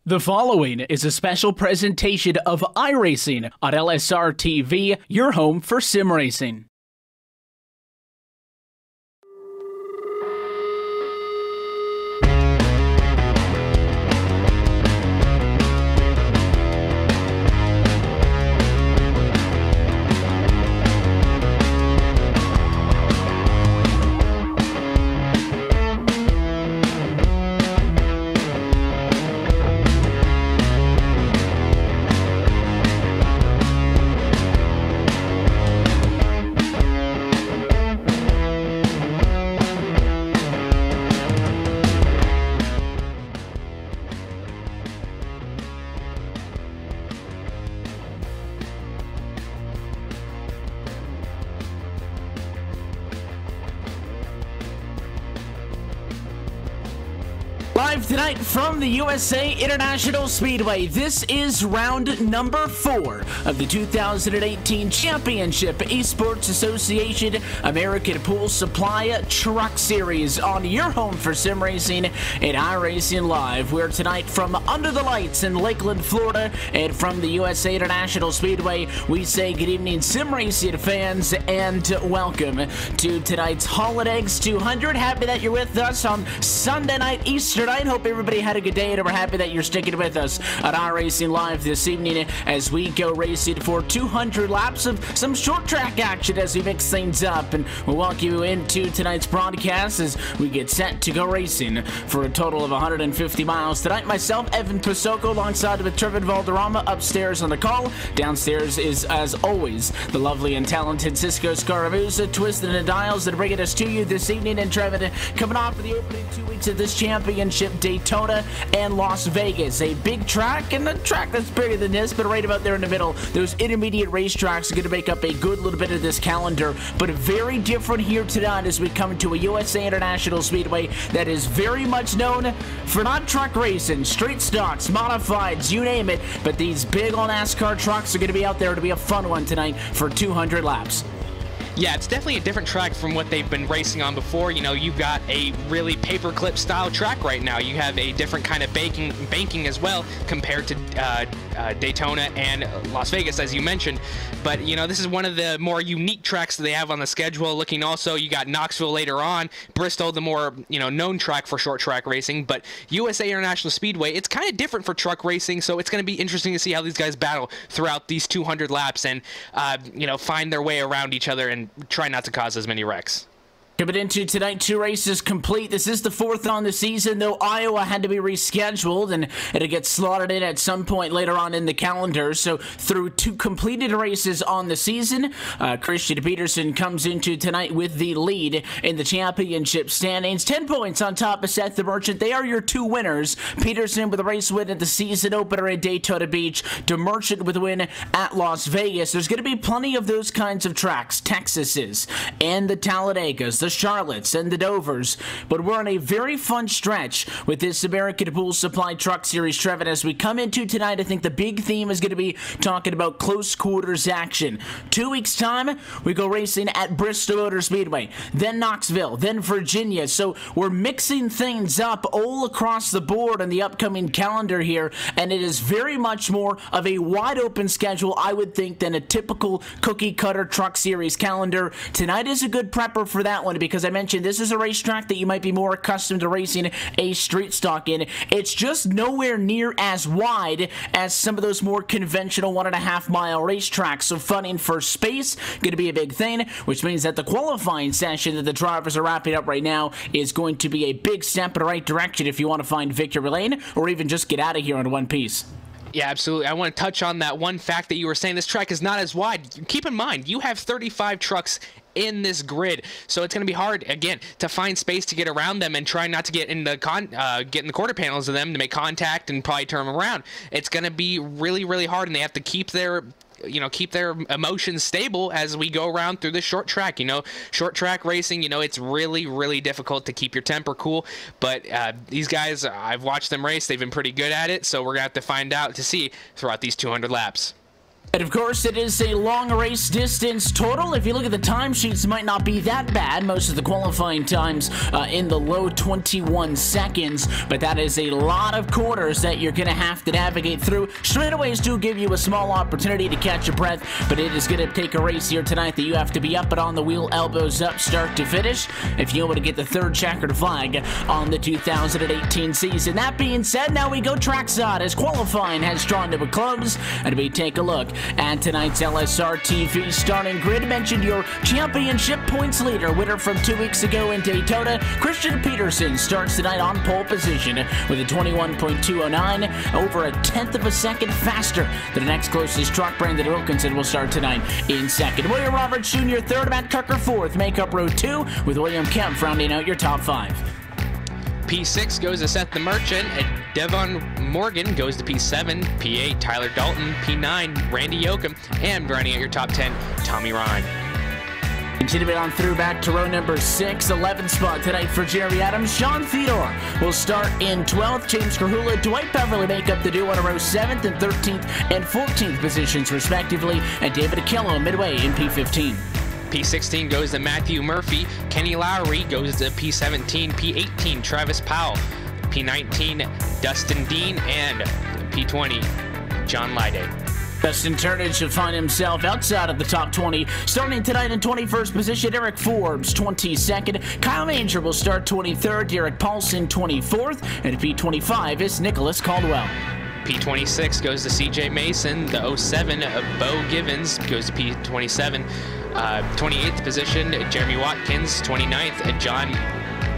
The following is a special presentation of iRacing on LSRTV, your home for sim racing. Live tonight from the USA International Speedway, this is round number 4 of the 2018 Championship Esports Association American Pool Supply Truck Series on your home for sim racing and iRacing Live. We're tonight from under the lights in Lakeland, Florida, and from the USA International Speedway, we say good evening sim racing fans and welcome to tonight's Holidays 200. Happy that you're with us on Sunday night, Easter night. Hope everybody had a good day, and we're happy that you're sticking with us on iRacing Live this evening as we go racing for 200 laps of some short track action as we mix things up. And we'll walk you into tonight's broadcast as we get set to go racing for a total of 150 miles tonight. Myself, Evan Pasoko, alongside with Trevin Valderrama upstairs on the call. Downstairs is, as always, the lovely and talented Cisco Scaramuza, twisting the dials that are bringing us to you this evening. And Trevin, coming off of the opening 2 weeks of this championship, Daytona and Las Vegas, a big track and a track that's bigger than this, but right about there in the middle, those intermediate racetracks are going to make up a good little bit of this calendar, but very different here tonight as we come to a USA International Speedway that is very much known for not truck racing, street stocks, modifieds, you name it, but these big old NASCAR trucks are going to be out there to be a fun one tonight for 200 laps. Yeah, it's definitely a different track from what they've been racing on before. You know, you've got a really paperclip style track right now. You have a different kind of banking as well compared to Daytona and Las Vegas, as you mentioned. But, you know, this is one of the more unique tracks that they have on the schedule. Looking also, you got Knoxville later on, Bristol, the more, you know, known track for short track racing. But USA International Speedway, it's kind of different for truck racing, so it's going to be interesting to see how these guys battle throughout these 200 laps and, you know, find their way around each other and try not to cause as many wrecks. Coming into tonight, 2 races complete. This is the 4th on the season, though Iowa had to be rescheduled, and it'll get slotted in at some point later on in the calendar. So through 2 completed races on the season, Christian Peterson comes into tonight with the lead in the championship standings. 10 points on top of Seth the Merchant. They are your 2 winners. Peterson with a race win at the season opener at Daytona Beach. The Merchant with a win at Las Vegas. There's going to be plenty of those kinds of tracks. Texas's and the Talladegas, the Charlottes and the Dovers, but we're on a very fun stretch with this American Pool Supply Truck Series, Trevin. As we come into tonight, I think the big theme is going to be talking about close quarters action. 2 weeks time, we go racing at Bristol Motor Speedway, then Knoxville, then Virginia. So we're mixing things up all across the board on the upcoming calendar here, and it is very much more of a wide open schedule, I would think, than a typical cookie cutter truck series calendar. Tonight is a good prepper for that one, because I mentioned this is a racetrack that you might be more accustomed to racing a street stock in. It's just nowhere near as wide as some of those more conventional 1.5 mile racetracks. So funning for space going to be a big thing, which means that the qualifying session that the drivers are wrapping up right now is going to be a big step in the right direction if you want to find victory lane or even just get out of here in one piece. Yeah, absolutely. I want to touch on that one fact that you were saying. This track is not as wide. Keep in mind, you have 35 trucks in this grid, so it's going to be hard again to find space to get around them and try not to get in the quarter panels of them to make contact and probably turn them around. It's going to be really, really hard, and they have to keep their emotions stable as we go around through this short track. You know, short track racing, you know, it's really, really difficult to keep your temper cool. But these guys, I've watched them race. They've been pretty good at it. So we're going to have to find out to see throughout these 200 laps. And of course, it is a long race distance total. If you look at the timesheets, it might not be that bad. Most of the qualifying times in the low 21 seconds, but that is a lot of quarters that you're going to have to navigate through. Straightaways do give you a small opportunity to catch your breath, but it is going to take a race here tonight that you have to be up and on the wheel, elbows up, start to finish, if you want to get the third checkered flag on the 2018 season. That being said, now we go trackside as qualifying has drawn to a close, and we take a look at tonight's LSRTV starting grid. Mentioned your championship points leader, winner from 2 weeks ago in Daytona, Christian Peterson, starts tonight on pole position with a 21.209, over a tenth of a second faster than the next closest truck. Brandon Wilkinson will start tonight in second. William Roberts Jr. third, Matt Tucker fourth. Make up row 2 with William Kemp rounding out your top 5. P6 goes to Seth the Merchant, and Devon Morgan goes to P7, P8 Tyler Dalton, P9 Randy Yoakum, and rounding out your top 10, Tommy Ryan. Continuing on through back to row number 6, 11th spot tonight for Jerry Adams. Sean Theodore will start in 12th. James Carhula, Dwight Beverly make up the duo on row 7th and 13th and 14th positions respectively, and David Akello midway in P15. P16 goes to Matthew Murphy, Kenny Lowry goes to P17, P18 Travis Powell, P19 Dustin Dean, and P20 John Lyday. Dustin Turnage will find himself outside of the top 20. Starting tonight in 21st position, Eric Forbes, 22nd. Kyle Manger will start 23rd. Derek Paulson, 24th. And P25 is Nicholas Caldwell. P26 goes to CJ Mason. The 07 of Bo Givens goes to P27. 28th position, Jeremy Watkins. 29th, John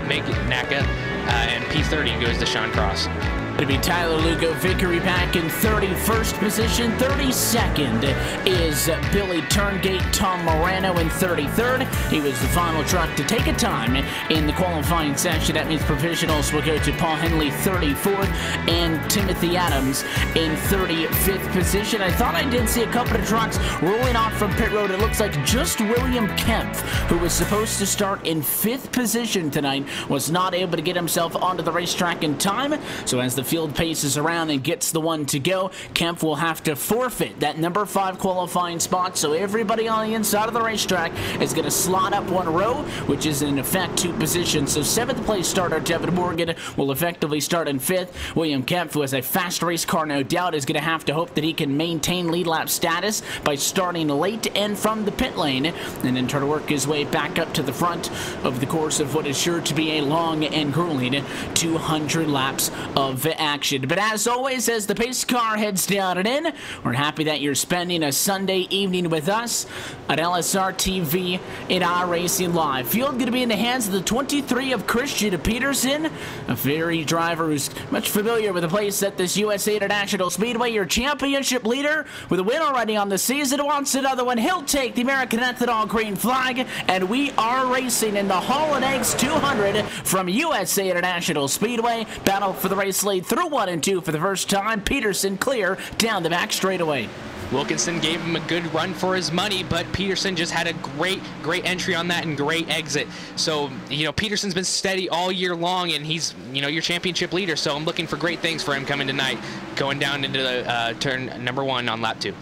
Megnaka. And P30 goes to Sean Cross. It'll be Tyler Lugo Vickery back in 31st position. 32nd is Billy Turngate. Tom Morano in 33rd. He was the final truck to take a time in the qualifying session. That means provisionals will go to Paul Henley 34th and Timothy Adams in 35th position. I thought I did see a couple of trucks rolling off from pit road. It looks like just William Kemp, who was supposed to start in 5th position tonight, was not able to get himself onto the racetrack in time. So as the field paces around and gets the one to go, Kemp will have to forfeit that number 5 qualifying spot. So everybody on the inside of the racetrack is going to slot up one row, which is in effect 2 positions. So 7th place starter Devin Morgan will effectively start in 5th. William Kemp, who has a fast race car, no doubt, is going to have to hope that he can maintain lead lap status by starting late and from the pit lane, and then try to work his way back up to the front of the course of what is sure to be a long and grueling 200 laps of action. But as always, as the pace car heads down and in, we're happy that you're spending a Sunday evening with us at LSRTV in iRacing Live. Field going to be in the hands of the 23 of Christian Peterson, a very driver who's much familiar with the place at this USA International Speedway. Your championship leader with a win already on the season, wants another one. He'll take the American Ethanol green flag, and we are racing in the Hall and Eggs 200 from USA International Speedway. Battle for the race lead through 1 and 2 for the first time. Peterson clear down the back straightaway. Wilkinson gave him a good run for his money, but Peterson just had a great entry on that and great exit. So, Peterson's been steady all year long, and he's, your championship leader. So I'm looking for great things for him coming tonight, going down into the turn number 1 on lap 2.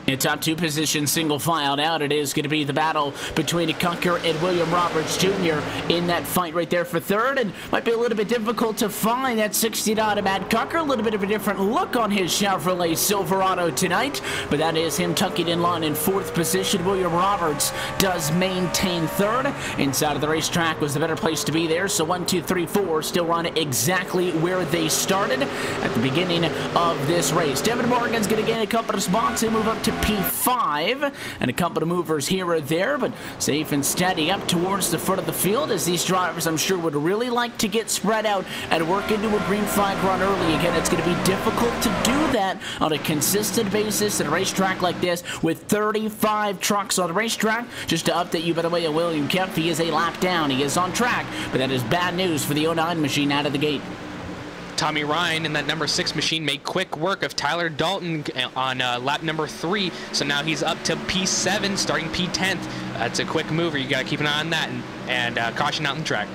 In top 2 position, single filed out, it is going to be the battle between Kucker and William Roberts Jr. in that fight right there for 3rd, and might be a little bit difficult to find that 69 of Matt Kucker. A little bit of a different look on his Chevrolet Silverado tonight, but that is him tucking in line in 4th position. William Roberts does maintain 3rd. Inside of the racetrack was the better place to be there, so 1, 2, 3, 4 still run exactly where they started at the beginning of this race. Devin Morgan's going to gain a couple of spots and move up to P5, and a couple of movers here or there, but safe and steady up towards the front of the field, as these drivers, I'm sure, would really like to get spread out and work into a green flag run early. Again, it's going to be difficult to do that on a consistent basis at a racetrack like this with 35 trucks on the racetrack. Just to update you, by the way, of William Kemp, he is a lap down. He is on track, but that is bad news for the 09 machine out of the gate. Tommy Ryan in that number 6 machine made quick work of Tyler Dalton on lap number 3, so now he's up to P7, starting P10th. That's a quick mover. You got to keep an eye on that and caution out in the track.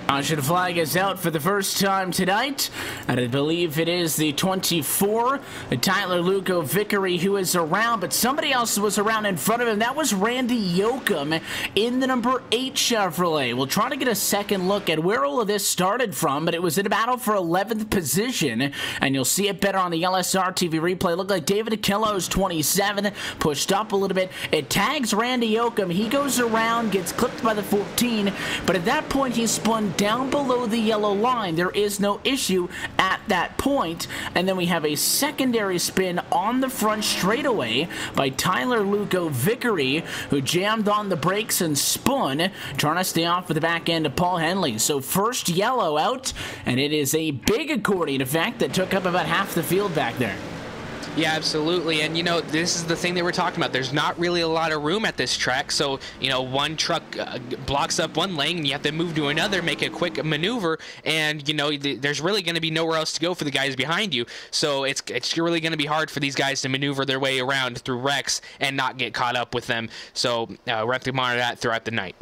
Caution flag is out for the first time tonight, and I believe it is the 24, Tyler Luco Vickery, who is around, but somebody else was around in front of him. That was Randy Yoakum in the number 8 Chevrolet. We'll try to get a second look at where all of this started from, but it was in a battle for 11th position, and you'll see it better on the LSRTV replay. Looked like David Akillo's 27, pushed up a little bit. It tags Randy Yoakum. He goes around, gets clipped by the 14, but at that point he spun down below the yellow line. There is no issue at that point. And then we have a secondary spin on the front straightaway by Tyler Luco Vickery, who jammed on the brakes and spun, trying to stay off of the back end of Paul Henley. So first yellow out, and it is a big accordion effect that took up about half the field back there. Yeah, absolutely. And, you know, this is the thing that we're talking about. There's not really a lot of room at this track. So, you know, one truck blocks up one lane and you have to move to another, make a quick maneuver. And, you know, there's really going to be nowhere else to go for the guys behind you. So it's really going to be hard for these guys to maneuver their way around through wrecks and not get caught up with them. So we're have to monitor that throughout the night.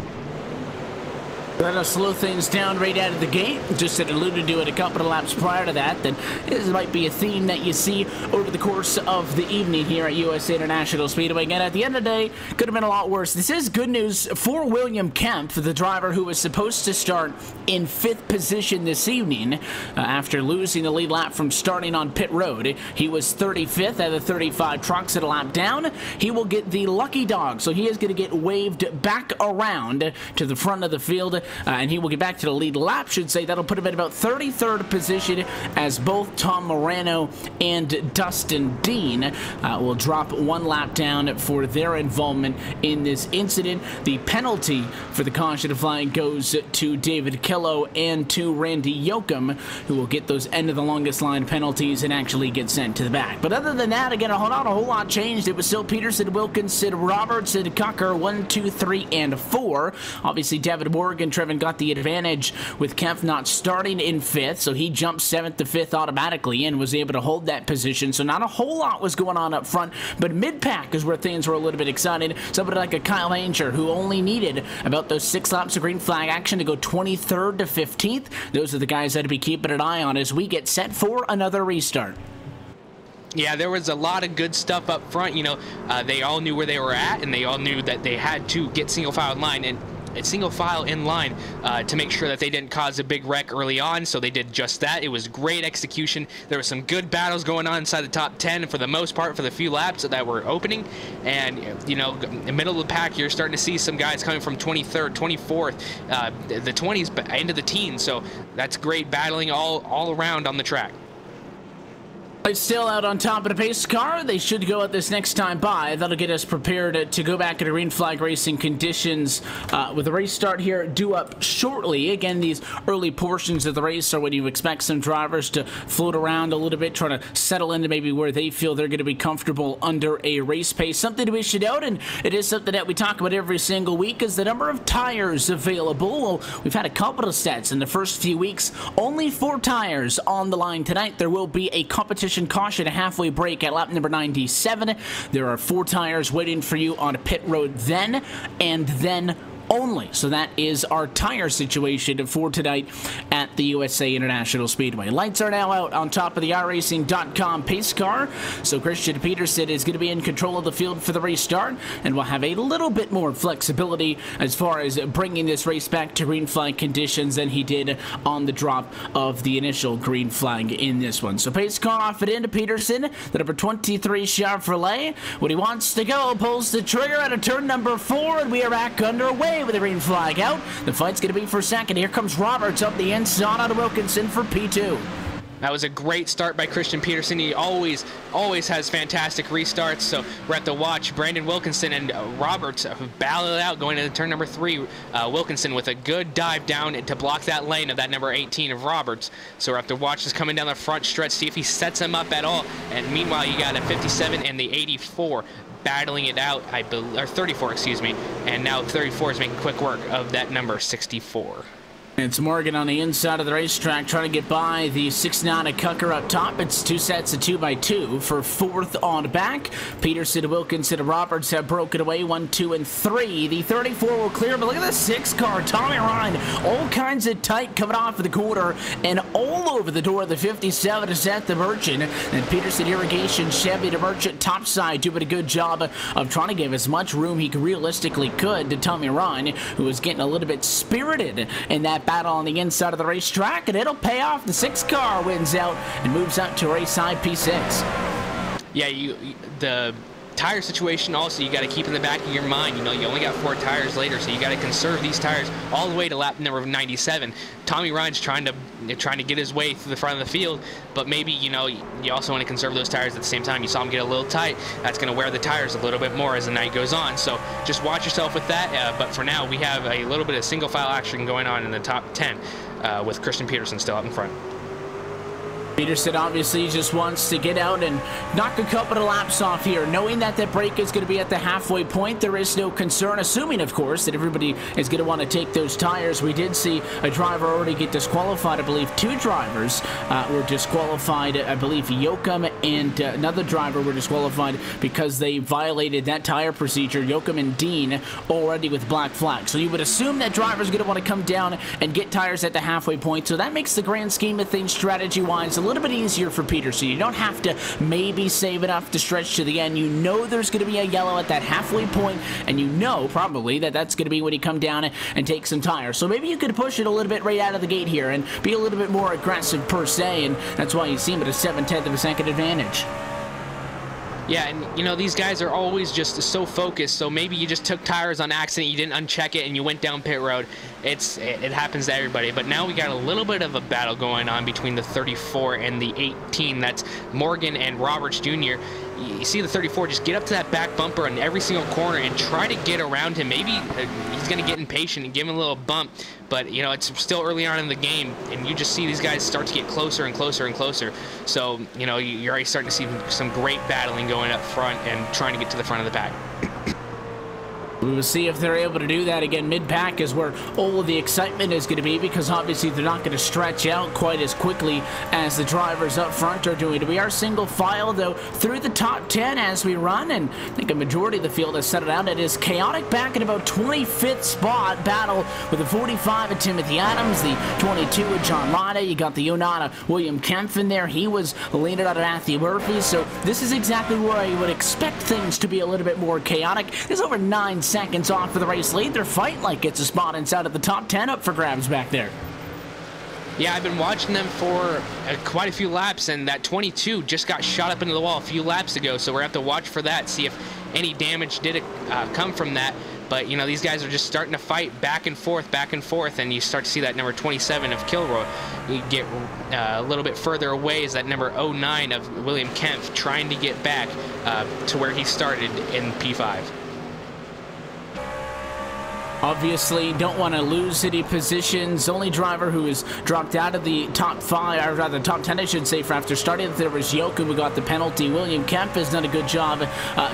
That'll slow things down right out of the gate. Just had alluded to it a couple of laps prior to that. Then this might be a theme that you see over the course of the evening here at USA International Speedway. Again, at the end of the day, could have been a lot worse. This is good news for William Kemp, the driver who was supposed to start in 5th position this evening after losing the lead lap from starting on pit road. He was 35th out of 35 trucks at a lap down. He will get the lucky dog, so he is going to get waved back around to the front of the field. And he will get back to the lead lap, should say. That'll put him at about 33rd position as both Tom Morano and Dustin Dean will drop one lap down for their involvement in this incident. The penalty for the caution flag goes to David Killow and to Randy Yoakum, who will get those end of the longest line penalties and actually get sent to the back. But other than that, again, not a whole lot changed. It was still Peterson, Wilkinson, Robertson, Cucker, 1, 2, 3, and 4. Obviously, David Morgan, Trevin got the advantage with Kemp not starting in 5th, so he jumped 7th to 5th automatically and was able to hold that position. So not a whole lot was going on up front, but mid-pack is where things were a little bit excited. Somebody like a Kyle Anger, who only needed about those 6 laps of green flag action to go 23rd to 15th. Those are the guys that to be keeping an eye on as we get set for another restart. Yeah, there was a lot of good stuff up front. You know, they all knew where they were at, and they all knew that they had to get single file in line, and single file in line to make sure that they didn't cause a big wreck early on, so they did just that. It was great execution. There were some good battles going on inside the top 10 for the most part for the few laps that were opening, and you know, in the middle of the pack you're starting to see some guys coming from 23rd, 24th, the 20s into the teens, so that's great battling all around on the track. It's still out on top of the pace car. They should go at this next time by. That'll get us prepared to go back into green flag racing conditions with the race start here due up shortly. Again, these early portions of the race are when you expect some drivers to float around a little bit, trying to settle into maybe where they feel they're going to be comfortable under a race pace. Something to be should out, and it is something that we talk about every single week, is the number of tires available. Well, we've had a couple of sets in the first few weeks. Only 4 tires on the line tonight. There will be a competition caution, a halfway break at lap number 97. There are 4 tires waiting for you on a pit road then, and then only. So that is our tire situation for tonight at the USA International Speedway. Lights are now out on top of the iRacing.com pace car, so Christian Peterson is going to be in control of the field for the restart, and we'll have a little bit more flexibility as far as bringing this race back to green flag conditions than he did on the drop of the initial green flag in this one. So pace car off it into Peterson, the number 23 Chevrolet. When he wants to go, pulls the trigger out of turn number 4, and we are back underway with the green flag out. The fight's going to be for second. Here comes Roberts up the inside out of Wilkinson for P2. That was a great start by Christian Peterson. He always has fantastic restarts, so we're at the watch. Brandon Wilkinson and Roberts battle it out going into turn number 3. Wilkinson with a good dive down to block that lane of that number 18 of Roberts. So we're at the watch this coming down the front stretch, see if he sets him up at all. And meanwhile, you got a 57 and the 84 battling it out, or 34, excuse me. And now 34 is making quick work of that number 64. It's Morgan on the inside of the racetrack trying to get by the 69 of Cucker up top. It's 2 sets of 2x2 for 4th on back. Peterson, Wilkinson, and Roberts have broken away 1, 2, and 3. The 34 will clear, but look at the 6 car. Tommy Ryan, all kinds of tight coming off of the quarter and all over the door of the 57 to set the Merchant. And Peterson Irrigation, Chevy to Merchant topside doing a good job of trying to give as much room he realistically could to Tommy Ryan, who was getting a little bit spirited in that battle on the inside of the racetrack, and it'll pay off. The 6 car wins out and moves up to race side P6. Yeah, the tire situation also you got to keep in the back of your mind. You know, you only got 4 tires later, so you got to conserve these tires all the way to lap number 97. Tommy Ryan's trying to get his way through the front of the field, but maybe, you know, you also want to conserve those tires at the same time. You saw him get a little tight. That's going to wear the tires a little bit more as the night goes on, so just watch yourself with that. But for now, we have a little bit of single file action going on in the top 10 with Christian Peterson still up in front. Peterson obviously just wants to get out and knock a couple of laps off here. Knowing that that break is going to be at the halfway point, there is no concern, assuming, of course, that everybody is going to want to take those tires. We did see a driver already get disqualified. I believe 2 drivers were disqualified. I believe Yoakum and another driver were disqualified because they violated that tire procedure. Yoakum and Dean already with black flag. So you would assume that driver's going to want to come down and get tires at the halfway point. So that makes the grand scheme of things strategy-wise a little bit easier for Peterson. You don't have to maybe save enough to stretch to the end. You know there's going to be a yellow at that halfway point, and you know probably that that's going to be when you come down and take some tires. So maybe you could push it a little bit right out of the gate here and be a little bit more aggressive per se, and that's why you see him at a 7/10 of a second advantage. Yeah, and you know, these guys are always just so focused, so maybe you just took tires on accident, you didn't uncheck it, and you went down pit road. It happens to everybody, but now we got a little bit of a battle going on between the 34 and the 18. That's Morgan and Roberts Jr. You see the 34 just get up to that back bumper on every single corner and try to get around him. Maybe he's going to get impatient and give him a little bump, but you know, it's still early on in the game, and you just see these guys start to get closer and closer and closer. So, you know, you're already starting to see some great battling going up front and trying to get to the front of the pack. We will see if they're able to do that again. Mid-pack is where all of the excitement is going to be, because obviously they're not going to stretch out quite as quickly as the drivers up front are doing. We are single file, though, through the top 10 as we run, and I think a majority of the field has set it out. It is chaotic back at about 25th spot. Battle with the 45 of Timothy Adams, the 22 of John Lada. You got the 09 of William Kempf in there. He was leaning out of Matthew Murphy, so this is exactly where I would expect things to be a little bit more chaotic. There's over 9 seconds off for the race lead. Their fight like gets a spot inside of the top 10 up for grabs back there. Yeah, I've been watching them for quite a few laps, and that 22 just got shot up into the wall a few laps ago, so we're going to have to watch for that, see if any damage did come from that. But, you know, these guys are just starting to fight back and forth, and you start to see that number 27 of Kilroy. You get a little bit further away is that number 09 of William Kempf trying to get back to where he started in P5. Obviously, don't want to lose any positions. Only driver who has dropped out of the top 5, or rather top 10, I should say, for after starting. There was Yoakum, who got the penalty. William Kempf has done a good job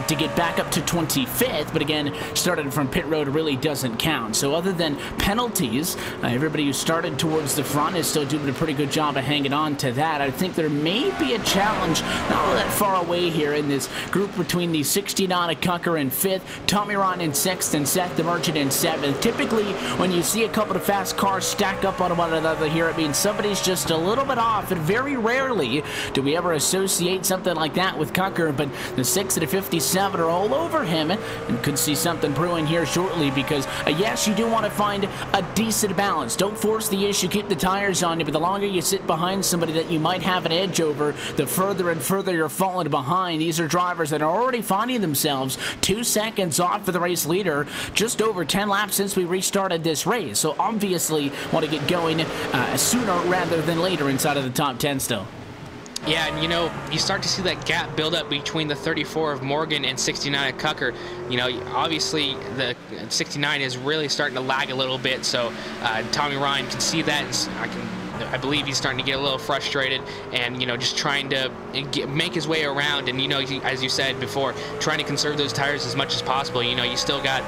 to get back up to 25th, but again, started from pit road really doesn't count. So other than penalties, everybody who started towards the front is still doing a pretty good job of hanging on to that. I think there may be a challenge not all that far away here in this group between the 69 of Cucker in 5th, Tommy Ryan in 6th, and Seth the Merchant in 7th. Typically, when you see a couple of fast cars stack up on one another here, it means somebody's just a little bit off, and very rarely do we ever associate something like that with Cucker, but the 6 and the 57 are all over him, and could see something brewing here shortly, because yes, you do want to find a decent balance. Don't force the issue, keep the tires on you, but the longer you sit behind somebody that you might have an edge over, the further and further you're falling behind. These are drivers that are already finding themselves 2 seconds off for the race leader, just over 10 laps since we restarted this race, so obviously want to get going sooner rather than later inside of the top 10 still. Yeah, and you know, you start to see that gap build up between the 34 of Morgan and 69 of Cucker. You know, obviously the 69 is really starting to lag a little bit, so Tommy Ryan can see that, and I can I believe he's starting to get a little frustrated, and just trying to make his way around, and as you said before, trying to conserve those tires as much as possible. You still got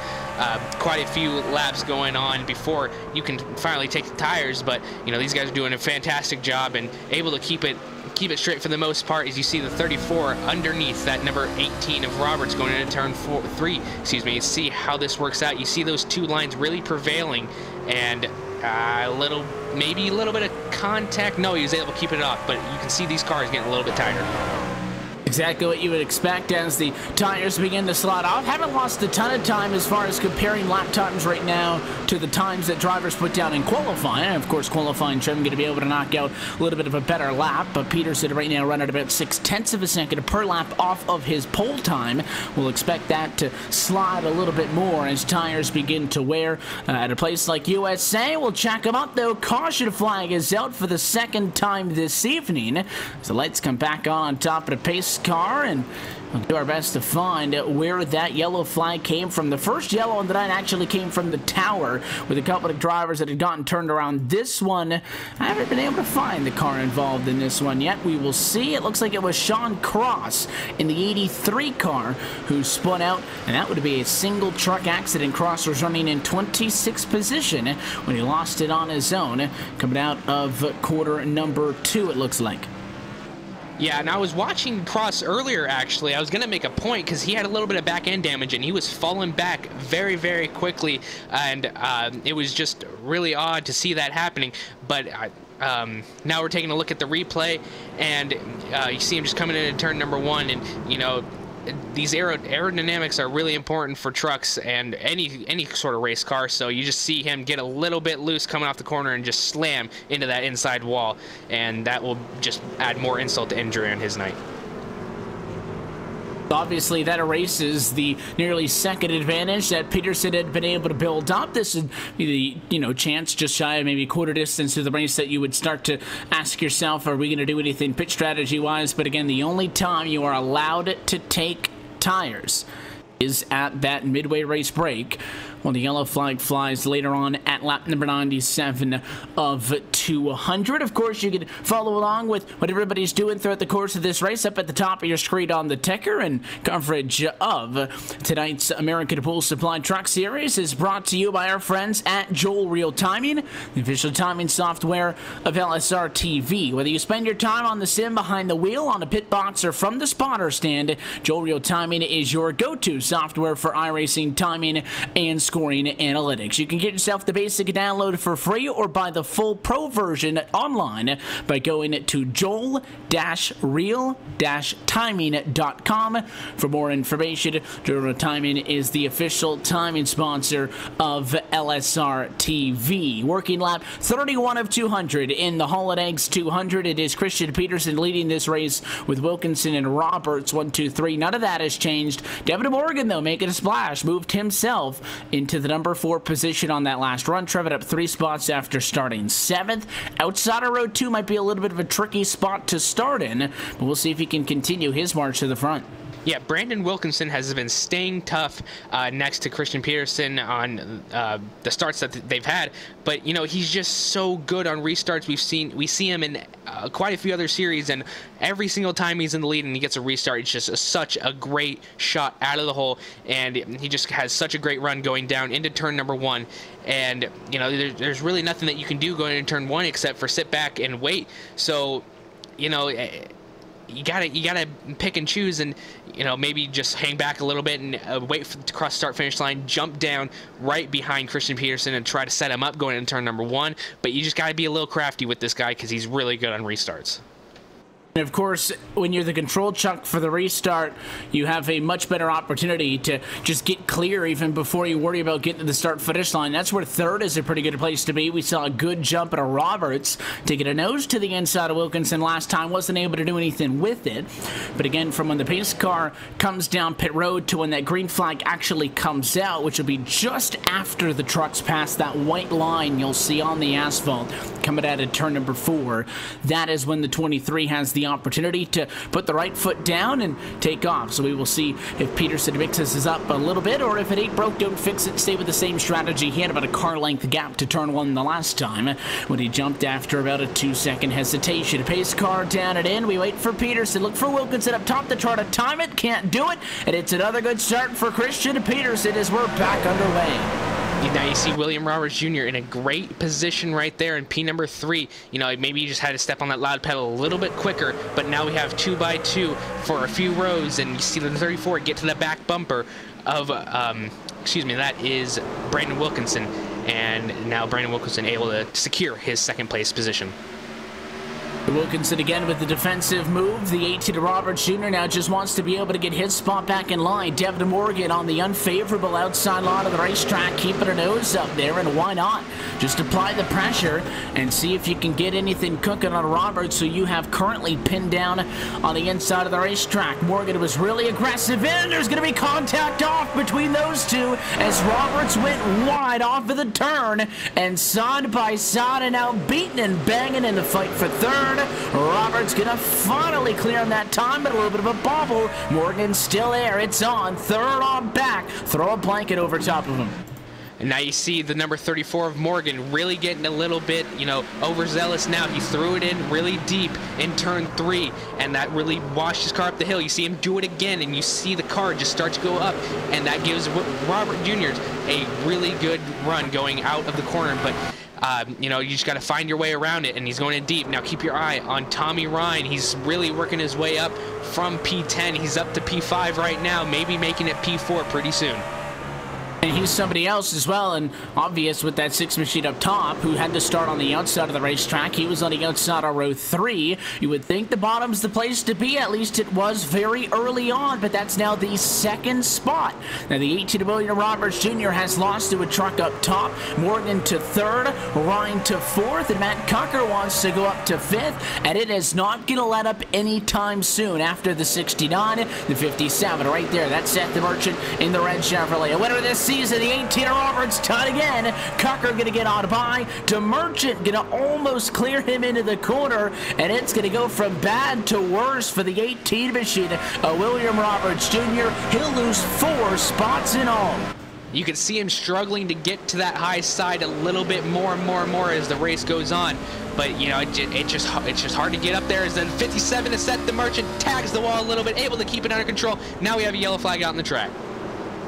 quite a few laps going on before you can finally take the tires, but these guys are doing a fantastic job and able to keep it straight for the most part. As you see the 34 underneath that number 18 of Roberts going into turn 3, see how this works out. You see those two lines really prevailing, and maybe a little bit of contact. No, he was able to keep it off, but you can see these cars getting a little bit tighter. Exactly what you would expect as the tires begin to slide off. Haven't lost a ton of time as far as comparing lap times right now to the times that drivers put down in qualifying. And of course, qualifying trim going to be able to knock out a little bit of a better lap, but Peterson right now running about 0.6 of a second per lap off of his pole time. We'll expect that to slide a little bit more as tires begin to wear. At a place like USA, we'll check them out though. Caution flag is out for the second time this evening. So lights come back on top of the pace car, and we'll do our best to find where that yellow flag came from. The first yellow on the night actually came from the tower with a couple of drivers that had gotten turned around. This one, I haven't been able to find the car involved in this one yet. We will see. It looks like it was Sean Cross in the 83 car who spun out, and that would be a single truck accident. Cross was running in 26th position when he lost it on his own coming out of quarter number 2, it looks like. Yeah, and I was watching Cross earlier, actually. I was going to make a point because he had a little bit of back-end damage, and he was falling back very, very quickly, and it was just really odd to see that happening. But now we're taking a look at the replay, and you see him just coming into turn number 1, and, these aerodynamics are really important for trucks and any sort of race car, so you just see him get a little bit loose coming off the corner and just slam into that inside wall, and that will just add more insult to injury on his night. Obviously, that erases the nearly second advantage that Peterson had been able to build up. This would be the, chance just shy of maybe quarter distance to the race that you would start to ask yourself, are we going to do anything pit strategy-wise? But again, the only time you are allowed to take tires is at that midway race break, when the yellow flag flies later on at lap number 97 of 200. Of course, you can follow along with what everybody's doing throughout the course of this race up at the top of your screen on the ticker, and coverage of tonight's American Pool Supply Truck Series is brought to you by our friends at Joel Real Timing, the official timing software of LSRTV. Whether you spend your time on the sim, behind the wheel, on a pit box, or from the spotter stand, Joel Real Timing is your go-to software for iRacing timing and scoring analytics. You can get yourself the basic download for free or buy the full pro version online by going to joel-real-timing.com for more information. Joel Real Timing is the official timing sponsor of LSRTV. Working lap 31 of 200 in the Hall & Eggs 200. It is Christian Peterson leading this race with Wilkinson and Roberts 1, 2, 3. None of that has changed. Devin Morgan, though, making a splash, moved himself into the number 4 position on that last run. Trevor up 3 spots after starting 7th. Outside of row 2 might be a little bit of a tricky spot to start in, but we'll see if he can continue his march to the front. Yeah, Brandon Wilkinson has been staying tough next to Christian Peterson on the starts that they've had, but he's just so good on restarts. We see him in quite a few other series, and every single time he's in the lead and he gets a restart, it's just such a great shot out of the hole, and he just has such a great run going down into turn number 1. And there's really nothing that you can do going into turn 1 except for sit back and wait. So you gotta pick and choose, and maybe just hang back a little bit and wait to cross start finish line, jump down right behind Christian Peterson and try to set him up going into turn number 1. But you just gotta be a little crafty with this guy because he's really good on restarts. And of course, when you're the control chuck for the restart, you have a much better opportunity to just get clear even before you worry about getting to the start-finish line. That's where 3rd is a pretty good place to be. We saw a good jump at a Roberts, taking a nose to the inside of Wilkinson last time. Wasn't able to do anything with it. But again, from when the pace car comes down pit road to when that green flag actually comes out, which will be just after the trucks pass that white line you'll see on the asphalt coming out of turn number 4, that is when the 23 has the the opportunity to put the right foot down and take off. So we will see if Peterson mixes this up a little bit, or if it ain't broke, don't fix it. Stay with the same strategy. He had about a car length gap to turn one the last time when he jumped after about a 2-second hesitation. Pace car down and in. We wait for Peterson. Look for Wilkinson up top to try to time it. Can't do it. And it's another good start for Christian Peterson as we're back underway. Now you see William Roberts Jr. in a great position right there in P number 3. You know, maybe you just had to step on that loud pedal a little bit quicker, but now we have 2x2 for a few rows, and you see the 34 get to the back bumper of, excuse me, that is Brandon Wilkinson, and now Brandon Wilkinson able to secure his second place position. Wilkinson again with the defensive move. The 18 Roberts Jr. now just wants to be able to get his spot back in line. Devin Morgan on the unfavorable outside line of the racetrack, keeping her nose up there, and why not? Just apply the pressure and see if you can get anything cooking on Roberts, who you have currently pinned down on the inside of the racetrack. Morgan was really aggressive, and there's going to be contact off between those two as Roberts went wide off of the turn, and side by side and now beating and banging in the fight for third. Roberts gonna finally clear on that time, but a little bit of a bobble. Morgan still there. It's on. Third on back. Throw a blanket over top of him. And now you see the number 34 of Morgan really getting a little bit, you know, overzealous now. He threw it in really deep in turn 3, and that really washed his car up the hill. You see him do it again, and you see the car just start to go up, and that gives Robert Jr. a really good run going out of the corner. But you know, you just got to find your way around it, and he's going in deep. Now keep your eye on Tommy Ryan. He's really working his way up from P10. He's up to P5 right now, maybe making it P4 pretty soon. And he's somebody else as well, and obvious with that 6 machine up top, who had to start on the outside of the racetrack. He was on the outside of row 3. You would think the bottom's the place to be. At least it was very early on, but that's now the second spot. Now the 18 William Roberts Jr. has lost to a truck up top. Morgan to 3rd, Ryan to 4th, and Matt Cucker wants to go up to 5th, and it is not going to let up anytime soon after the 69, the 57 right there. That's Seth the Merchant in the red Chevrolet. A winner this season, the 18 Roberts tied again. Cucker going to get on by. DeMerchant going to almost clear him into the corner, and it's going to go from bad to worse for the 18 machine. William Roberts Jr., he'll lose 4 spots in all. You can see him struggling to get to that high side a little bit more and more as the race goes on. But, you know, it's just hard to get up there. As then 57 is Seth the Merchant, tags the wall a little bit, able to keep it under control. Now we have a yellow flag out on the track.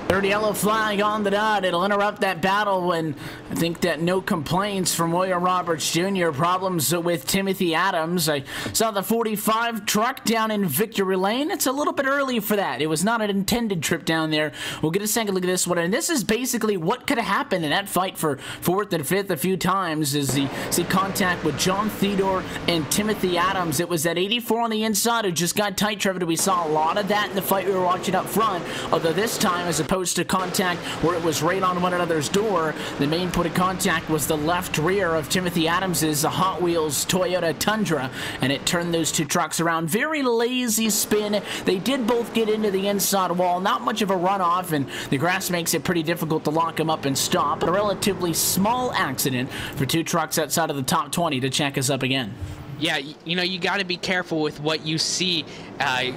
Third yellow flag on the dot. It'll interrupt that battle when I think that no complaints from William Roberts Jr. Problems with Timothy Adams. I saw the 45 truck down in Victory Lane. It's a little bit early for that. It was not an intended trip down there. We'll get a second look at this one. And this is basically what could have happened in that fight for 4th and 5th a few times as you see contact with John Theodore and Timothy Adams. It was that 84 on the inside who just got tight driven. We saw a lot of that in the fight we were watching up front. Although this time, as opposed to contact where it was right on one another's door, the main point of contact was the left rear of Timothy Adams's Hot Wheels Toyota Tundra, and it turned those two trucks around. Very lazy spin. They did both get into the inside wall. Not much of a runoff, and the grass makes it pretty difficult to lock them up and stop. But a relatively small accident for two trucks outside of the top 20 to check us up again. Yeah, you know, you got to be careful with what you see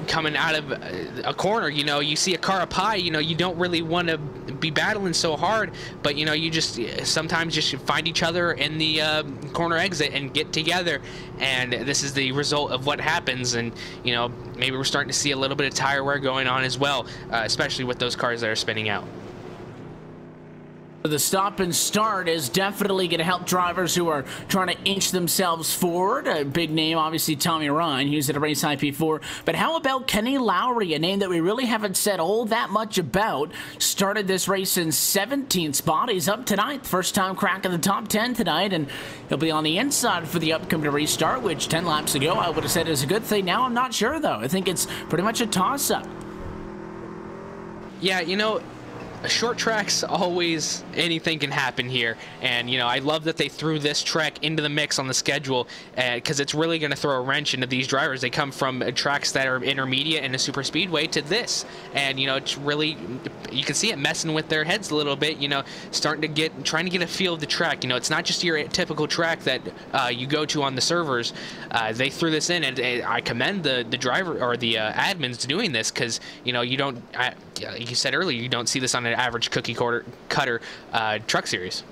coming out of a corner. You know, you see a car up high, you know, you don't really want to be battling so hard, but, you know, you just sometimes just find each other in the corner exit and get together, and this is the result of what happens. And, you know, maybe we're starting to see a little bit of tire wear going on as well, especially with those cars that are spinning out. The stop and start is definitely going to help drivers who are trying to inch themselves forward. A big name, obviously, Tommy Ryan. He was at a race high P4. But how about Kenny Lowry, a name that we really haven't said all that much about? Started this race in 17th spot. He's up tonight. First time cracking the top 10 tonight. And he'll be on the inside for the upcoming restart, which 10 laps ago I would have said is a good thing. Now I'm not sure, though. I think it's pretty much a toss-up. Yeah, you know, short tracks, always anything can happen here. And I love that they threw this track into the mix on the schedule, because it's really going to throw a wrench into these drivers. They come from tracks that are intermediate and a super speedway to this, and it's really, you can see it messing with their heads a little bit, trying to get a feel of the track. It's not just your typical track that you go to on the servers. They threw this in, and I commend the driver or the admins doing this, because you don't, like you said earlier, you don't see this on an average cookie cutter truck series.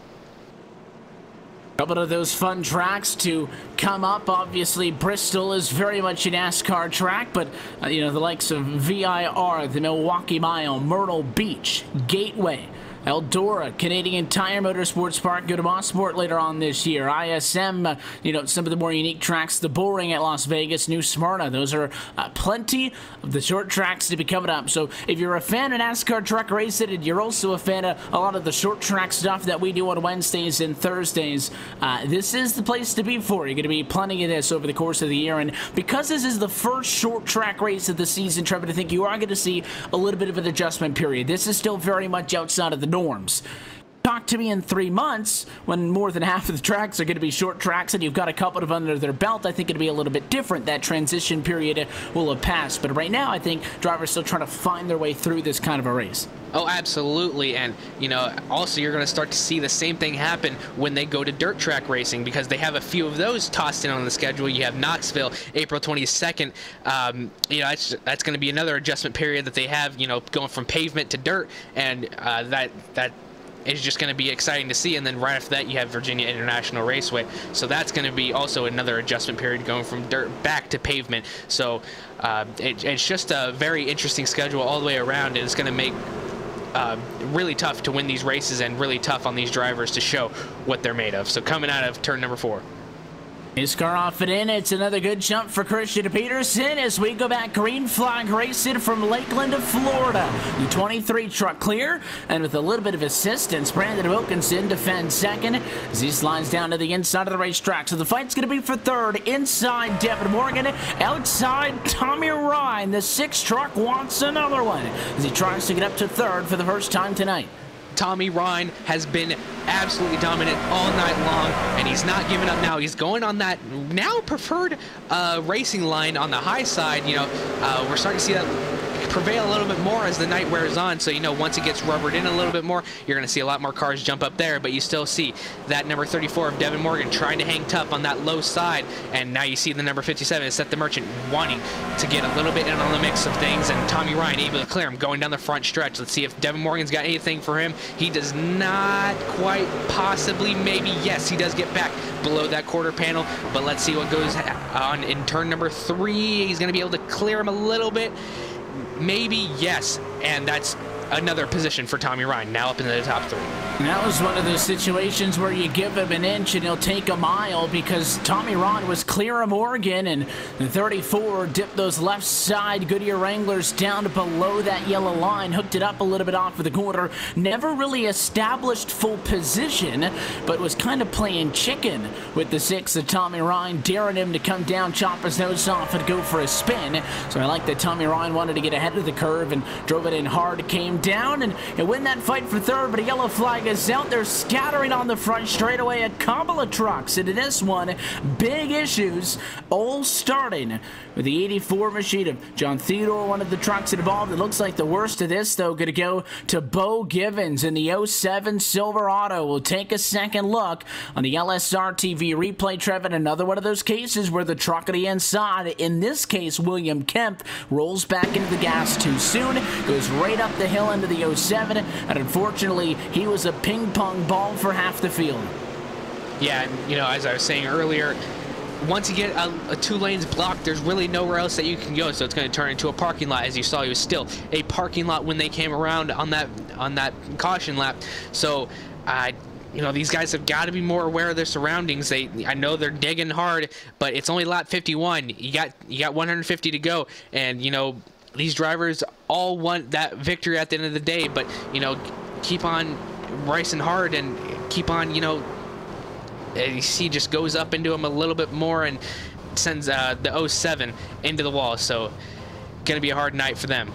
Couple of those fun tracks to come up. Obviously, Bristol is very much a NASCAR track, but the likes of VIR, the Milwaukee Mile, Myrtle Beach, Gateway, Eldora, Canadian Tire Motorsports Park, go to Mosport later on this year. ISM, some of the more unique tracks, the Bullring at Las Vegas, New Smyrna. Those are plenty of the short tracks to be coming up. So if you're a fan of NASCAR truck racing and you're also a fan of a lot of the short track stuff that we do on Wednesdays and Thursdays, this is the place to be for. You're going to be plenty of this over the course of the year. And because this is the first short track race of the season, Trevor, I think you are going to see a little bit of an adjustment period. This is still very much outside of the norms. Talk to me in 3 months when more than half of the tracks are going to be short tracks and you've got a couple of under their belt. I think it'll be a little bit different. That transition period will have passed. But right now, I think drivers still trying to find their way through this kind of a race. Oh, absolutely. And, also you're going to start to see the same thing happen when they go to dirt track racing, because they have a few of those tossed in on the schedule. You have Knoxville, April 22nd. That's going to be another adjustment period that they have, going from pavement to dirt. And that is just going to be exciting to see. And then right after that, you have Virginia International Raceway. So that's going to be also another adjustment period, going from dirt back to pavement. So it's just a very interesting schedule all the way around. And it's going to make really tough to win these races, and really tough on these drivers to show what they're made of. So coming out of turn number 4. His car off and in. It's another good jump for Christian Peterson as we go back green flag racing from Lakeland to Florida. The 23 truck clear, and with a little bit of assistance, Brandon Wilkinson defends second as he slides down to the inside of the racetrack. So the fight's going to be for third. Inside Devin Morgan, outside Tommy Ryan. The 6 truck wants another one as he tries to get up to third for the first time tonight. Tommy Ryan has been absolutely dominant all night long, and he's not giving up now. He's going on that now preferred racing line on the high side. We're starting to see that prevail a little bit more as the night wears on. So, once it gets rubbered in a little bit more, you're going to see a lot more cars jump up there, but you still see that number 34 of Devin Morgan trying to hang tough on that low side. And now you see the number 57, Seth the Merchant, wanting to get a little bit in on the mix of things, and Tommy Ryan able to clear him going down the front stretch. Let's see if Devin Morgan's got anything for him. He does not quite, possibly, maybe, yes, he does get back below that quarter panel, but let's see what goes on in turn number 3. He's going to be able to clear him a little bit. Maybe, yes, and that's another position for Tommy Ryan, now up into the top 3. And that was one of those situations where you give him an inch and he'll take a mile, because Tommy Ryan was clear of Morgan, and the 34 dipped those left side Goodyear Wranglers down to below that yellow line, hooked it up a little bit off of the corner, never really established full position, but was kind of playing chicken with the 6 of Tommy Ryan, daring him to come down, chop his nose off, and go for a spin. So I like that Tommy Ryan wanted to get ahead of the curve and drove it in hard, came down and win that fight for third, but a yellow flag is out there, scattering on the front straightaway. A couple of trucks into this one. Big issues, all starting with the 84 machine of John Theodore, one of the trucks involved. It looks like the worst of this, though, going to go to Bo Givens in the 07 Silverado. We'll take a second look on the LSRTV replay, Trevor. Another one of those cases where the truck on the inside, in this case William Kemp, rolls back into the gas too soon, goes right up the hill into the 07, and unfortunately he was a ping pong ball for half the field. Yeah, and as I was saying earlier, once you get a 2 lanes blocked, there's really nowhere else that you can go, so it's going to turn into a parking lot. As you saw, it was still a parking lot when they came around on that caution lap. So these guys have got to be more aware of their surroundings. I know they're digging hard, but it's only lap 51. You got 150 to go, and these drivers all want that victory at the end of the day, but keep on racing hard and keep on, you see, just goes up into him a little bit more and sends the 07 into the wall. So gonna be a hard night for them.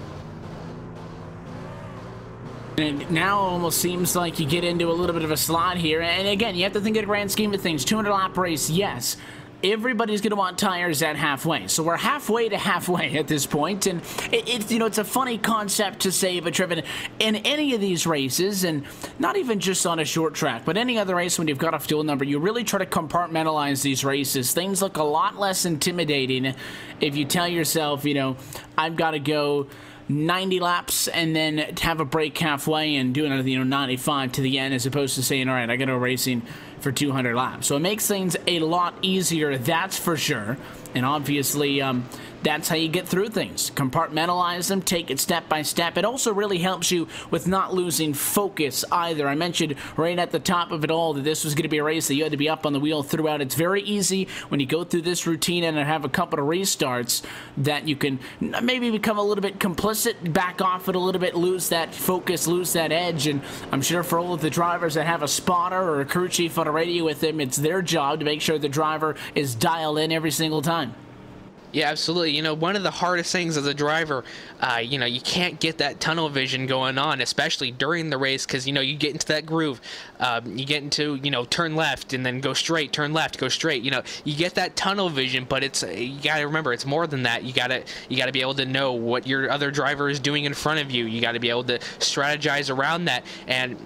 And now almost seems like you get into a little bit of a slot here. And again, you have to think of the grand scheme of things. 200-lap race, yes. Everybody's going to want tires at halfway. So we're halfway to halfway at this point. And it's a funny concept to say, but Trevin, in any of these races, and not even just on a short track, but any other race when you've got a fuel number, you really try to compartmentalize these races. Things look a lot less intimidating if you tell yourself, I've got to go 90 laps and then have a break halfway and do another 95 to the end, as opposed to saying, all right, I got to go racing for 200 laps. So it makes things a lot easier, that's for sure. And obviously, that's how you get through things. Compartmentalize them, take it step by step. It also really helps you with not losing focus either. I mentioned right at the top of it all that this was going to be a race that you had to be up on the wheel throughout. It's very easy when you go through this routine and have a couple of restarts that you can maybe become a little bit complicit, back off it a little bit, lose that focus, lose that edge. And I'm sure for all of the drivers that have a spotter or a crew chief on a radio with them, it's their job to make sure the driver is dialed in every single time. Yeah, absolutely. One of the hardest things as a driver, you can't get that tunnel vision going on, especially during the race, because, you get into that groove. You get into, turn left and then go straight, turn left, go straight. You get that tunnel vision, but you got to remember, it's more than that. You got to be able to know what your other driver is doing in front of you. You got to be able to strategize around that and,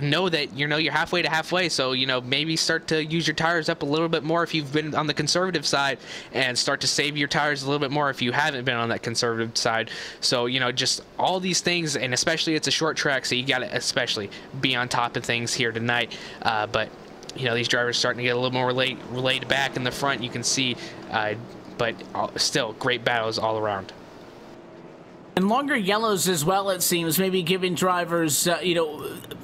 know that you're halfway to halfway, so maybe start to use your tires up a little bit more if you've been on the conservative side, and start to save your tires a little bit more if you haven't been on that conservative side. So just all these things, and especially it's a short track, so you got to especially be on top of things here tonight. But these drivers starting to get a little more laid back in the front, you can see, but still great battles all around. And longer yellows as well, it seems, maybe giving drivers,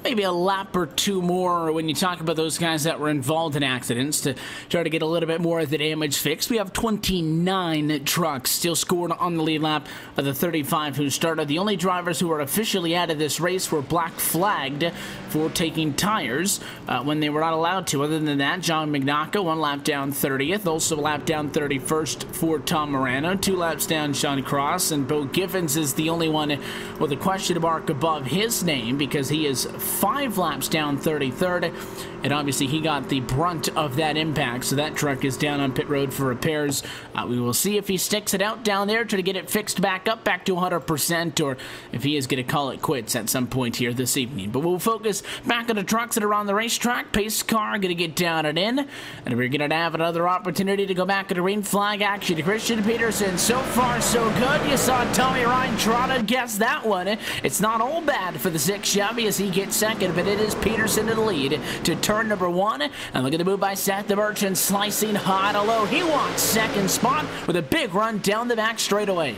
maybe a lap or two more when you talk about those guys that were involved in accidents to try to get a little bit more of the damage fixed. We have 29 trucks still scored on the lead lap of the 35 who started. The only drivers who were officially out of this race were black flagged for taking tires when they were not allowed to. Other than that, John McNaughton, 1 lap down 30th, also a lap down 31st for Tom Morano, 2 laps down Sean Cross, and Bo Giffens is the only one with a question mark above his name because he is 5 laps down 33rd, and obviously he got the brunt of that impact, so that truck is down on pit road for repairs. We will see if he sticks it out down there to get it fixed back up, back to 100%, or if he is going to call it quits at some point here this evening. But we'll focus back on the trucks that are on the racetrack. Pace car going to get down and in, and we're going to have another opportunity to go back to the green flag action to Christian Peterson. So far, so good. You saw Tommy Ryan try to guess that one. It's not all bad for the 6 Chevy as he gets second, but it is Peterson in the lead to turn number 1. And look at the move by Seth the Merchant, slicing high to low. He wants second spot with a big run down the back straightaway.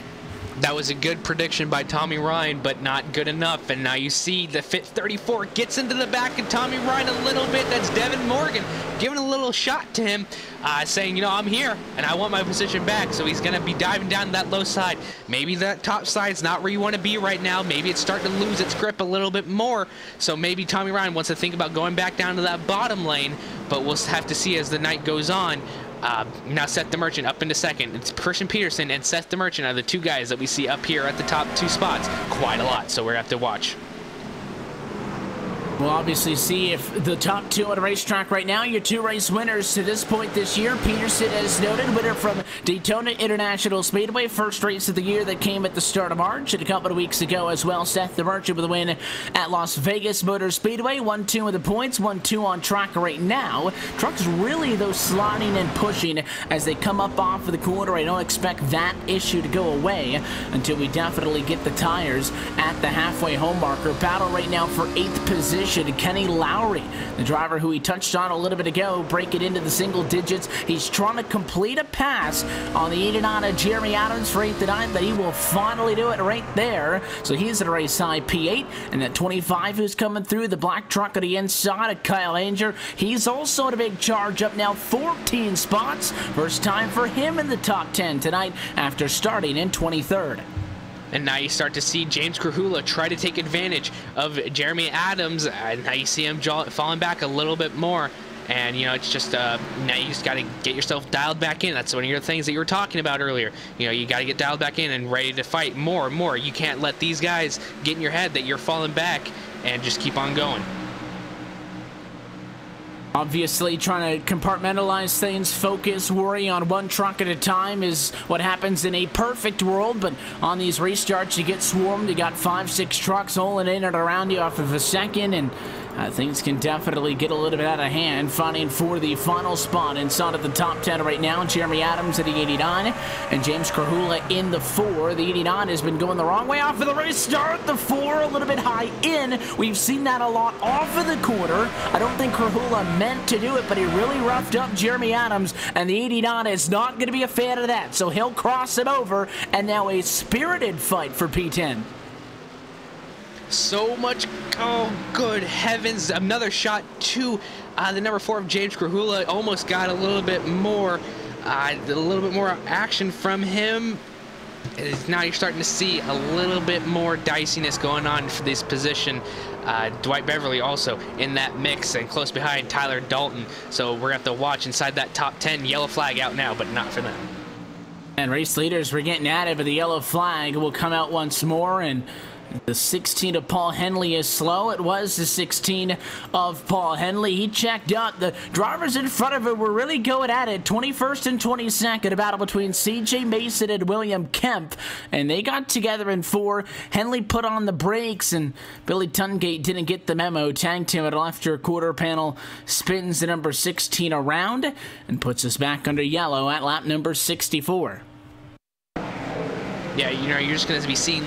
That was a good prediction by Tommy Ryan, but not good enough. And now you see the Fit 34 gets into the back of Tommy Ryan a little bit. That's Devin Morgan giving a little shot to him, saying, I'm here and I want my position back. So he's going to be diving down that low side. Maybe that top side's not where you want to be right now. Maybe it's starting to lose its grip a little bit more. So maybe Tommy Ryan wants to think about going back down to that bottom lane, but we'll have to see as the night goes on. Now Seth the Merchant up into second. It's Christian Peterson and Seth the Merchant are the 2 guys that we see up here at the top 2 spots quite a lot, so we're going to have to watch. We'll obviously see if the top 2 on the racetrack right now, your 2 race winners to this point this year. Peterson, as noted, winner from Daytona International Speedway, first race of the year that came at the start of March, and a couple of weeks ago as well, Seth the Merchant with a win at Las Vegas Motor Speedway. 1-2 with the points, 1-2 on track right now. Trucks really, though, sliding and pushing as they come up off of the corner. I don't expect that issue to go away until we definitely get the tires at the halfway home marker. Battle right now for 8th position. Kenny Lowry, the driver who he touched on a little bit ago, break it into the single digits. He's trying to complete a pass on the 89 of Jeremy Adams for 8th tonight, but he will finally do it right there. So he's at a race high P8, and that 25 who's coming through, the black truck on the inside of Kyle Anger. He's also in a big charge up now, 14 spots. First time for him in the top 10 tonight after starting in 23rd. And now you start to see James Krahula try to take advantage of Jeremy Adams, and now you see him falling back a little bit more. And, you know, it's just now you just got to get yourself dialed back in. That's one of your things that you were talking about earlier. You know, you got to get dialed back in and ready to fight more and more. You can't let these guys get in your head that you're falling back, and just keep on going. Obviously, trying to compartmentalize things, focus, worry on one truck at a time is what happens in a perfect world, but on these restarts, you get swarmed. You got 5-6 trucks rolling in and around you off of a second, and things can definitely get a little bit out of hand. Fighting for the final spot inside of the top 10 right now. Jeremy Adams at the 89 and James Krahula in the 4. The 89 has been going the wrong way off of the restart. The 4 a little bit high in. We've seen that a lot off of the corner. I don't think Krahula meant to do it, but he really roughed up Jeremy Adams, and the 89 is not going to be a fan of that, so he'll cross him over, and now a spirited fight for P10. So much, oh good heavens, another shot to the number 4 of James Krahula. Almost got a little bit more action from him. Now you're starting to see a little bit more diciness going on for this position. Dwight Beverly also in that mix, and close behind Tyler Dalton. So we're going to have to watch inside that top 10. Yellow flag out now, but not for them. And race leaders were getting at it, but the yellow flag will come out once more, and the 16 of Paul Henley is slow. It was the 16 of Paul Henley. He checked out. The drivers in front of him were really going at it. 21st and 22nd, a battle between CJ Mason and William Kemp. And they got together in 4. Henley put on the brakes, and Billy Tungate didn't get the memo. Tagged him at after quarter panel. Spins the number 16 around and puts us back under yellow at lap number 64. Yeah, you know, you're just going to be seeing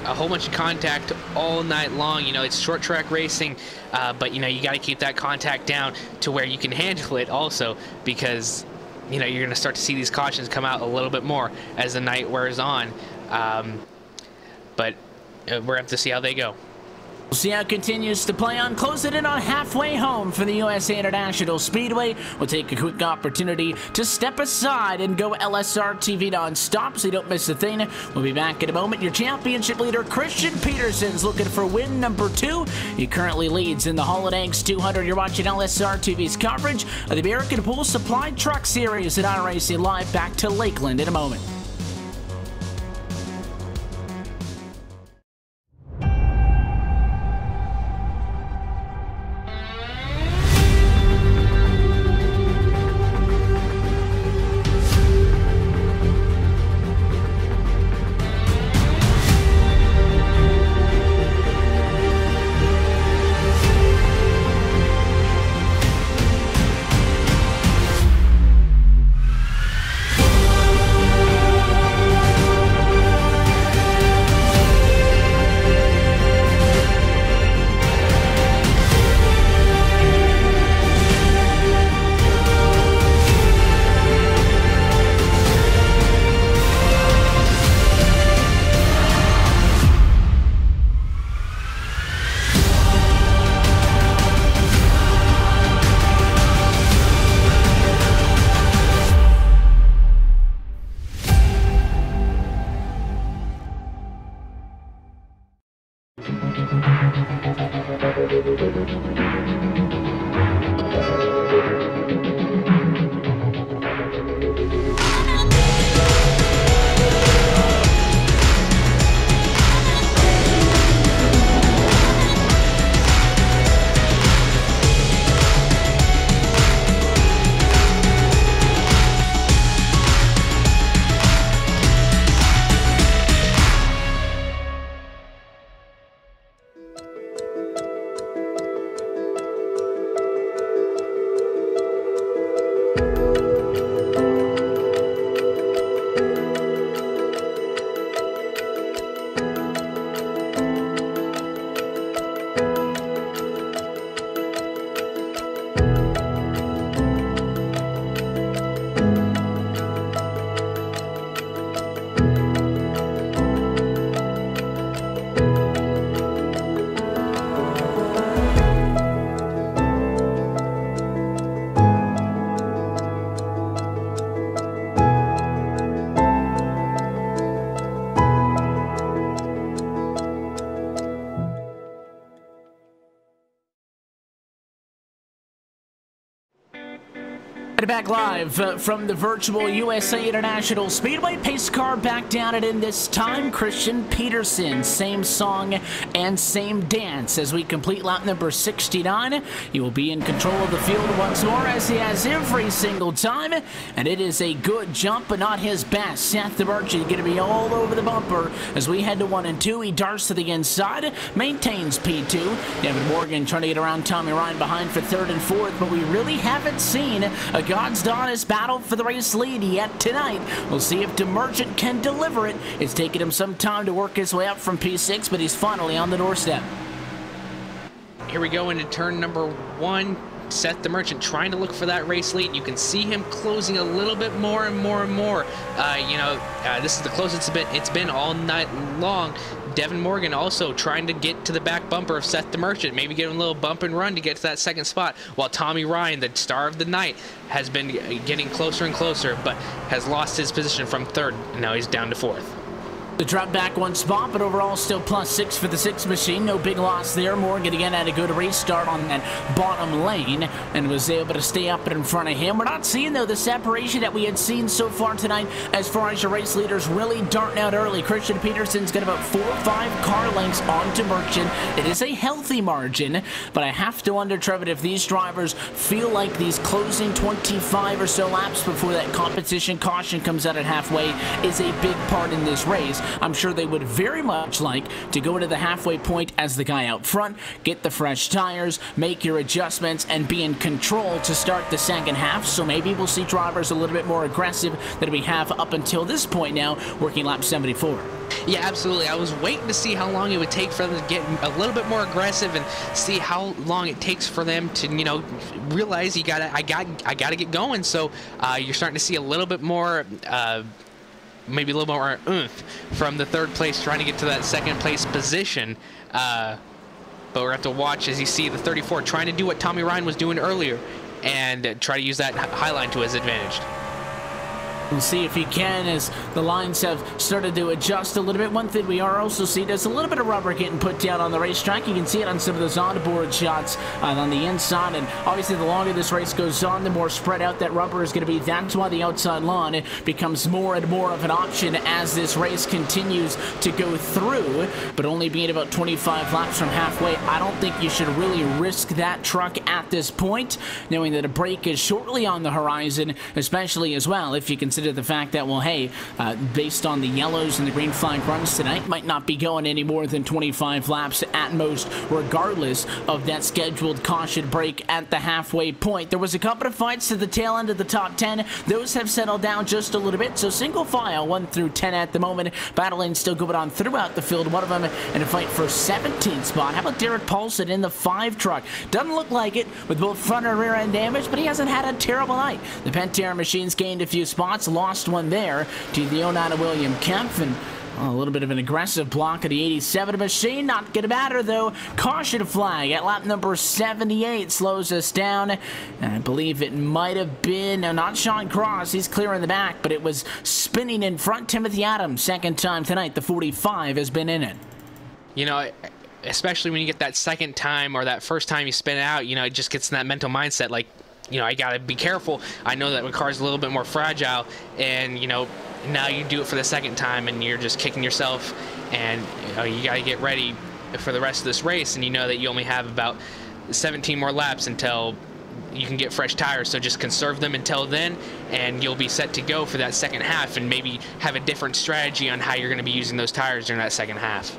a whole bunch of contact all night long. You know, it's short track racing, but you know, you got to keep that contact down to where you can handle it also, because you know, you're going to start to see these cautions come out a little bit more as the night wears on. But we're going to have to see how they go. We'll see how it continues to play on. Closing in on halfway home for the USA International Speedway. We'll take a quick opportunity to step aside and go LSRTV non-stop so you don't miss a thing. We'll be back in a moment. Your championship leader, Christian Peterson's looking for win number 2. He currently leads in the Holidays 200. You're watching LSRTV's coverage of the American Pool Supply Truck Series at iRacing Live. Back to Lakeland in a moment. And back live from the virtual USA International Speedway. Pace car back down it in this time. Christian Peterson, same song and same dance as we complete lap number 69. He will be in control of the field once more, as he has every single time. And it is a good jump, but not his best. Seth the Merchant going to be all over the bumper as we head to 1 and 2. He darts to the inside, maintains P2. Devin Morgan trying to get around Tommy Ryan behind for 3rd and 4th, but we really haven't seen a God's Darnest battle for the race lead yet tonight. We'll see if DeMerchant can deliver it. It's taken him some time to work his way up from P6, but he's finally on the doorstep. Here we go into turn number 1. Seth the Merchant trying to look for that race lead. You can see him closing a little bit more and more and more. This is the closest it's been all night long. Devin Morgan also trying to get to the back bumper of Seth the Merchant, maybe give him a little bump and run to get to that 2nd spot, while Tommy Ryan, the star of the night, has been getting closer and closer, but has lost his position from 3rd, and now he's down to 4th. The drop back 1 spot, but overall still +6 for the 6 machine. No big loss there. Morgan again had a good restart on that bottom lane and was able to stay up and in front of him. We're not seeing, though, the separation that we had seen so far tonight as far as your race leaders really darting out early. Christian Peterson's got about 4 or 5 car lengths onto Merchant. It is a healthy margin, but I have to wonder, Trevor, if these drivers feel like these closing 25 or so laps before that competition caution comes out at halfway is a big part in this race. I'm sure they would very much like to go to the halfway point as the guy out front, get the fresh tires, make your adjustments, and be in control to start the 2nd half. So maybe we'll see drivers a little bit more aggressive than we have up until this point now, working lap 74. Yeah, absolutely. I was waiting to see how long it would take for them to get a little bit more aggressive and see how long it takes for them to, realize I gotta get going. So you're starting to see a little bit more. Maybe a little more oomph from the 3rd place trying to get to that 2nd place position. But we're going to have to watch as you see the 34 trying to do what Tommy Ryan was doing earlier and try to use that high line to his advantage. We'll see if he can, as the lines have started to adjust a little bit. One thing we are also seeing, there's a little bit of rubber getting put down on the racetrack. You can see it on some of those onboard shots on the inside, and obviously the longer this race goes on, the more spread out that rubber is going to be. That's why the outside lawn becomes more and more of an option as this race continues to go through, but only being about 25 laps from halfway, I don't think you should really risk that truck at this point, knowing that a break is shortly on the horizon, especially as well if you consider the fact that, well, hey, based on the yellows and the green flag runs tonight, might not be going any more than 25 laps at most, regardless of that scheduled caution break at the halfway point. There was a couple of fights to the tail end of the top 10. Those have settled down just a little bit, so single file 1 through 10 at the moment. Battling still going on throughout the field. One of them in a fight for 17th spot. How about Derek Paulson in the 5 truck? Doesn't look like it with both front and rear end damage, but he hasn't had a terrible night. The Pentair machines gained a few spots, lost one there to the 09 William Kemp, and a little bit of an aggressive block of the 87 machine. Not going to matter, though. Caution flag at lap number 78 slows us down. And I believe it might have been, no, not Sean Cross. He's clear in the back, but it was spinning in front. Timothy Adams, 2nd time tonight. The 45 has been in it. Especially when you get that 2nd time or that 1st time you spin it out, it just gets in that mental mindset like, I got to be careful. I know that my car's a little bit more fragile, and, now you do it for the 2nd time, and you're just kicking yourself, and, you got to get ready for the rest of this race, and you know that you only have about 17 more laps until you can get fresh tires, so just conserve them until then, and you'll be set to go for that 2nd half, and maybe have a different strategy on how you're going to be using those tires during that 2nd half.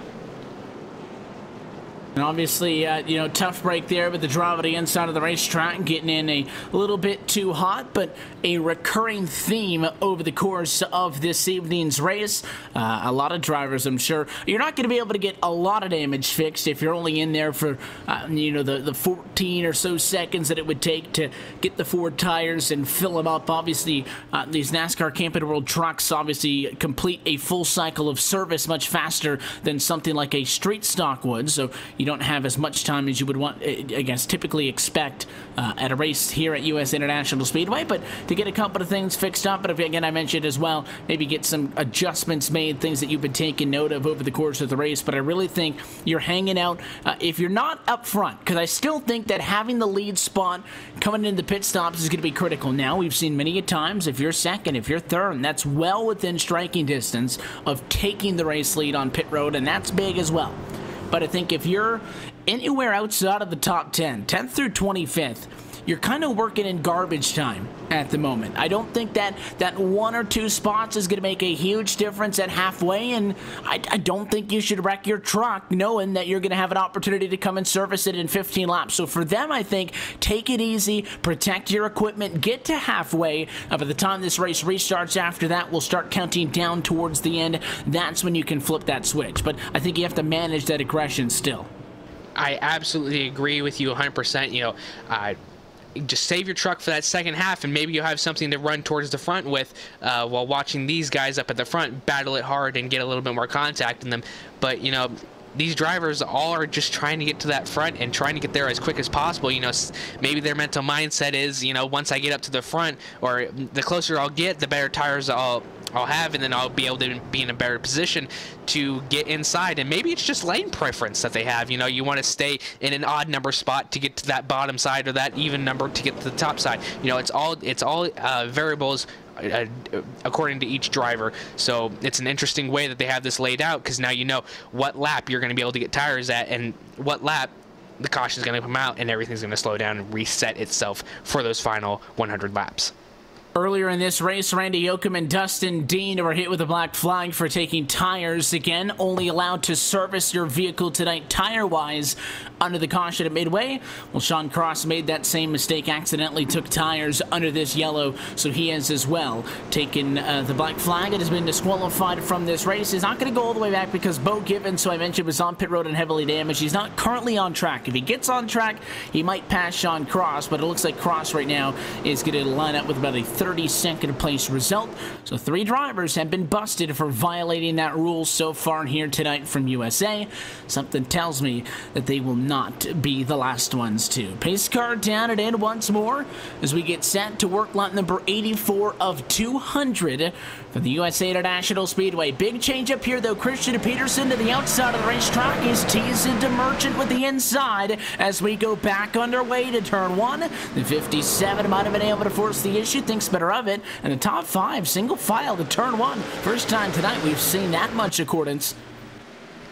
And obviously, tough break there, but the draw to the inside of the racetrack, getting in a little bit too hot, but a recurring theme over the course of this evening's race. A lot of drivers, I'm sure, you're not going to be able to get a lot of damage fixed if you're only in there for, the 14 or so seconds that it would take to get the 4 tires and fill them up. Obviously, these NASCAR Camping World trucks obviously complete a full cycle of service much faster than something like a street stock would, so you don't have as much time as you would want, I guess, typically expect at a race here at U.S. International Speedway, but to get a couple of things fixed up. But again, I mentioned as well, maybe get some adjustments made, things that you've been taking note of over the course of the race. But I really think you're hanging out if you're not up front, because I still think that having the lead spot coming into the pit stops is going to be critical. Now, we've seen many a times, if you're second, if you're third, and that's well within striking distance of taking the race lead on pit road, and that's big as well. But I think if you're anywhere outside of the top 10, 10th through 25th, you're kind of working in garbage time at the moment. I don't think that 1 or 2 spots is going to make a huge difference at halfway, and I don't think you should wreck your truck knowing that you're going to have an opportunity to come and service it in 15 laps. So for them, I think, take it easy, protect your equipment, get to halfway. By the time this race restarts after that, we'll start counting down towards the end. That's when you can flip that switch. But I think you have to manage that aggression still. I absolutely agree with you 100%. You know, just save your truck for that second half, and maybe you'll have something to run towards the front with while watching these guys up at the front battle it hard and get a little bit more contact in them. But, you know, these drivers all are just trying to get to that front and trying to get there as quick as possible. You know, maybe their mental mindset is, you know, once I get up to the front, or the closer I'll get, the better tires I'll have, and then I'll be able to be in a better position to get inside. And maybe it's just lane preference that they have. You know, you want to stay in an odd number spot to get to that bottom side, or that even number to get to the top side. You know, it's all variables according to each driver. So it's an interesting way that they have this laid out, because now you know what lap you're going to be able to get tires at, and what lap the caution is going to come out, and everything's going to slow down and reset itself for those final 100 laps. Earlier in this race, Randy Yoakum and Dustin Dean were hit with a black flag for taking tires. Again, only allowed to service your vehicle tonight tire-wise under the caution at midway. Well, Sean Cross made that same mistake, accidentally took tires under this yellow, so he has as well taken the black flag and has been disqualified from this race. He's not going to go all the way back because Bo Gibbons, who I mentioned, was on pit road and heavily damaged. He's not currently on track. If he gets on track, he might pass Sean Cross, but it looks like Cross right now is going to line up with about a 32nd place result. So 3 drivers have been busted for violating that rule so far here tonight from USA. Something tells me that they will not be the last ones to. Pace car down and in once more as we get set to work lap number 84 of 200 for the USA International Speedway. Big change up here though. Christian Peterson to the outside of the racetrack. He's teased into Merchant with the inside as we go back underway to turn 1. The 57 might have been able to force the issue, thinks better of it, and the top 5 single file to turn 1. First time tonight we've seen that much accordance.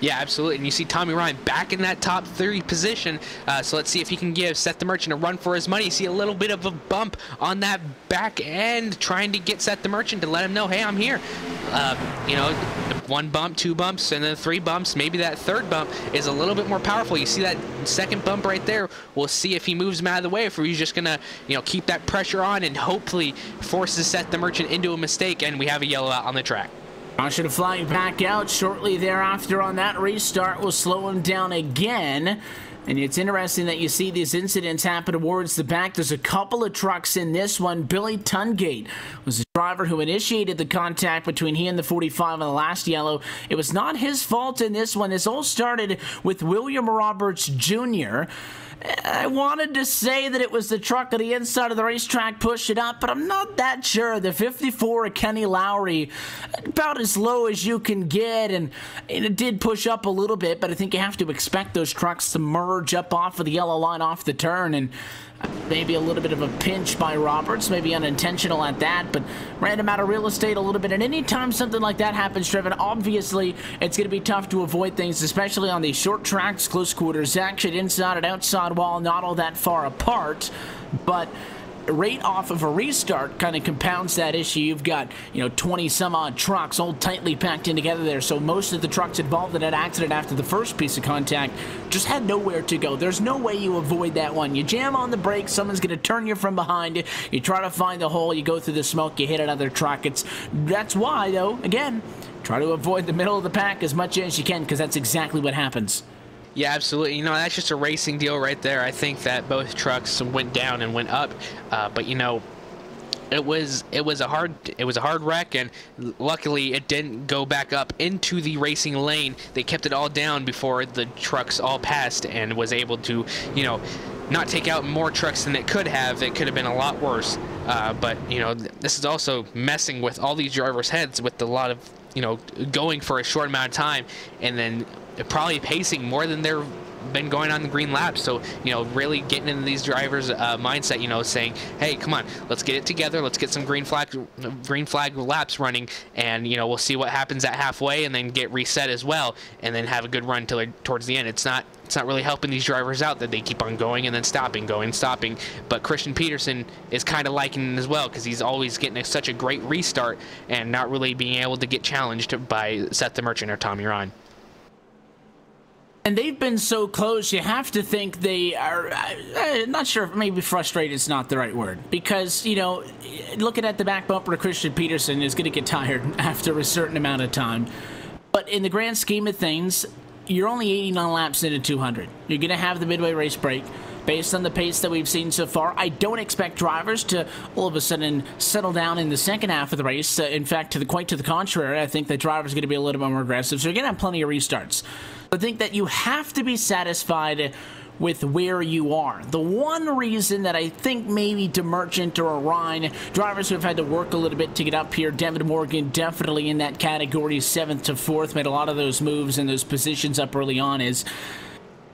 Yeah, absolutely. And you see Tommy Ryan back in that top 30 position. So let's see if he can give Seth the Merchant a run for his money. You see a little bit of a bump on that back end, trying to get Seth the Merchant to let him know, hey, I'm here. You know, 1 bump, 2 bumps, and then 3 bumps. Maybe that 3rd bump is a little bit more powerful. You see that 2nd bump right there. We'll see if he moves him out of the way, if he's just going to, you know, keep that pressure on and hopefully forces Seth the Merchant into a mistake, and we have a yellow out on the track. Caution flying back out shortly thereafter on that restart will slow him down again. And it's interesting that you see these incidents happen towards the back. There's a couple of trucks in this one. Billy Tungate was the driver who initiated the contact between he and the 45 on the last yellow. It was not his fault in this one. This all started with William Roberts Jr. I wanted to say that it was the truck on the inside of the racetrack push it up, but I'm not that sure. The 54 of Kenny Lowry, about as low as you can get, and it did push up a little bit, but I think you have to expect those trucks to merge up off of the yellow line off the turn, and maybe a little bit of a pinch by Roberts, maybe unintentional at that, but ran him out of real estate a little bit. And anytime something like that happens, Trevin, obviously it's going to be tough to avoid things, especially on these short tracks, close quarters action, inside and outside wall, not all that far apart, but right off of a restart kind of compounds that issue. You've got, 20 some odd trucks all tightly packed in together there, so most of the trucks involved in that accident after the first piece of contact just had nowhere to go. There's no way you avoid that one. You jam on the brakes, someone's going to turn you from behind, you try to find the hole, you go through the smoke, you hit another truck. That's why, though, again, try to avoid the middle of the pack as much as you can, because that's exactly what happens. Yeah, absolutely. That's just a racing deal right there. I think that both trucks went down and went up, but it was a hard wreck, and luckily it didn't go back up into the racing lane. They kept it all down before the trucks all passed, and was able to, you know, not take out more trucks than it could have. It could have been a lot worse. But you know, this is also messing with all these drivers' heads with a lot of, you know, going for a short amount of time, and then probably pacing more than they're been going on the green laps. So, you know, really getting into these drivers' mindset, you know, saying, hey, come on, let's get it together, let's get some green flag laps running, and, you know, we'll see what happens at halfway, and then get reset as well, and then have a good run towards the end. It's not really helping these drivers out that they keep on going and then stopping, but Christian Peterson is kind of liking it as well, because he's always getting such a great restart and not really being able to get challenged by Seth the Merchant or Tommy Ryan. And they've been so close, you have to think they are, not sure, maybe frustrated is not the right word. Because, you know, looking at the back bumper of Christian Peterson is going to get tired after a certain amount of time. But in the grand scheme of things, you're only 89 laps into 200. You're going to have the midway race break. Based on the pace that we've seen so far, I don't expect drivers to all of a sudden settle down in the second half of the race. In fact, quite to the contrary, I think the drivers are going to be a little bit more aggressive. So you're going to have plenty of restarts. I think that you have to be satisfied with where you are. The one reason that I think maybe DeMerchant or Ryan, drivers who have had to work a little bit to get up here, Devin Morgan definitely in that category, 7th to 4th, made a lot of those moves and those positions up early on, is,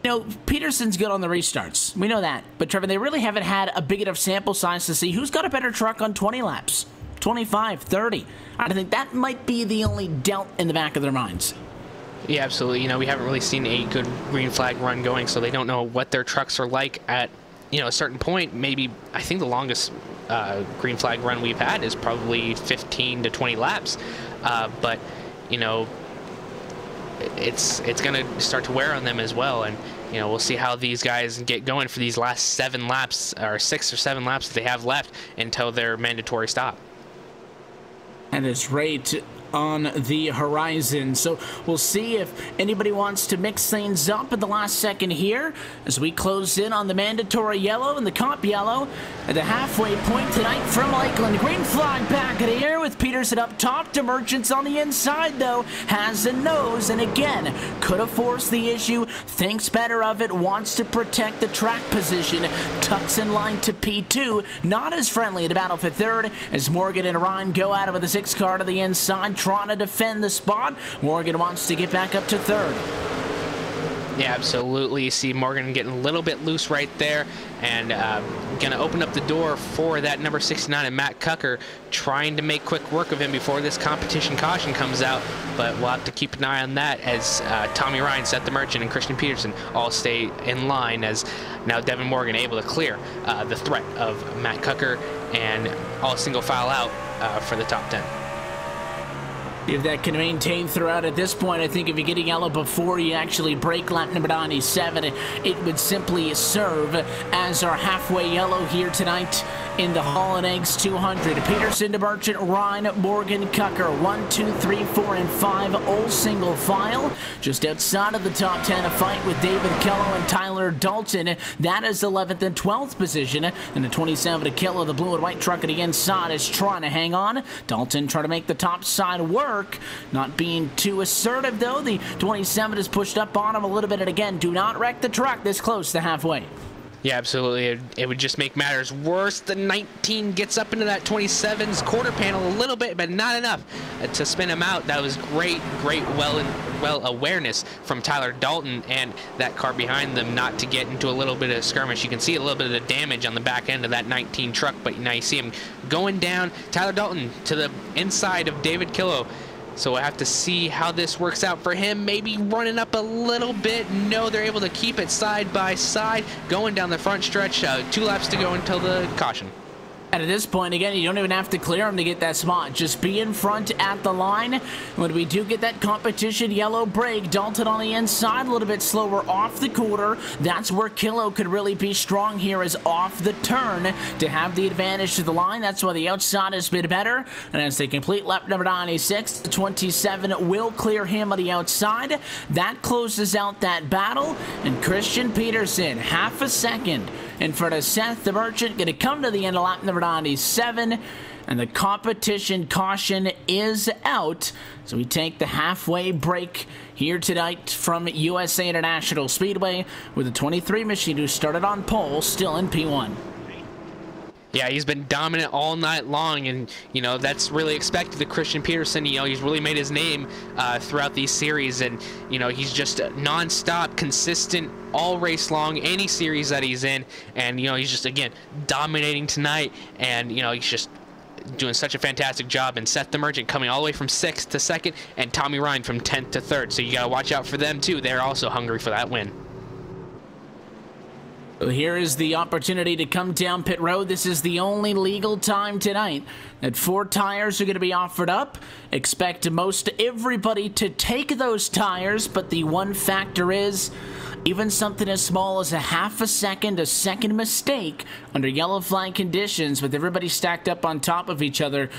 you know, Peterson's good on the restarts. We know that. But Trevor, they really haven't had a big enough sample size to see who's got a better truck on 20 laps, 25, 30. I think that might be the only doubt in the back of their minds. Yeah, absolutely. You know, we haven't really seen a good green flag run going, so they don't know what their trucks are like at, you know, a certain point. Maybe, I think the longest green flag run we've had is probably 15 to 20 laps. But, you know, it's going to start to wear on them as well. And, you know, we'll see how these guys get going for these last 7 laps, or 6 or 7 laps that they have left until their mandatory stop. And it's right on the horizon. So we'll see if anybody wants to mix things up at the last second here as we close in on the mandatory yellow and the comp yellow at the halfway point tonight from Lakeland. Green flag back in the air with Peterson up top. DeMerchant's on the inside, though, has a nose, and again, could have forced the issue, thinks better of it, wants to protect the track position, tucks in line to P2, not as friendly in the battle for third as Morgan and Ryan go at it with a 6 car to the inside, trying to defend the spot. Morgan wants to get back up to third. Yeah, absolutely. You see Morgan getting a little bit loose right there, and going to open up the door for that number 69 and Matt Cucker, trying to make quick work of him before this competition caution comes out. But we'll have to keep an eye on that as Tommy Ryan, Seth the Merchant, and Christian Peterson all stay in line, as now Devin Morgan able to clear the threat of Matt Cucker and all single file out for the top 10. If that can maintain throughout at this point, I think if you're getting yellow before you actually break lap number 97, it would simply serve as our halfway yellow here tonight in the Hall and Eggs 200. Peterson, DeMerchant, Ryan, Morgan, Cucker, 1, 2, 3, 4, and 5, all single file. Just outside of the top 10, a fight with David Kello and Tyler Dalton. That is 11th and 12th position. And the 27 to Kello, the blue and white truck at the inside, is trying to hang on. Dalton trying to make the top side work. Not being too assertive, though. The 27 is pushed up on him a little bit, and again, do not wreck the truck this close to halfway. Yeah, absolutely. It would just make matters worse. The 19 gets up into that 27's quarter panel a little bit, but not enough to spin him out. That was great well awareness from Tyler Dalton and that car behind them not to get into a little bit of skirmish. You can see a little bit of the damage on the back end of that 19 truck, but now you see him going down. Tyler Dalton to the inside of David Killow. So we'll have to see how this works out for him. Maybe running up a little bit. No, they're able to keep it side by side. Going down the front stretch. 2 laps to go until the caution. And at this point, again, you don't even have to clear him to get that spot. Just be in front at the line. When we do get that competition yellow break, Dalton on the inside, a little bit slower off the quarter. That's where Killo could really be strong here, is off the turn to have the advantage to the line. That's why the outside has been better. And as they complete lap number 96, the 27 will clear him on the outside. That closes out that battle. And Christian Peterson, half a second in front of Seth the Merchant. Going to come to the end of lap number 97. And the competition caution is out. So we take the halfway break here tonight from USA International Speedway with the 23 machine who started on pole, still in P1. Yeah, he's been dominant all night long, and, you know, that's really expected of Christian Peterson. You know, he's really made his name throughout these series, and, you know, he's just non-stop, consistent, all race long, any series that he's in, and, you know, he's just, again, dominating tonight, and, you know, he's just doing such a fantastic job. And Seth the Merchant coming all the way from 6th to 2nd, and Tommy Ryan from 10th to 3rd, so you got to watch out for them, too. They're also hungry for that win. So here is the opportunity to come down pit road. This is the only legal time tonight that 4 tires are going to be offered up. Expect most everybody to take those tires, but the one factor is even something as small as a half a second mistake under yellow flag conditions with everybody stacked up on top of each other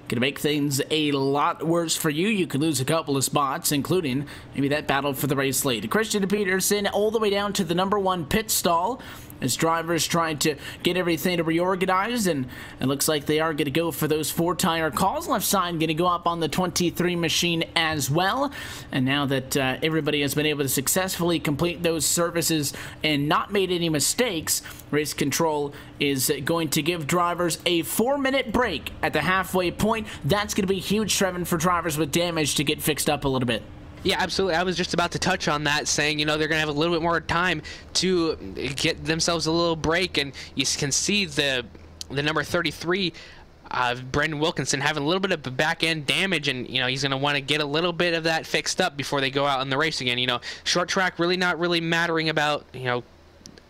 can make things a lot worse for you. You could lose a couple of spots, including maybe that battle for the race lead. Christian Peterson all the way down to the number 1 pit stall as drivers trying to get everything to reorganize, and it looks like they are going to go for those 4 tire calls. Left side going to go up on the 23 machine as well. And now that everybody has been able to successfully complete those services and not made any mistakes, race control is going to give drivers a 4-minute break at the halfway point. That's going to be huge, Trevin, for drivers with damage to get fixed up a little bit. Yeah, absolutely. I was just about to touch on that, saying, you know, they're going to have a little bit more time to get themselves a little break, and you can see the number 33, Brendan Wilkinson, having a little bit of back-end damage, and, you know, he's going to want to get a little bit of that fixed up before they go out in the race again. You know, short track really not really mattering about, you know,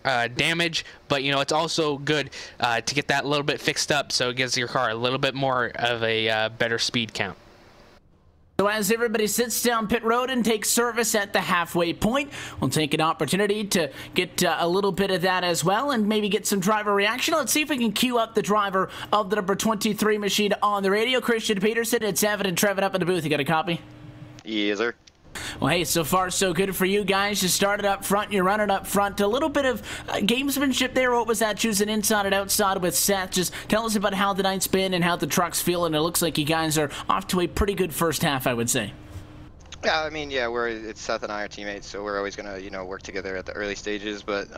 damage, but, you know, it's also good to get that little bit fixed up so it gives your car a little bit more of a better speed count. So as everybody sits down pit road and takes service at the halfway point, we'll take an opportunity to get a little bit of that as well and maybe get some driver reaction. Let's see if we can cue up the driver of the number 23 machine on the radio. Christian Peterson, it's Evan and Trevin up in the booth. You got a copy? Yes, sir. Well, hey, so far so good for you guys. You started up front, you're running up front. A little bit of gamesmanship there. What was that, choosing inside and outside with Seth? Just tell us about how the night's been and how the truck's feeling. It looks like you guys are off to a pretty good first half, I would say. Yeah, I mean, yeah, it's Seth and I are teammates, so we're always gonna, you know, work together at the early stages. But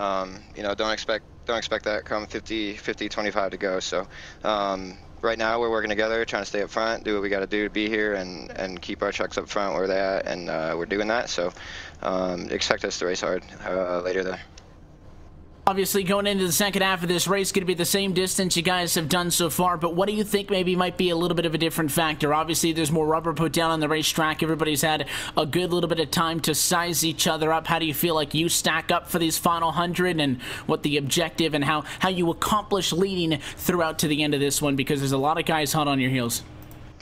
you know, don't expect that come 50-25 to go. So right now we're working together, trying to stay up front, do what we got to do to be here, and keep our trucks up front where they're at, and we're doing that. So expect us to race hard later there. Obviously, going into the second half of this race, going to be the same distance you guys have done so far, but what do you think maybe might be a little bit of a different factor? Obviously, there's more rubber put down on the racetrack. Everybody's had a good little bit of time to size each other up. How do you feel like you stack up for these final 100 and what the objective and how you accomplish leading throughout to the end of this one? Because there's a lot of guys hot on your heels.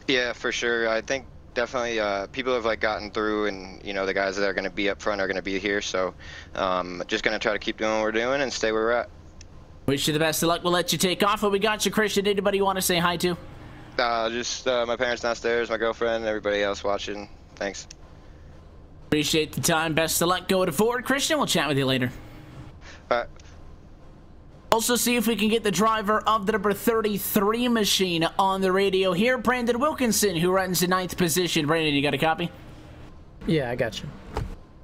Yeah, for sure. I think definitely people have gotten through, and you know, the guys that are going to be up front are going to be here, so just going to try to keep doing what we're doing and stay where we're at. Wish you the best of luck. We'll let you take off. What we got you, Christian? Anybody you want to say hi to? Just my parents downstairs, my girlfriend, everybody else watching. Thanks. Appreciate the time. Best of luck going forward. Christian, we'll chat with you later. All right. Also see if we can get the driver of the number 33 machine on the radio here, Brandon Wilkinson, who runs in 9th position. Brandon, you got a copy? Yeah, I got you.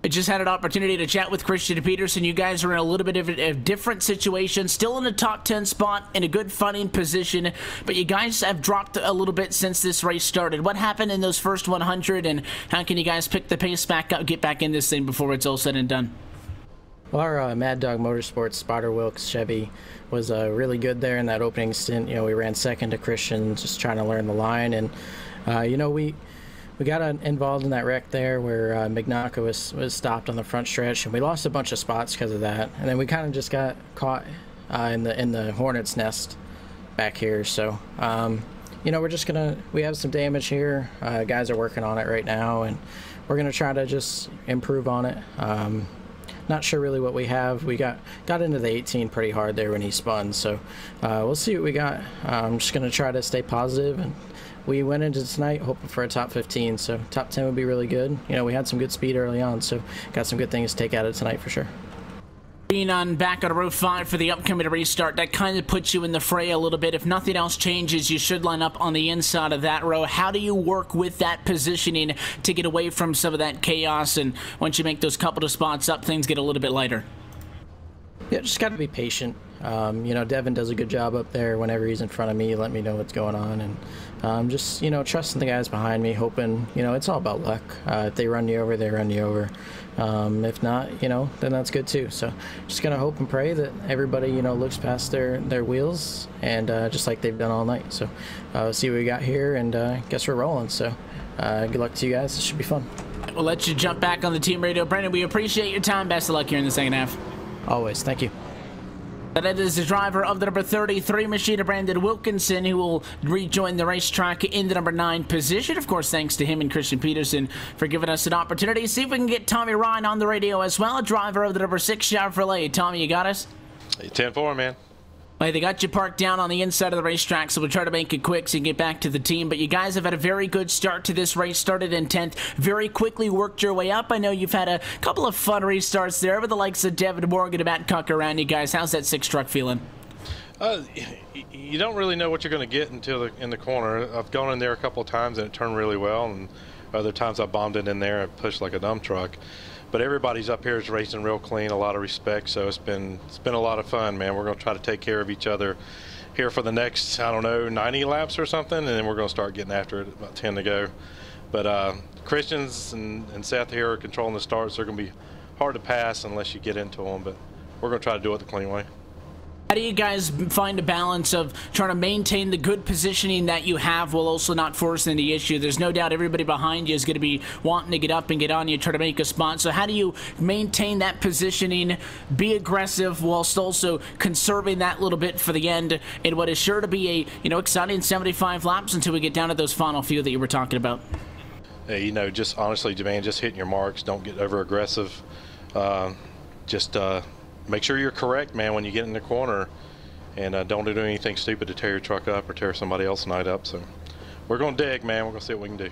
I just had an opportunity to chat with Christian Peterson. You guys are in a little bit of a different situation, still in a top 10 spot, in a good fighting position, but you guys have dropped a little bit since this race started. What happened in those first 100, and how can you guys pick the pace back up, get back in this thing before it's all said and done? Well, our Mad Dog Motorsports Spotter Wilkes Chevy was really good there in that opening stint. You know, we ran second to Christian, just trying to learn the line, and you know, we got involved in that wreck there where Mignacca was stopped on the front stretch, and we lost a bunch of spots because of that. And then we kind of just got caught in the hornet's nest back here. So you know, we have some damage here. Guys are working on it right now, and we're gonna try to just improve on it. Not sure really what we have. We got into the 18 pretty hard there when he spun, so we'll see what we got. I'm just going to try to stay positive, and we went into tonight hoping for a top 15, so top 10 would be really good. You know, we had some good speed early on, so got some good things to take out of tonight for sure. Being on back on row 5 for the upcoming restart, that kind of puts you in the fray a little bit. If nothing else changes, you should line up on the inside of that row. How do you work with that positioning to get away from some of that chaos, and once you make those couple of spots up, things get a little bit lighter? Yeah, just got to be patient. You know, Devin does a good job up there. Whenever he's in front of me, let me know what's going on, and just, you know, trusting the guys behind me, hoping, you know, it's all about luck. If they run you over, they run you over. If not, you know, then that's good too. So just gonna hope and pray that everybody, you know, looks past their wheels, and just like they've done all night. So see what we got here, and guess we're rolling. So good luck to you guys. It should be fun. We'll let you jump back on the team radio. Brandon, we appreciate your time. Best of luck here in the second half. Always. Thank you. That is the driver of the number 33 machine, Brandon Wilkinson, who will rejoin the racetrack in the number 9 position. Of course, thanks to him and Christian Peterson for giving us an opportunity. See if we can get Tommy Ryan on the radio as well, driver of the number 6 Chevrolet. Tommy, you got us? 10-4, man. Well, they got you parked down on the inside of the racetrack, so we'll try to make it quick so you can get back to the team. But you guys have had a very good start to this race. Started in 10th, very quickly worked your way up. I know you've had a couple of fun restarts there with the likes of Devin Morgan and Matt Cuck around you guys. How's that 6 truck feeling? You don't really know what you're going to get until in the corner. I've gone in there a couple of times and it turned really well, and other times I bombed it in there and pushed like a dump truck. But everybody's up here is racing real clean, a lot of respect, so it's been a lot of fun, man. We're going to try to take care of each other here for the next, I don't know, 90 laps or something, and then we're going to start getting after it, about 10 to go. But Christians and Seth here are controlling the starts. They're going to be hard to pass unless you get into them, but we're going to try to do it the clean way. How do you guys find a balance of trying to maintain the good positioning that you have while also not forcing the issue? There's no doubt everybody behind you is going to be wanting to get up and get on you, try to make a spot. So how do you maintain that positioning, be aggressive, whilst also conserving that little bit for the end in what is sure to be a, you know, exciting 75 laps until we get down to those final few that you were talking about? Hey, you know, just honestly, man, just hitting your marks. Don't get over aggressive. Make sure you're correct, man, when you get in the corner, and don't do anything stupid to tear your truck up or tear somebody else's night up. So we're going to dig, man. We're going to see what we can do.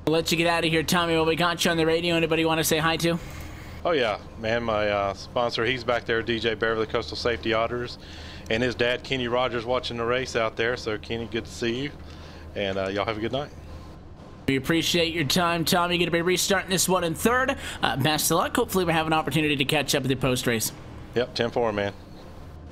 We'll let you get out of here, Tommy. Well, we got you on the radio. Anybody want to say hi to? Oh, yeah, man. My sponsor, he's back there, DJ Beverly Coastal Safety Auditors, and his dad, Kenny Rogers, watching the race out there. So, Kenny, good to see you, and y'all have a good night. We appreciate your time, Tommy. You're going to be restarting this one in 3rd. Best of luck. Hopefully we have an opportunity to catch up with the post-race. Yep, 10-4, man.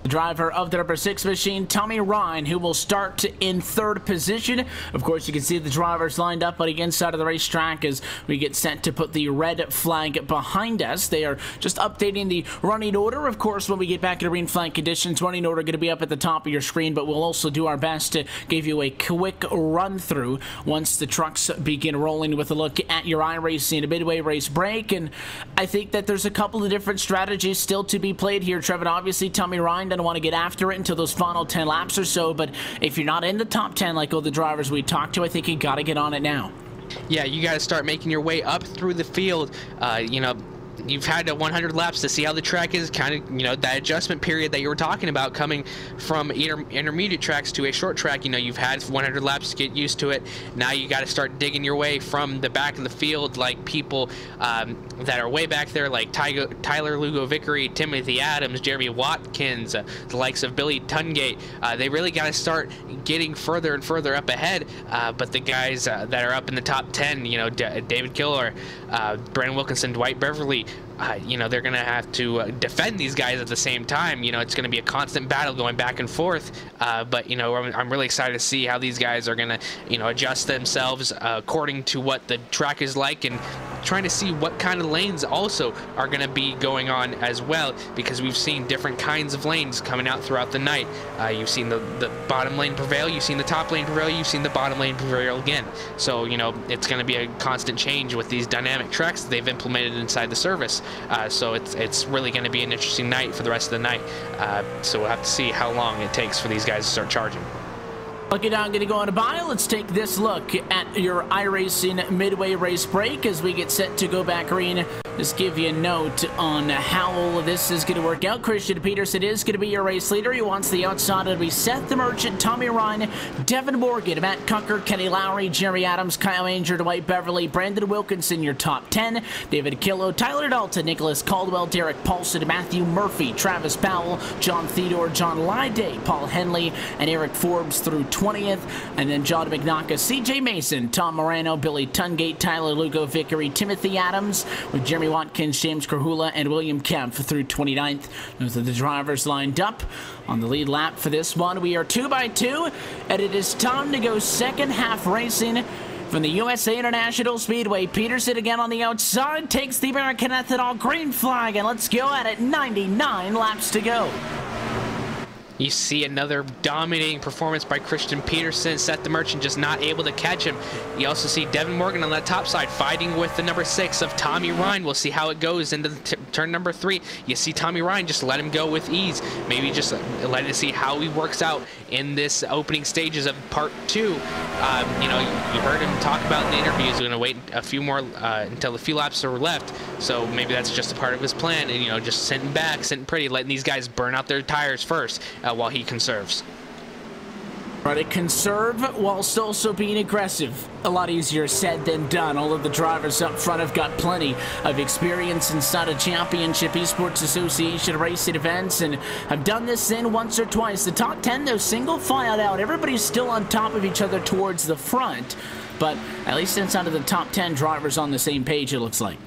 The driver of the number 6 machine, Tommy Ryan, who will start in 3rd position. Of course, you can see the drivers lined up on the inside of the racetrack as we get set to put the red flag behind us. They are just updating the running order. Of course, when we get back to green flag conditions, running order going to be up at the top of your screen, but we'll also do our best to give you a quick run-through once the trucks begin rolling with a look at your iRacing, a midway race break. And I think that there's a couple of different strategies still to be played here, Trevor. Obviously, Tommy Ryan doesn't want to get after it until those final 10 laps or so, but if you're not in the top 10 like all the drivers we talked to, I think you got to get on it now. Yeah, you got to start making your way up through the field. You know, you've had 100 laps to see how the track is, kind of, you know, that adjustment period that you were talking about coming from intermediate tracks to a short track. You know, you've had 100 laps to get used to it. Now you got to start digging your way from the back of the field, like people that are way back there, like Tyler Lugo Vickery, Timothy Adams, Jeremy Watkins, the likes of Billy Tungate. They really got to start getting further and further up ahead. But the guys that are up in the top 10, you know, David Killer, Brandon Wilkinson, Dwight Beverly, you know, they're going to have to defend these guys at the same time. You know, it's going to be a constant battle going back and forth. But, you know, I'm really excited to see how these guys are going to, you know, adjust themselves according to what the track is like, and trying to see what kind of lanes also are going to be going on as well, because we've seen different kinds of lanes coming out throughout the night. You've seen the bottom lane prevail, you've seen the top lane prevail, you've seen the bottom lane prevail again. So, you know, it's going to be a constant change with these dynamic tracks that they've implemented inside the service. So it's really going to be an interesting night for the rest of the night. So we'll have to see how long it takes for these guys to start charging. Okay, now I'm going to go on a bye. Let's take this look at your iRacing midway race break as we get set to go back green Just give you a note on how all of this is going to work out. Christian Peterson is going to be your race leader. He wants the outside. It'll be Seth the Merchant, Tommy Ryan, Devin Morgan, Matt Cunker, Kenny Lowry, Jerry Adams, Kyle Anger, Dwight Beverly, Brandon Wilkinson, your top 10. David Killo, Tyler Dalton, Nicholas Caldwell, Derek Paulson, Matthew Murphy, Travis Powell, John Theodore, John Lyday, Paul Henley, and Eric Forbes through 20th. And then John McNaughton, CJ Mason, Tom Morano, Billy Tungate, Tyler Lugo, Vickery, Timothy Adams, with Jeremy Watkins, James Krahula, and William Kemp through 29th. Those are the drivers lined up on the lead lap for this one. We are 2 by 2, and it is time to go second half racing from the USA International Speedway. Peterson again on the outside, takes the American Ethanol green flag, and let's go at it. 99 laps to go. You see another dominating performance by Christian Peterson. Seth the Merchant just not able to catch him. You also see Devin Morgan on that top side fighting with the number 6 of Tommy Ryan. We'll see how it goes into the turn number 3. You see Tommy Ryan just let him go with ease. Maybe just let him see how he works out in this opening stages of part 2. You know, you heard him talk about in the interviews. We're going to wait a few more until a few laps are left. So maybe that's just a part of his plan. And, you know, just sitting back, sitting pretty, letting these guys burn out their tires first. While he conserves. Try to conserve whilst also being aggressive. A lot easier said than done. All of the drivers up front have got plenty of experience inside a championship Esports Association racing events and have done this in once or twice. The top 10, though, single file out. Everybody's still on top of each other towards the front, but at least inside of the top 10 drivers on the same page, it looks like.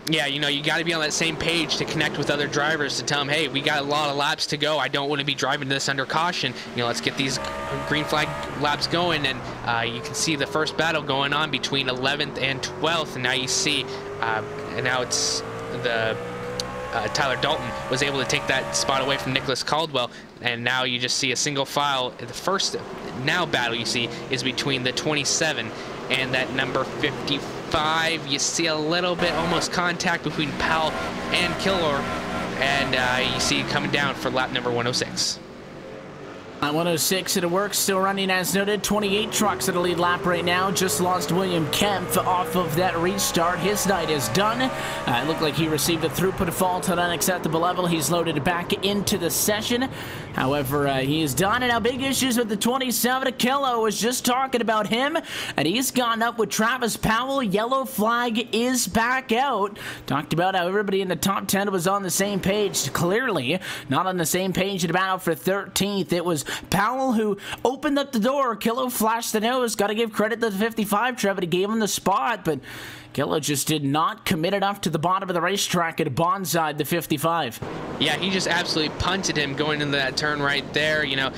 Yeah, you know, you got to be on that same page to connect with other drivers to tell them, hey, we got a lot of laps to go. I don't want to be driving this under caution. You know, let's get these green flag laps going. And you can see the first battle going on between 11th and 12th. And now you see, and now it's the Tyler Dalton was able to take that spot away from Nicholas Caldwell. And now you just see a single file. The first now battle you see is between the 27 and that number 55. You see a little bit almost contact between Powell and Killor, and you see coming down for lap number 106. At 106, it works, still running as noted. 28 trucks at a lead lap right now. Just lost William Kemp off of that restart. His night is done. It looked like he received a throughput fault at an unacceptable level. He's loaded back into the session. However, he is done. And now big issues with the 27. Kello was just talking about him, and he's gone up with Travis Powell. Yellow flag is back out. Talked about how everybody in the top 10 was on the same page. Clearly not on the same page at battle for 13th. It was Powell who opened up the door. Killo flashed the nose. Got to give credit to the 55 Trevor. He gave him the spot, but Killo just did not commit enough to the bottom of the racetrack at bonside the 55. Yeah, he just absolutely punted him going into that turn right there. You know,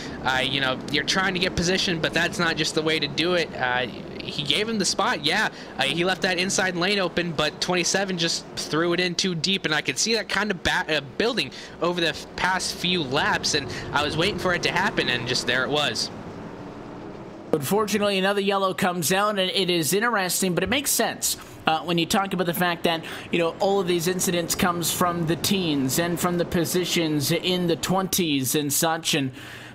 you're trying to get position, but that's not just the way to do it. He gave him the spot, yeah. He left that inside lane open, but 27 just threw it in too deep, and I could see that kind of building over the past few laps, and I was waiting for it to happen, and just there it was. Unfortunately, another yellow comes out, and it is interesting, but it makes sense. When you talk about the fact that, you know, all of these incidents comes from the teens and from the positions in the 20s and such, and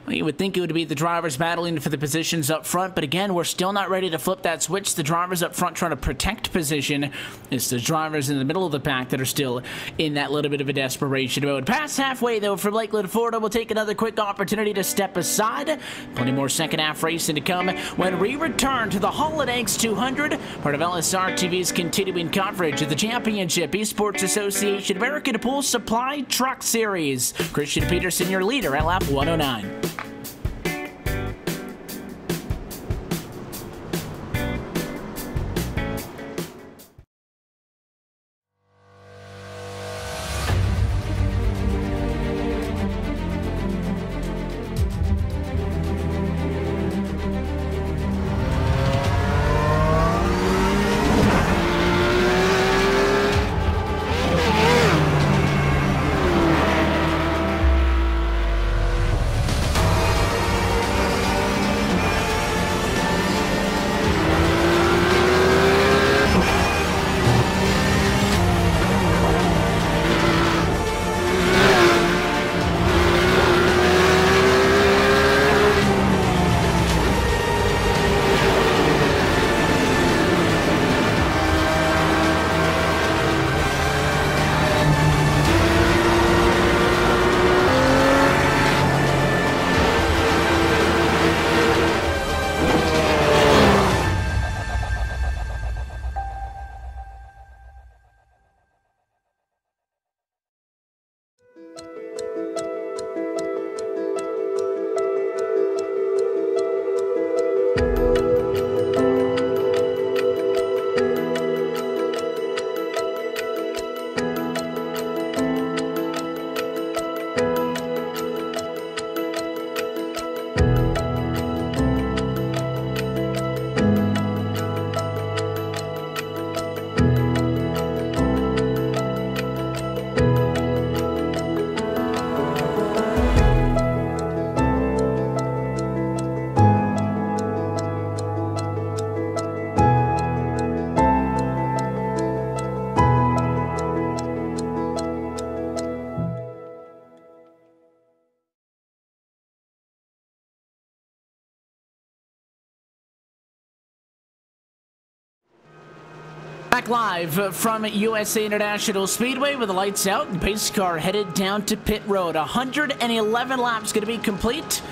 you would think it would be the drivers battling for the positions up front, but again, we're still not ready to flip that switch. The drivers up front trying to protect position. It's the drivers in the middle of the pack that are still in that little bit of a desperation mode. Past halfway, though, from Lakeland, Florida. We'll take another quick opportunity to step aside. Plenty more second half racing to come when we return to the Holiday X 200, part of LSRTV's continuing coverage of the Championship Esports Association American Pool Supply Truck Series. Christian Peterson, your leader at lap 109. back live from USA International Speedway with the lights out. The pace car headed down to pit road. 111 laps going to be complete.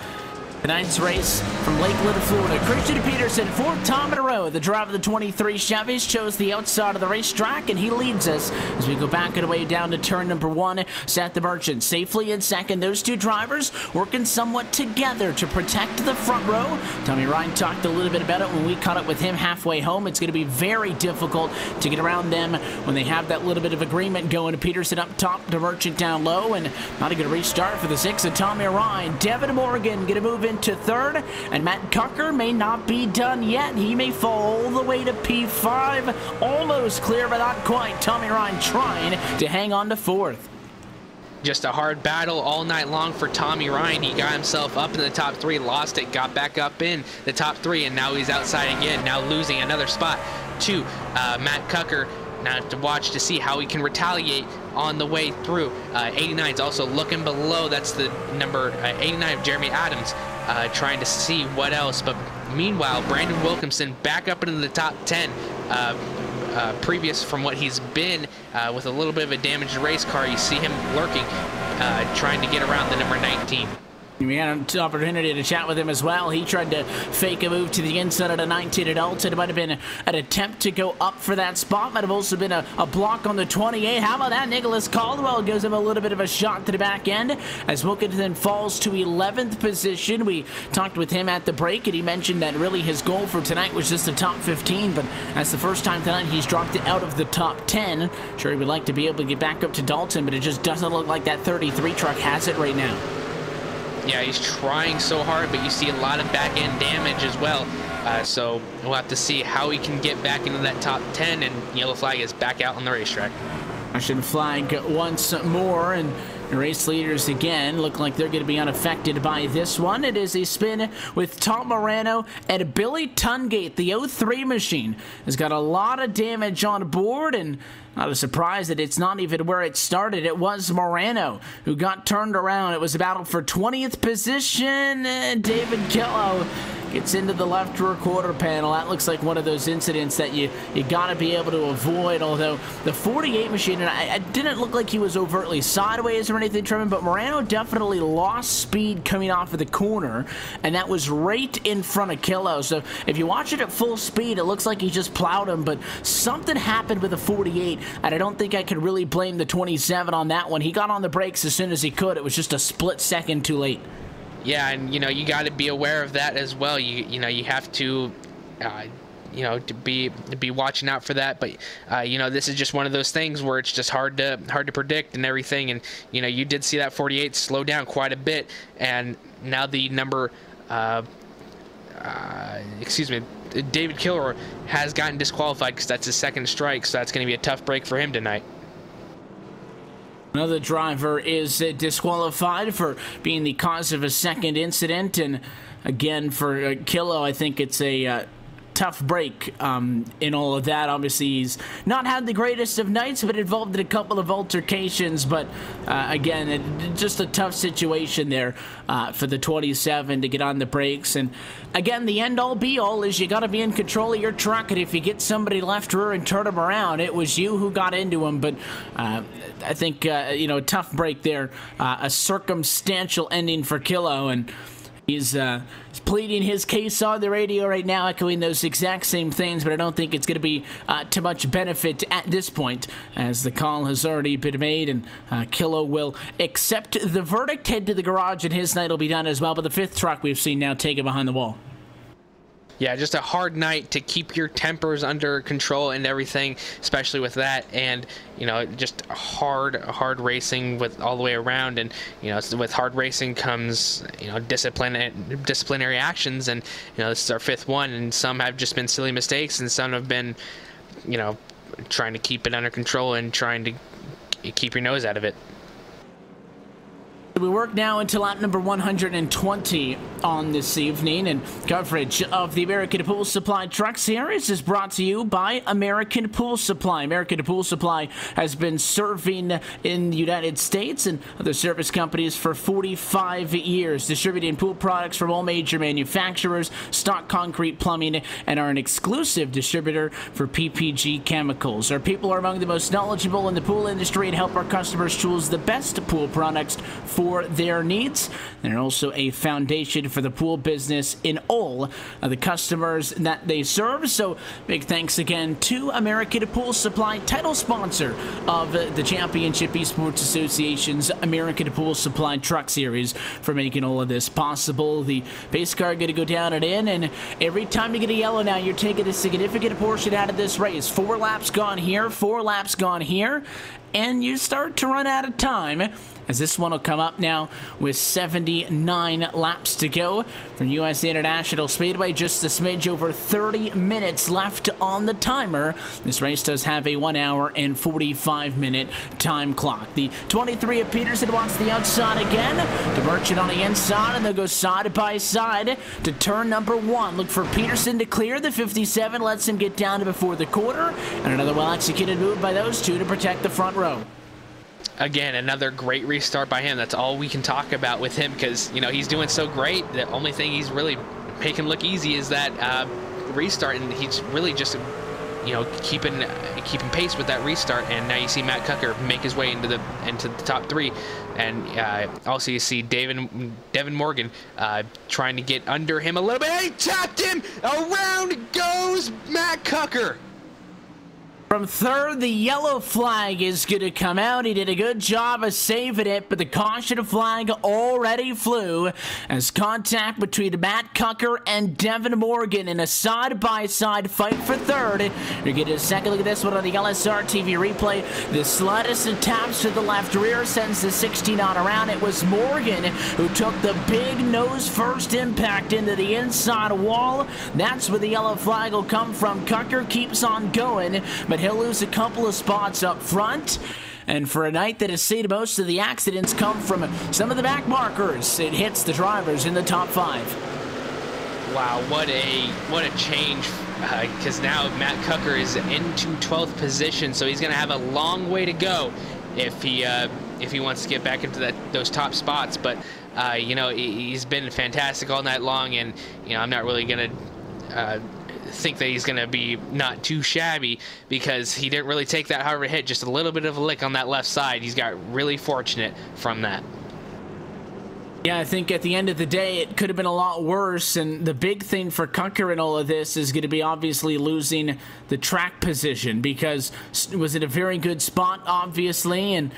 Tonight's race from Lakeland, Florida. Christian Peterson, fourth time in a row. The driver of the 23 Chevys chose the outside of the racetrack, and he leads us as we go back and away down to turn number 1. Seth the Merchant safely in second. Those two drivers working somewhat together to protect the front row. Tommy Ryan talked a little bit about it when we caught up with him halfway home. It's going to be very difficult to get around them when they have that little bit of agreement going. Peterson up top, the Merchant down low, and not a good restart for the 6 of Tommy Ryan. Devin Morgan going to move into third, and Matt Cucker may not be done yet. He may fall all the way to P5. Almost clear, but not quite. Tommy Ryan trying to hang on to fourth. Just a hard battle all night long for Tommy Ryan. He got himself up in the top 3, lost it, got back up in the top 3, and now he's outside again, now losing another spot to Matt Cucker. Now to watch to see how he can retaliate on the way through. 89 is also looking below. That's the number 89 of Jeremy Adams, trying to see what else. But meanwhile, Brandon Wilkinson back up into the top 10. Previous from what he's been with a little bit of a damaged race car. You see him lurking, trying to get around the number 19. We had an opportunity to chat with him as well. He tried to fake a move to the inside of the 19 at Alton. It might have been an attempt to go up for that spot. Might have also been a block on the 28. How about that? Nicholas Caldwell gives him a little bit of a shot to the back end as Wilkinson falls to 11th position. We talked with him at the break, and he mentioned that really his goal for tonight was just the top 15, but that's the first time tonight he's dropped it out of the top 10. Sure, he would like to be able to get back up to Dalton, but it just doesn't look like that 33 truck has it right now. Yeah, he's trying so hard, but you see a lot of back-end damage as well. So we'll have to see how he can get back into that top 10, and yellow flag is back out on the racetrack. Caution flag once more, and the race leaders again look like they're going to be unaffected by this one. It is a spin with Tom Morano and Billy Tungate. The 03 machine has got a lot of damage on board, and not a surprise that it's not even where it started. It was Morano who got turned around. It was a battle for 20th position. David Killow gets into the left rear quarter panel. That looks like one of those incidents that you got to be able to avoid, although the 48 machine, and I didn't look like he was overtly sideways or anything, Trevor, but Morano definitely lost speed coming off of the corner, and that was right in front of Killow. So if you watch it at full speed, it looks like he just plowed him, but something happened with the 48, and I don't think I could really blame the 27 on that one. He got on the brakes as soon as he could. It was just a split second too late. Yeah, and you got to be aware of that as well. You have to to be watching out for that. But this is just one of those things where it's just hard to predict and everything. And you did see that 48 slow down quite a bit, and now the number David Kilroy has gotten disqualified because that's his second strike. So that's going to be a tough break for him tonight. Another driver is disqualified for being the cause of a second incident, and again for Killow, I think it's a tough break in all of that. Obviously, he's not had the greatest of nights, but involved in a couple of altercations. But again, just a tough situation there for the 27 to get on the brakes. And again, the end-all be-all is you got to be in control of your truck, and if you get somebody left rear and turn them around, it was you who got into him. But I think a tough break there, a circumstantial ending for Killow, and he's pleading his case on the radio right now, echoing those exact same things, but I don't think it's going to be too much benefit at this point, as the call has already been made, and Killow will accept the verdict, head to the garage, and his night will be done as well. But the fifth truck we've seen now take it behind the wall. Yeah, just a hard night to keep your tempers under control and everything, especially with that, and just hard racing with all the way around. And with hard racing comes disciplinary actions, and this is our fifth one, and some have just been silly mistakes, and some have been trying to keep it under control and trying to keep your nose out of it. We work now into lap number 120 on this evening, and coverage of the American Pool Supply Truck Series is brought to you by American Pool Supply. American Pool Supply has been serving in the United States and other service companies for 45 years, distributing pool products from all major manufacturers, stock concrete, plumbing, and are an exclusive distributor for PPG chemicals. Our people are among the most knowledgeable in the pool industry and help our customers choose the best pool products for their needs. They're also a foundation for the pool business in all of the customers that they serve. So big thanks again to American Pool Supply, title sponsor of the Championship Esports Association's American Pool Supply Truck Series, for making all of this possible. The pace car going to go down and in, and every time you get a yellow now, you're taking a significant portion out of this race. 4 laps gone here, 4 laps gone here, and you start to run out of time, as this one will come up now with 79 laps to go from U.S. International Speedway. Just a smidge over 30 minutes left on the timer. This race does have a 1 hour and 45-minute time clock. The 23 of Peterson wants the outside again. The Merchant on the inside, and they'll go side by side to turn number 1. Look for Peterson to clear. The 57 lets him get down to before the quarter, and another well-executed move by those two to protect the front row. Again, another great restart by him. That's all we can talk about with him, because, you know, he's doing so great. The only thing he's really making look easy is that restart, and he's really just, you know, keeping pace with that restart. And now you see Matt Cucker make his way into the top 3, and also you see Devin Morgan trying to get under him a little bit. He tapped him. Around goes Matt Cucker. From third, the yellow flag is going to come out. He did a good job of saving it, but the caution flag already flew as contact between Matt Cucker and Devin Morgan in a side-by-side fight for third. You're getting a second look at this one on the LSRTV replay. The slightest of taps to the left rear sends the 16 on around. It was Morgan who took the big nose-first impact into the inside wall. That's where the yellow flag will come from. Cucker keeps on going, but he'll lose a couple of spots up front. And for a night that has seen most of the accidents come from some of the back markers, it hits the drivers in the top 5. Wow, what a change, because now Matt Cucker is into 12th position, so he's going to have a long way to go if he wants to get back into those top spots. But you know, he's been fantastic all night long, and you know, I'm not really going to think that he's going to be not too shabby, because he didn't really take that hard of a hit, just a little bit of a lick on that left side. He's got really fortunate from that. Yeah, I think at the end of the day, it could have been a lot worse, and the big thing for Cucker in all of this is going to be obviously losing the track position, because it was in a very good spot, obviously, and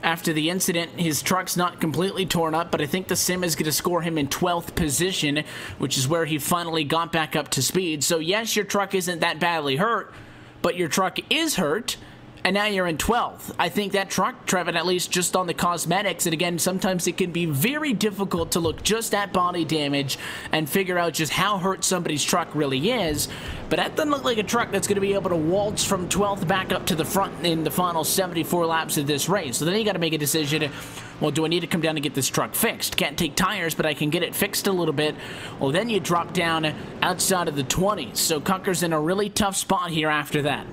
after the incident, his truck's not completely torn up, but I think the sim is going to score him in 12th position, which is where he finally got back up to speed. So yes, your truck isn't that badly hurt, but your truck is hurt, and now you're in 12th. I think that truck, Trevin, at least just on the cosmetics, and again, sometimes it can be very difficult to look just at body damage and figure out just how hurt somebody's truck really is, but that doesn't look like a truck that's going to be able to waltz from 12th back up to the front in the final 74 laps of this race. So then you got to make a decision. Well, do I need to come down and get this truck fixed? Can't take tires, but I can get it fixed a little bit. Well, then you drop down outside of the 20s. So Cucker's in a really tough spot here after that.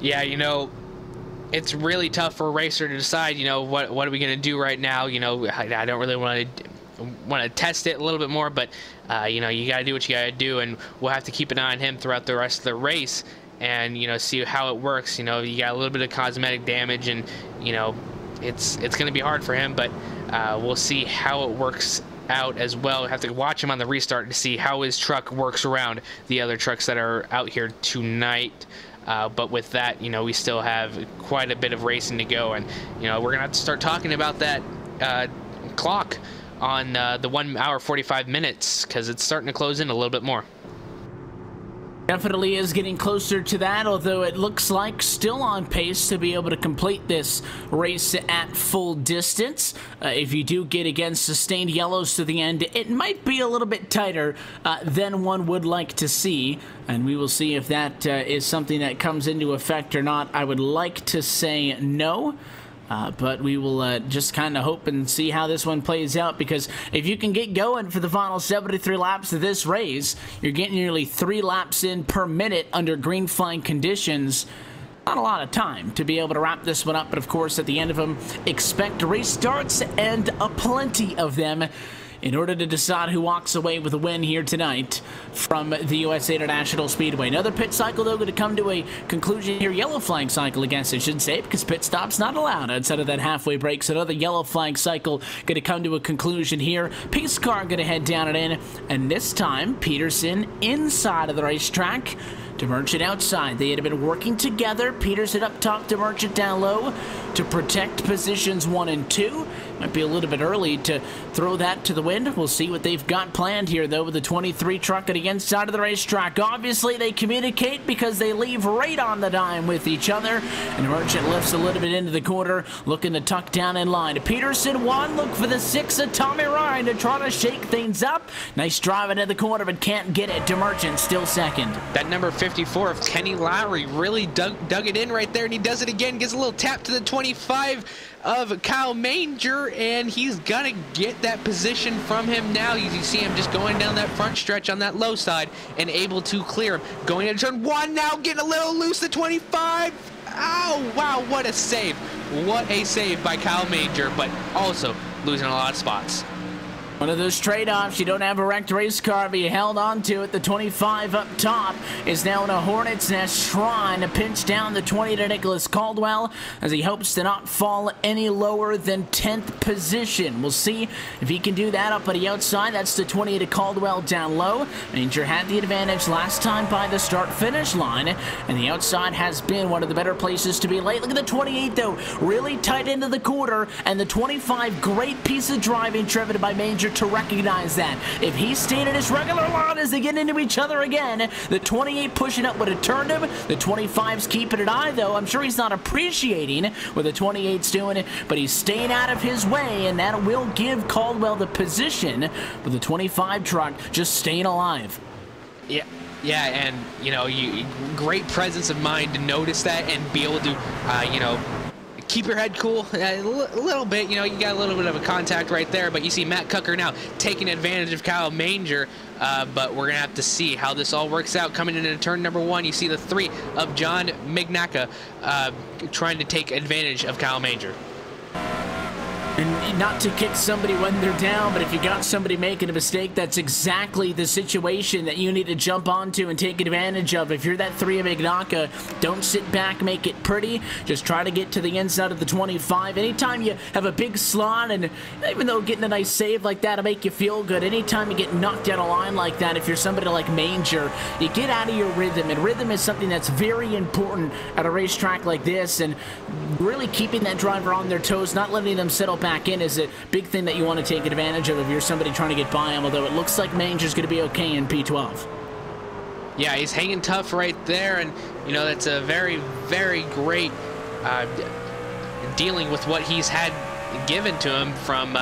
Yeah, you know, it's really tough for a racer to decide, you know, what are we going to do right now? You know, I don't really want to test it a little bit more, but, you know, you got to do what you got to do, and we'll have to keep an eye on him throughout the rest of the race and, you know, see how it works. You know, you got a little bit of cosmetic damage, and, you know, it's going to be hard for him, but we'll see how it works out as well. We have to watch him on the restart to see how his truck works around the other trucks that are out here tonight. But with that, you know, we still have quite a bit of racing to go, and, you know, we're going to have to start talking about that clock on the 1 hour 45 minutes, because it's starting to close in a little bit more. Definitely is getting closer to that, although it looks like still on pace to be able to complete this race at full distance. If you do get, again, sustained yellows to the end, it might be a little bit tighter than one would like to see, and we will see if that is something that comes into effect or not. I would like to say no. But we will just kind of hope and see how this one plays out, because if you can get going for the final 73 laps of this race, you're getting nearly 3 laps in per minute under green flag conditions. Not a lot of time to be able to wrap this one up, but of course at the end of them, expect restarts and a plenty of them in order to decide who walks away with a win here tonight from the USA International Speedway. Another pit cycle, though, going to come to a conclusion here. Yellow flag cycle, I guess I should say, because pit stop's not allowed outside of that halfway break. So another yellow flag cycle going to come to a conclusion here. Pace car going to head down and in, and this time Peterson inside of the racetrack, DeMerchant outside. They had been working together. Peterson up top, DeMerchant down low to protect positions 1 and 2. Might be a little bit early to throw that to the wind. We'll see what they've got planned here, though, with the 23 truck at the inside of the racetrack. Obviously, they communicate because they leave right on the dime with each other. And DeMerchant lifts a little bit into the corner, looking to tuck down in line. Peterson 1, look for the 6 of Tommy Ryan to try to shake things up. Nice drive into the corner, but can't get it. DeMerchant still second. That number 54 of Kenny Lowry really dug it in right there, and he does it again. Gives a little tap to the 25 of Kyle Manger, and he's gonna get that position from him now. You see him just going down that front stretch on that low side and able to clear him. Going into turn 1 now, getting a little loose, the 25. Oh, wow, what a save. What a save by Kyle Manger, but also losing a lot of spots. One of those trade-offs. You don't have a wrecked race car, but you held on to it. The 25 up top is now in a Hornet's Nest, trying to pinch down the 20 to Nicholas Caldwell as he hopes to not fall any lower than 10th position. We'll see if he can do that up at the outside. That's the 20 to Caldwell down low. Manger had the advantage last time by the start-finish line, and the outside has been one of the better places to be late. Look at the 28, though. Really tight into the quarter, and the 25, great piece of driving driven by Manger to recognize that. If he stayed at his regular line as they get into each other again, the 28 pushing up would have turned him. The 25's keeping an eye, though. I'm sure he's not appreciating what the 28's doing, but he's staying out of his way, and that will give Caldwell the position, but the 25 truck just staying alive. Yeah, and, you know, great presence of mind to notice that and be able to, you know, keep your head cool a little bit. You know, you got a little bit of a contact right there, but you see Matt Cucker now taking advantage of Kyle Manger, but we're going to have to see how this all works out. Coming into turn number 1, you see the 3 of John Mignacca trying to take advantage of Kyle Manger. And not to kick somebody when they're down, but if you got somebody making a mistake, that's exactly the situation that you need to jump onto and take advantage of. If you're that 3 of Mignacca, don't sit back, make it pretty. Just try to get to the inside of the 25. Anytime you have a big slot, and even though getting a nice save like that will make you feel good, anytime you get knocked down a line like that, if you're somebody like Manger, you get out of your rhythm, and rhythm is something that's very important at a racetrack like this, and really keeping that driver on their toes, not letting them settle back in is a big thing that you want to take advantage of if you're somebody trying to get by him, although it looks like Manger's going to be okay in P12. Yeah, he's hanging tough right there, and, you know, that's a very, very great dealing with what he's had given to him from,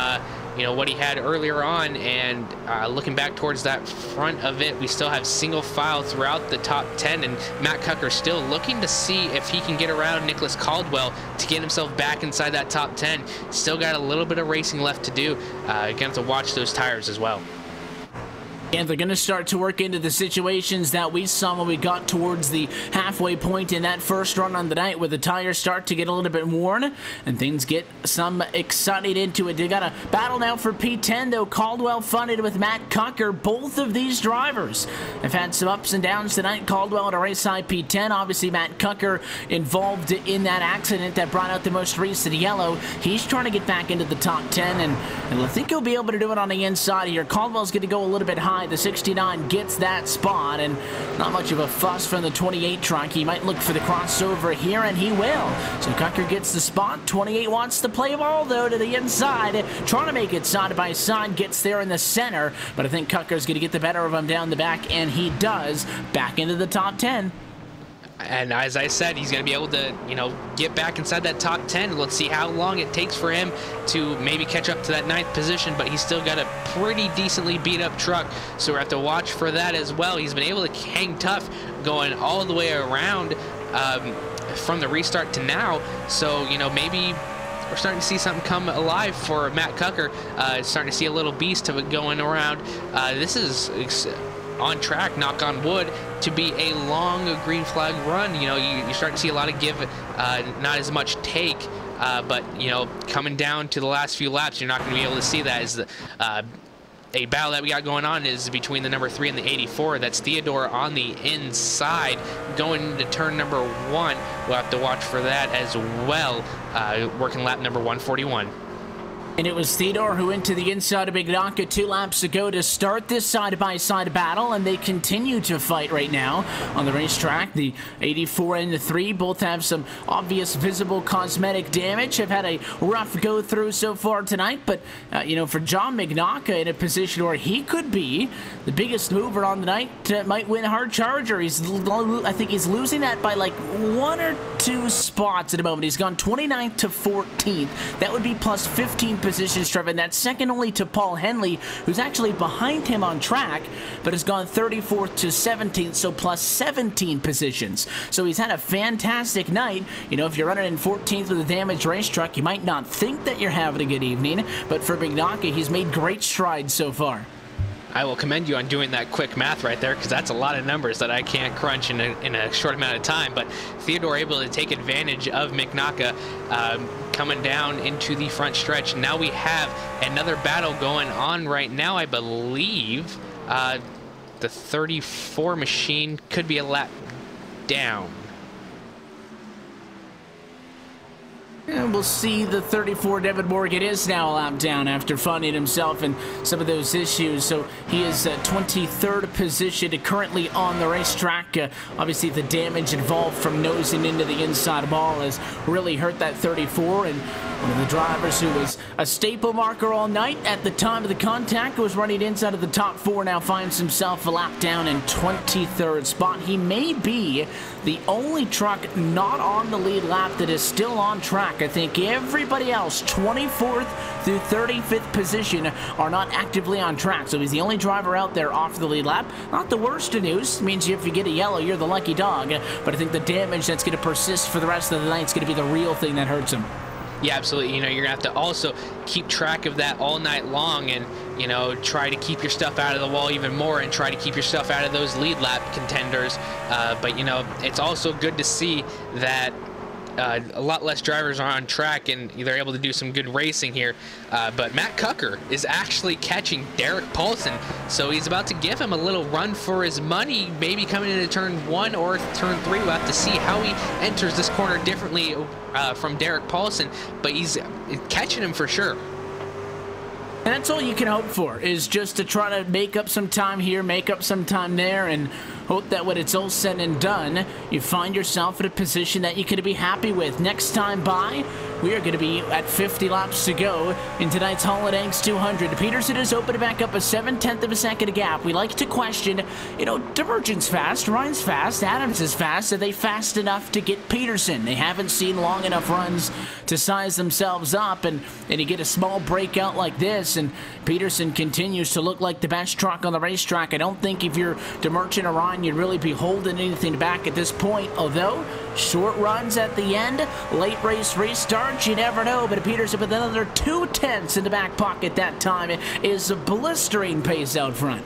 you know, what he had earlier on, and looking back towards that front of it, we still have single file throughout the top 10, and Matt Cucker still looking to see if he can get around Nicholas Caldwell to get himself back inside that top 10. Still got a little bit of racing left to do. Gonna have to watch those tires as well. And they're going to start to work into the situations that we saw when we got towards the halfway point in that first run on the night, where the tires start to get a little bit worn and things get some excited into it. They got a battle now for P10, though. Caldwell funded with Matt Cucker. Both of these drivers have had some ups and downs tonight. Caldwell at a race side P10. Obviously, Matt Cucker involved in that accident that brought out the most recent yellow. He's trying to get back into the top 10, and I think he'll be able to do it on the inside here. Caldwell's going to go a little bit high. The 69 gets that spot, and not much of a fuss from the 28 truck. He might look for the crossover here, and he will. So Cucker gets the spot. 28 wants to play ball, though, to the inside, trying to make it side by side. Gets there in the center, but I think Cucker's going to get the better of him down the back, and he does. Back into the top 10. And as I said, he's going to be able to, you know, get back inside that top 10. Let's see how long it takes for him to maybe catch up to that 9th position, but he's still got a pretty decently beat up truck, so we have to watch for that as well. He's been able to hang tough going all the way around from the restart to now, so, you know, maybe we're starting to see something come alive for Matt Cucker. Starting to see a little beast of it going around. This is on track, knock on wood, to be a long green flag run. You know, you're starting to see a lot of give, not as much take. But, you know, coming down to the last few laps, you're not going to be able to see that. As a battle that we got going on is between the number 3 and the 84. That's Theodore on the inside going to turn number 1. We'll have to watch for that as well. Working lap number 141. And it was Theodore who went to the inside of Mignacca 2 laps ago to start this side-by-side battle, and they continue to fight right now on the racetrack. The 84 and the 3 both have some obvious visible cosmetic damage, have had a rough go-through so far tonight, but, you know, for John Mignacca in a position where he could be the biggest mover on the night, might win Hard Charger. I think he's losing that by like 1 or 2 spots at the moment. He's gone 29th to 14th. That would be plus 15 positions driven. That's second only to Paul Henley, who's actually behind him on track, but has gone 34th to 17th, so plus 17 positions. So he's had a fantastic night. You know, if you're running in 14th with a damaged race truck, you might not think that you're having a good evening, but for Mignacca, he's made great strides so far. I will commend you on doing that quick math right there, because that's a lot of numbers that I can't crunch in a short amount of time. But Theodore able to take advantage of Mignacca coming down into the front stretch. Now we have another battle going on right now. I believe the 34 machine could be a lap down. And we'll see. The 34 Devin Morgan is now a lap down after finding himself in some of those issues. So he is 23rd position currently on the racetrack. Obviously, the damage involved from nosing into the inside ball has really hurt that 34. And one of the drivers who was a staple marker all night at the time of the contact, was running inside of the top 4, now finds himself a lap down in 23rd spot. He may be the only truck not on the lead lap that is still on track. I think everybody else, 24th through 35th position, are not actively on track. So he's the only driver out there off the lead lap. Not the worst of news. It means if you get a yellow, you're the lucky dog. But I think the damage that's going to persist for the rest of the night is going to be the real thing that hurts him. Yeah, absolutely. You know, you're going to have to also keep track of that all night long and, you know, try to keep your stuff out of the wall even more and try to keep your stuff out of those lead lap contenders. But, you know, it's also good to see that a lot less drivers are on track and they're able to do some good racing here. But Matt Cucker is actually catching Derek Paulson, so he's about to give him a little run for his money, maybe coming into turn 1 or turn 3. We'll have to see how he enters this corner differently from Derek Paulson, but he's catching him for sure. And that's all you can hope for, is just to try to make up some time here, make up some time there, and hope that when it's all said and done, you find yourself in a position that you could be happy with. Next time by, we are going to be at 50 laps to go in tonight's Hall & Anks 200. Peterson is open back up a 7/10 of a second gap. We like to question, you know, Demergent's fast, Ryan's fast, Adams is fast. Are they fast enough to get Peterson? They haven't seen long enough runs to size themselves up, and you get a small breakout like this, and Peterson continues to look like the best truck on the racetrack. I don't think if you're Demergent or Ryan, you'd really be holding anything back at this point, although short runs at the end, late race restart, you never know. But Peterson with another 2/10 in the back pocket that time is a blistering pace out front.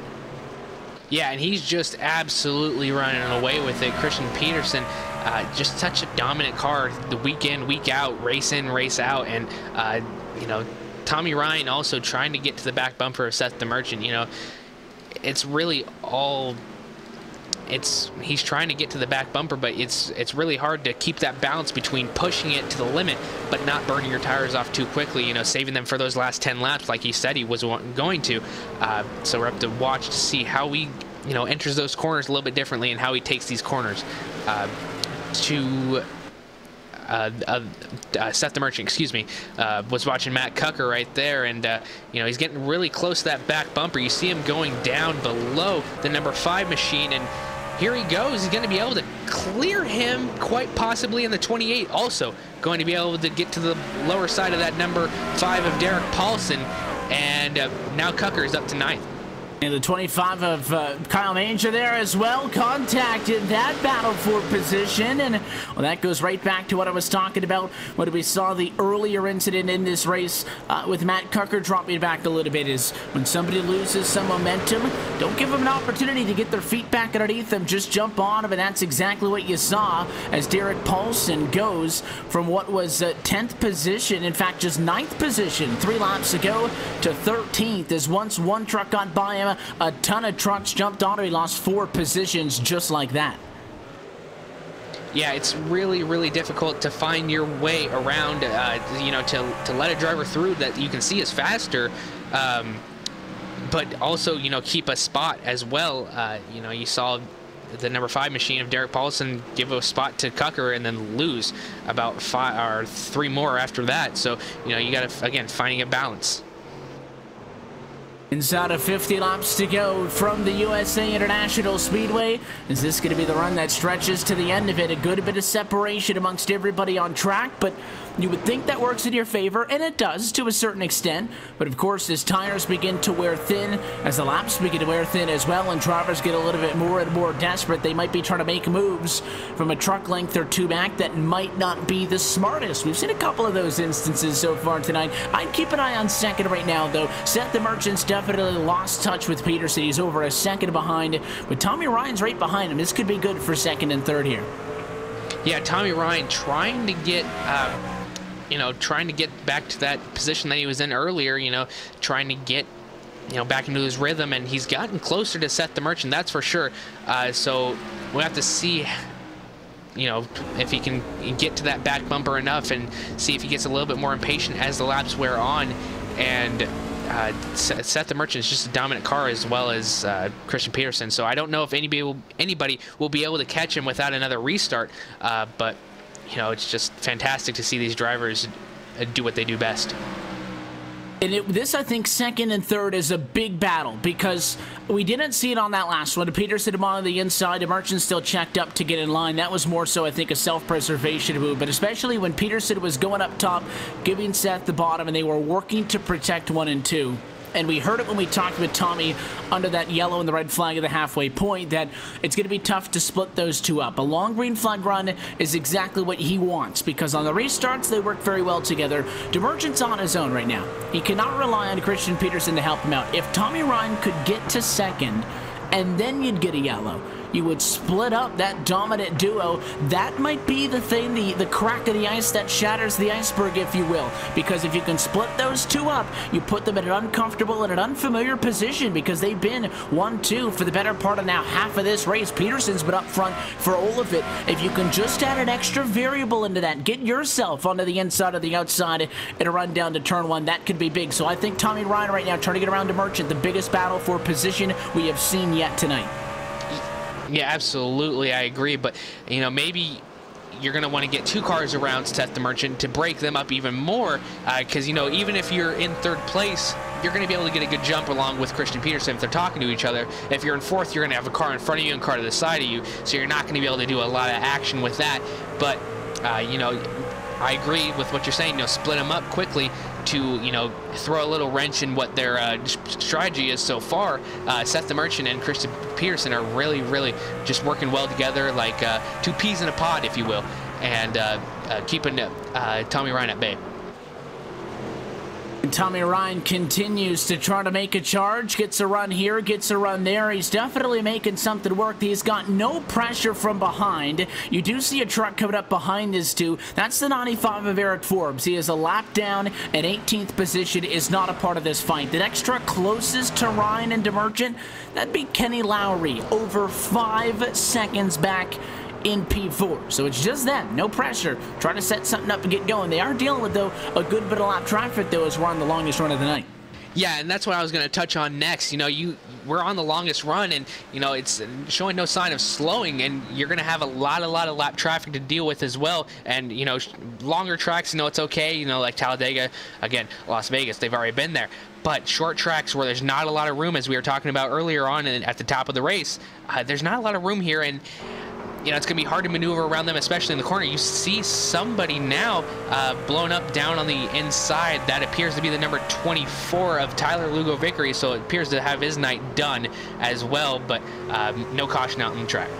Yeah, and he's just absolutely running away with it. Christian Peterson, just such a dominant car, the week in, week out, race in, race out, and you know, Tommy Ryan also trying to get to the back bumper of Seth Demergent. You know, it's really all. He's trying to get to the back bumper, but it's really hard to keep that balance between pushing it to the limit but not burning your tires off too quickly, you know, saving them for those last 10 laps like he said he was going to. So we're up to watch to see how he, you know, enters those corners a little bit differently and how he takes these corners. Seth Demergent, excuse me, was watching Matt Cucker right there, and you know, he's getting really close to that back bumper. You see him going down below the number 5 machine, and here he goes. He's going to be able to clear him quite possibly in the 28. Also going to be able to get to the lower side of that number 5 of Derek Paulson, and now Cucker is up to 9th. And the 25 of Kyle Manger there as well contacted that battle for position. And well, that goes right back to what I was talking about when we saw the earlier incident in this race with Matt Cucker dropping back a little bit, is when somebody loses some momentum, don't give them an opportunity to get their feet back underneath them. Just jump on them, and that's exactly what you saw as Derek Paulson goes from what was 10th position, in fact just 9th position 3 laps ago, to 13th, as once one truck got by him, a ton of trucks jumped on him. He lost 4 positions just like that. Yeah, it's really, really difficult to find your way around, you know, to let a driver through that you can see is faster, but also, you know, keep a spot as well. You know, you saw the number 5 machine of Derek Paulson give a spot to Cucker and then lose about 5 or 3 more after that. So, you know, you got to, again, finding a balance. Inside of 50 laps to go from the USA International Speedway. Is this going to be the run that stretches to the end of it? A good bit of separation amongst everybody on track, but you would think that works in your favor, and it does to a certain extent. But of course, as tires begin to wear thin, as the laps begin to wear thin as well, and drivers get a little bit more and more desperate, they might be trying to make moves from a truck length or 2 back that might not be the smartest. We've seen a couple of those instances so far tonight. I'd keep an eye on second right now, though. Seth the Merchant's definitely lost touch with Peterson. He's over a second behind, but Tommy Ryan's right behind him. This could be good for second and third here. Yeah, Tommy Ryan trying to get, you know, trying to get back to that position that he was in earlier, you know, trying to get, you know, back into his rhythm, and he's gotten closer to Seth the Merchant, that's for sure. So we'll have to see, you know, if he can get to that back bumper enough and see if he gets a little bit more impatient as the laps wear on. And Seth the Merchant is just a dominant car, as well as Christian Peterson. So I don't know if anybody will be able to catch him without another restart. But you know, it's just fantastic to see these drivers do what they do best. And this, I think, second and third is a big battle, because we didn't see it on that last one. Peterson him on the inside, the Merchant still checked up to get in line. That was more so, I think, a self-preservation move, but especially when Peterson was going up top, giving Seth the bottom, and they were working to protect 1 and 2. And we heard it when we talked with Tommy under that yellow and the red flag of the halfway point, that it's going to be tough to split those 2 up. A long green flag run is exactly what he wants, because on the restarts, they work very well together. DeMerchant's on his own right now. He cannot rely on Christian Peterson to help him out. If Tommy Ryan could get to second, and then you'd get a yellow, you would split up that dominant duo. That might be the thing, the crack of the ice that shatters the iceberg, if you will. Because if you can split those 2 up, you put them in an uncomfortable and an unfamiliar position, because they've been 1-2 for the better part of now half of this race. Peterson's been up front for all of it. If you can just add an extra variable into that, get yourself onto the inside or the outside in a run down to turn 1, that could be big. So I think Tommy Ryan right now trying to get around to Merchant, the biggest battle for position we have seen yet tonight. Yeah, absolutely, I agree. But, you know, maybe you're going to want to get 2 cars around Seth the Merchant to break them up even more, because, you know, even if you're in 3rd place, you're going to be able to get a good jump along with Christian Peterson if they're talking to each other. If you're in 4th, you're going to have a car in front of you and a car to the side of you, so you're not going to be able to do a lot of action with that. But, you know, I agree with what you're saying. You know, split them up quickly to, you know, throw a little wrench in what their strategy is so far. Seth the Merchant and Christian Peterson are really, really just working well together, like 2 peas in a pod, if you will, and keeping Tommy Ryan at bay. And Tommy Ryan continues to try to make a charge, gets a run here, gets a run there. He's definitely making something work. He's got no pressure from behind. You do see a truck coming up behind his 2. That's the 95 of Eric Forbes. He is a lap down, and 18th position is not a part of this fight. The next truck closest to Ryan and DeMerchant, that'd be Kenny Lowry, over 5 seconds back in P4. So it's just them, no pressure, trying to set something up and get going. They are dealing with, though, a good bit of lap traffic, though, as we're on the longest run of the night. Yeah, and that's what I was going to touch on next. You know, we're on the longest run, and, you know, it's showing no sign of slowing, and you're going to have a lot of lap traffic to deal with as well. And, you know, longer tracks, you know, it's okay. You know, like Talladega, again, Las Vegas, they've already been there. But short tracks where there's not a lot of room, as we were talking about earlier on at the top of the race, there's not a lot of room here, and you know, it's going to be hard to maneuver around them, especially in the corner. You see somebody now blown up down on the inside. That appears to be the number 24 of Tyler Lugo Vickery, so it appears to have his night done as well, but no caution out in the track.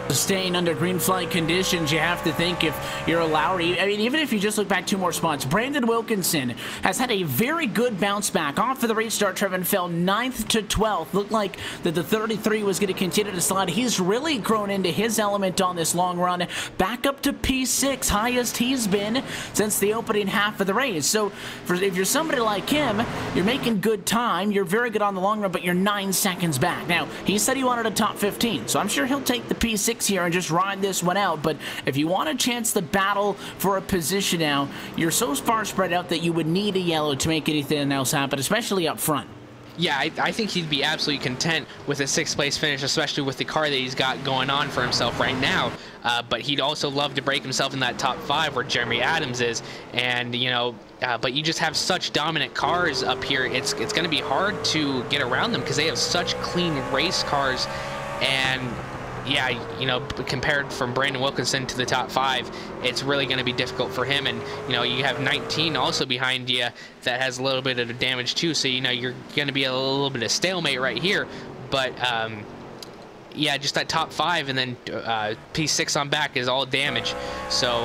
Staying under green flag conditions, you have to think if you're a Lowry, I mean, even if you just look back 2 more spots, Brandon Wilkinson has had a very good bounce back. Off of the restart, Trevin fell 9th to 12th. Looked like that the 33 was going to continue to slide. He's really grown into his element on this long run. Back up to P6, highest he's been since the opening half of the race. So if you're somebody like him, you're making good time. You're very good on the long run, but you're 9 seconds back. Now, he said he wanted a top 15, so I'm sure he'll take the P6 here and just ride this one out. But if you want a chance to battle for a position now, you're so far spread out that you would need a yellow to make anything else happen, especially up front. Yeah, I think he'd be absolutely content with a 6th place finish, especially with the car that he's got going on for himself right now. But he'd also love to break himself in that top 5 where Jeremy Adams is. And, you know, but you just have such dominant cars up here. It's going to be hard to get around them because they have such clean race cars. And yeah, you know, compared from Brandon Wilkinson to the top 5, it's really going to be difficult for him. And, you know, you have 19 also behind you that has a little bit of damage too. So, you know, you're going to be a little bit of stalemate right here. But, yeah, just that top 5 and then P6 on back is all damage. So,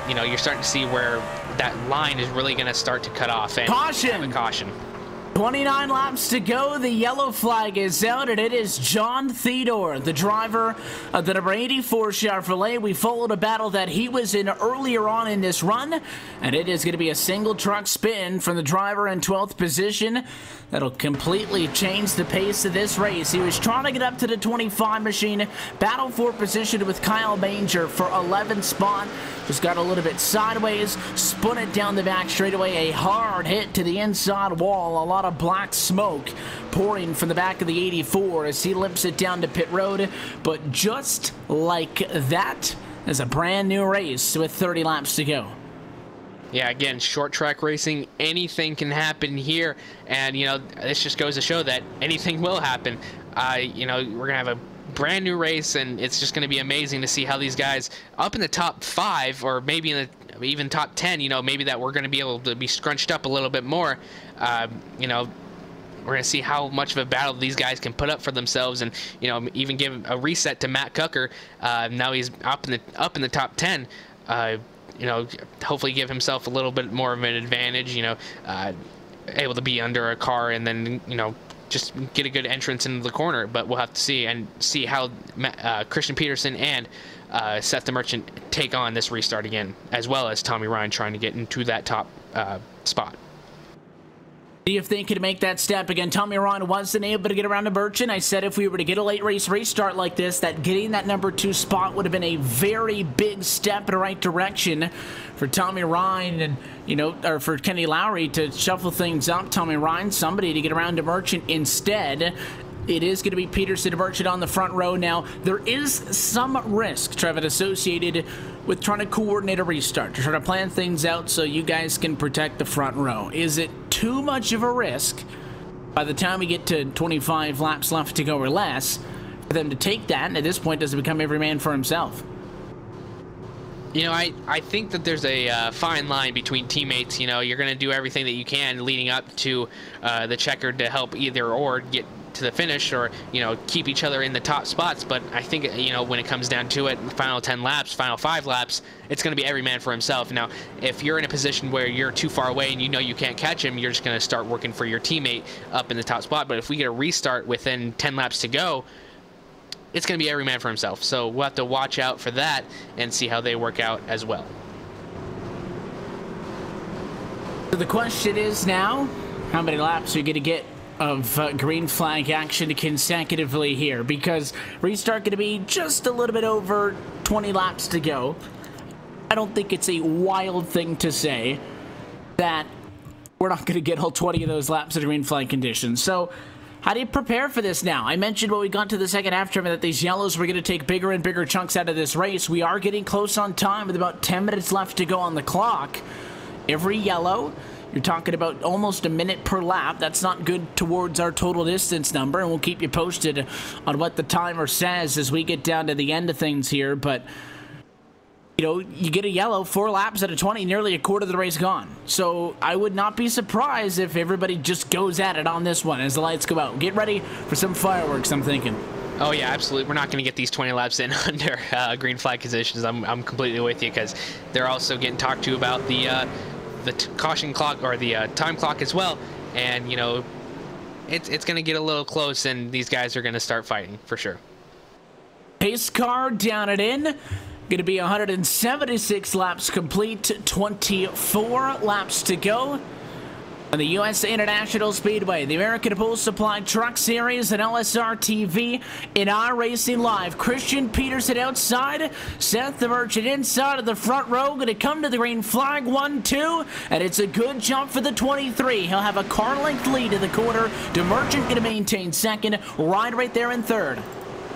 you know, you're starting to see where that line is really going to start to cut off. And caution! Caution. 29 laps to go. The yellow flag is out, and it is John Theodore, the driver of the number 84 Chevrolet. We followed a battle that he was in earlier on in this run, and it is going to be a single truck spin from the driver in 12th position. That'll completely change the pace of this race. He was trying to get up to the 25 machine, battle for position with Kyle Manger for 11th spot. Just got a little bit sideways, spun it down the back straightaway. A hard hit to the inside wall. A lot of black smoke pouring from the back of the 84 as he limps it down to pit road. But just like that, is a brand new race with 30 laps to go. Yeah, again, short track racing, anything can happen here. And, you know, this just goes to show that anything will happen. You know, we're going to have a brand new race, and it's just going to be amazing to see how these guys up in the top 5 or maybe in the even top 10, you know, maybe that we're going to be able to be scrunched up a little bit more. You know, we're going to see how much of a battle these guys can put up for themselves, and, you know, even give a reset to Matt Cucker. Now he's up in the top 10. You know, hopefully give himself a little bit more of an advantage, you know, able to be under a car and then, you know, just get a good entrance into the corner. But we'll have to see how Christian Peterson and Seth the Merchant take on this restart again, as well as Tommy Ryan trying to get into that top spot. If they could make that step again, Tommy Ryan wasn't able to get around to Merchant. I said if we were to get a late race restart like this, that getting that number 2 spot would have been a very big step in the right direction for Tommy Ryan and, you know, or for Kenny Lowry to shuffle things up. Tommy Ryan, somebody to get around to Merchant instead. It is going to be Peterson to Merchant on the front row. Now, there is some risk, Trevin, associated with trying to coordinate a restart, to try to plan things out so you guys can protect the front row. Is it too much of a risk by the time we get to 25 laps left to go or less for them to take that, and at this point does it become every man for himself? You know, I think that there's a fine line between teammates. You know, you're going to do everything that you can leading up to the checkered to help either or get to the finish, or, you know, keep each other in the top spots. But I think, you know, when it comes down to it, final 10 laps, final 5 laps, it's going to be every man for himself. Now, if you're in a position where you're too far away and you know you can't catch him, you're just going to start working for your teammate up in the top spot. But if we get a restart within 10 laps to go, it's going to be every man for himself. So we'll have to watch out for that and see how they work out as well. So the question is now, how many laps are you going to get of green flag action consecutively here? Because restart going to be just a little bit over 20 laps to go. I don't think it's a wild thing to say that we're not going to get all 20 of those laps of green flag conditions. So how do you prepare for this now? I mentioned when we got to the second half, Trevor, that these yellows were going to take bigger and bigger chunks out of this race. We are getting close on time with about 10 minutes left to go on the clock. Every yellow you're talking about almost a minute per lap. That's not good towards our total distance number, and we'll keep you posted on what the timer says as we get down to the end of things here. But you know, you get a yellow, 4 laps at a 20, nearly a quarter of the race gone. So I would not be surprised if everybody just goes at it on this one as the lights go out. Get ready for some fireworks, I'm thinking. Oh yeah, absolutely. We're not going to get these 20 laps in under green flag conditions. I'm completely with you, because they're also getting talked to about the caution clock, or the time clock as well. And you know, it's going to get a little close, and these guys are going to start fighting for sure. Pace car down and in. Going to be 176 laps complete, 24 laps to go on the USA International Speedway, the American Pool Supply Truck Series, and LSRTV in our racing live. Christian Peterson outside, Seth the Merchant inside of the front row, going to come to the green flag, 1-2, and it's a good jump for the 23. He'll have a car length lead in the quarter. The Merchant going to maintain second, right there in third.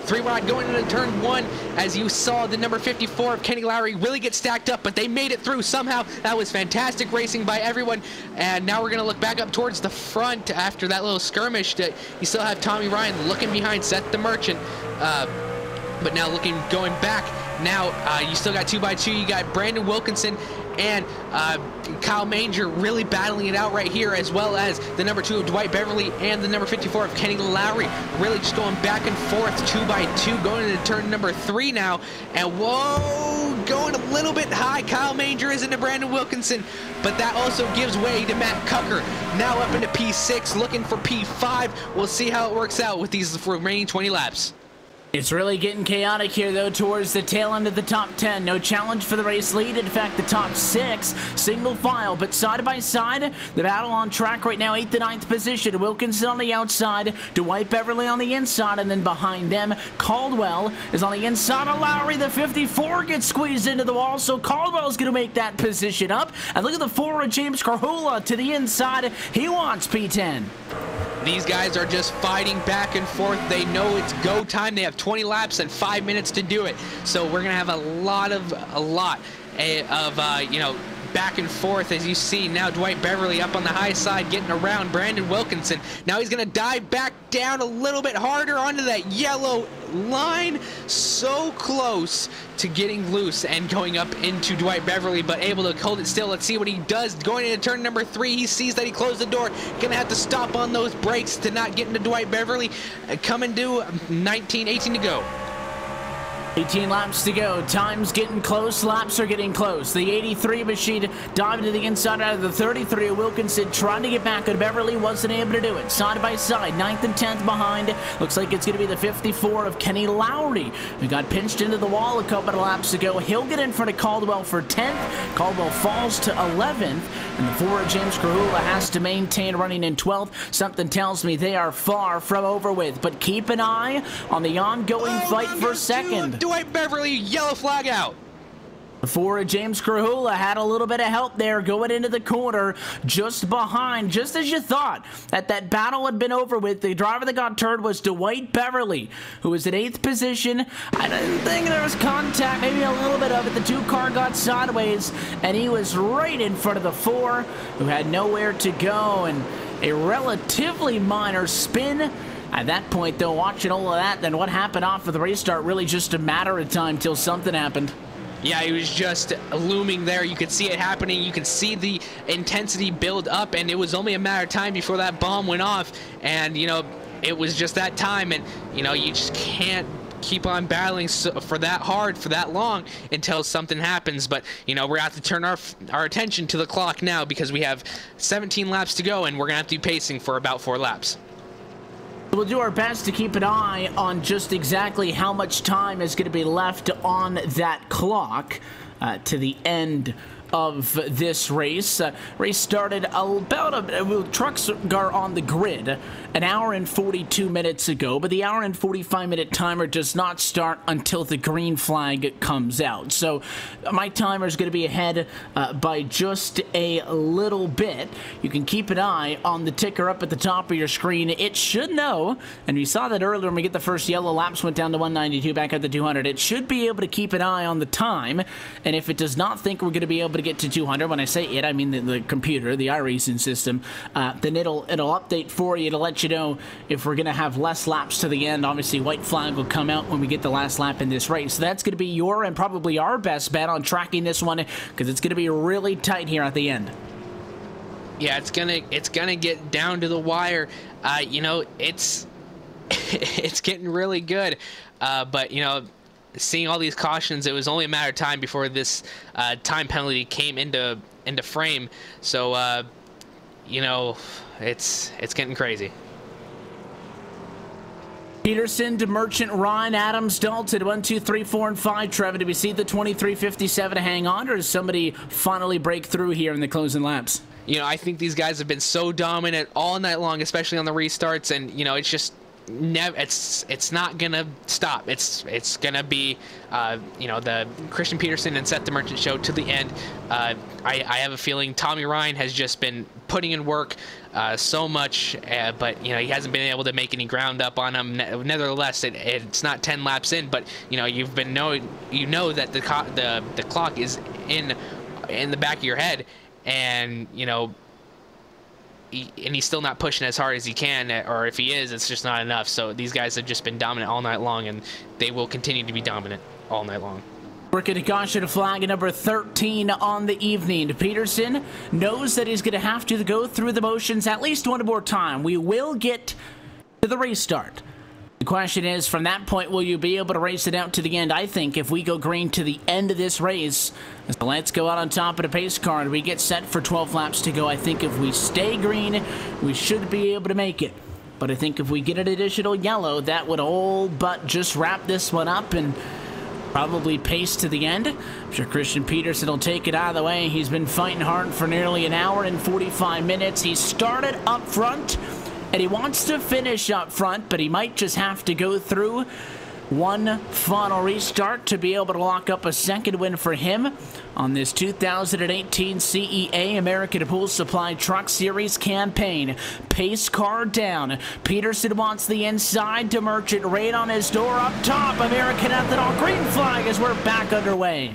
3 wide going into turn 1, as you saw the number 54 of Kenny Lowry really get stacked up, but they made it through somehow. That was fantastic racing by everyone. And now we're going to look back up towards the front after that little skirmish. You still have Tommy Ryan looking behind Seth the Merchant, but now going back. Now you still got 2x2. You got Brandon Wilkinson and Kyle Manger really battling it out right here, as well as the number 2 of Dwight Beverly and the number 54 of Kenny Lowry, really just going back and forth 2x2, going into turn number 3 now. And whoa, going a little bit high. Kyle Manger is into Brandon Wilkinson, but that also gives way to Matt Cucker, now up into P6, looking for P5. We'll see how it works out with these remaining 20 laps. It's really getting chaotic here, though, towards the tail end of the top 10. No challenge for the race lead. In fact, the top 6, single file, but side by side, the battle on track right now, 8th and 9th position. Wilkinson on the outside, Dwight Beverly on the inside, and then behind them, Caldwell is on the inside of Lowry. The 54 gets squeezed into the wall, so Caldwell's going to make that position up. And look at the 4 of James Carhula to the inside. He wants P10. These guys are just fighting back and forth. They know it's go time. They have 20 laps and 5 minutes to do it. So we're gonna have a lot of you know, back and forth. As you see now, Dwight Beverly up on the high side getting around Brandon Wilkinson. Now he's gonna dive back down a little bit harder onto that yellow line, so close to getting loose and going up into Dwight Beverly, but able to hold it still. Let's see what he does. Going into turn number 3, he sees that he closed the door. Gonna have to stop on those brakes to not get into Dwight Beverly. Coming to 18 to go. 18 laps to go. Time's getting close. Laps are getting close. The 83 machine diving to the inside out of the 33 of Wilkinson, trying to get back on Beverly, wasn't able to do it. Side by side, 9th and 10th behind. Looks like it's going to be the 54 of Kenny Lowry, who got pinched into the wall a couple of laps ago. He'll get in front of Caldwell for 10th. Caldwell falls to 11th, and the 4 of James Carhula has to maintain running in 12th. Something tells me they are far from over with, but keep an eye on the ongoing fight for second. Dwight Beverly, yellow flag out. The 4 of James Carhula had a little bit of help there going into the corner just behind, just as you thought that battle had been over with. The driver that got turned was Dwight Beverly, who was in 8th position. I didn't think there was contact, maybe a little bit of it. The 2 car got sideways, and he was right in front of the 4, who had nowhere to go, and a relatively minor spin. At that point, though, watching all of that, then what happened off of the restart, really just a matter of time till something happened. Yeah, he was just looming there. You could see it happening. You could see the intensity build up, and it was only a matter of time before that bomb went off. And, you know, it was just that time, and, you know, you just can't keep on battling for that hard for that long until something happens. But you know, we're gonna have to turn our attention to the clock now, because we have 17 laps to go, and we're gonna have to be pacing for about 4 laps. We'll do our best to keep an eye on just exactly how much time is going to be left on that clock to the end of this race. Race started about trucks are on the grid an hour and 42 minutes ago, but the hour and 45-minute timer does not start until the green flag comes out. So my timer is going to be ahead by just a little bit. You can keep an eye on the ticker up at the top of your screen. It should know, and we saw that earlier when we get the first yellow, laps went down to 192, back at the 200. It should be able to keep an eye on the time, and if it does not think we're going to be able to to get to 200, when I say it, I mean the computer, the iRacing system, then it'll update for you to let you know if we're going to have less laps to the end. Obviously, white flag will come out when we get the last lap in this race. So that's going to be your and probably our best bet on tracking this one, because it's going to be really tight here at the end. Yeah, it's gonna get down to the wire. You know, it's getting really good. But you know, seeing all these cautions, it was only a matter of time before this time penalty came into frame. So you know, it's getting crazy. Peterson to Merchant, Ryan, Adams, Dalton, 1, 2, 3, 4, and 5. Trevor, do we see the 23:57 to hang on, or does somebody finally break through here in the closing laps? You know, I think these guys have been so dominant all night long, especially on the restarts, and you know, it's just it's not gonna stop. It's gonna be you know, the Christian Peterson and Seth the Merchant show to the end. I have a feeling Tommy Ryan has just been putting in work so much, but you know, he hasn't been able to make any ground up on him. Nevertheless, it's not 10 laps in, but you know, you know that the clock is in the back of your head, and you know, and he's still not pushing as hard as he can, or if he is, it's just not enough. So these guys have just been dominant all night long, and they will continue to be dominant all night long. Working a caution flag at number 13 on the evening. Peterson knows that he's going to have to go through the motions at least one more time. We will get to the restart. The question is, from that point, will you be able to race it out to the end? I think if we go green to the end of this race, so let's go out on top of the pace car and we get set for 12 laps to go. I think if we stay green, we should be able to make it. But I think if we get an additional yellow, that would all but just wrap this one up and probably pace to the end. I'm sure Christian Peterson will take it out of the way. He's been fighting hard for nearly an hour and 45 minutes. He started up front, and he wants to finish up front, but he might just have to go through one final restart to be able to lock up a second win for him on this 2018 CEA American Pool Supply Truck Series campaign. Pace car down. Peterson wants the inside to Merchant. Right on his door up top. American Ethanol green flag as we're back underway.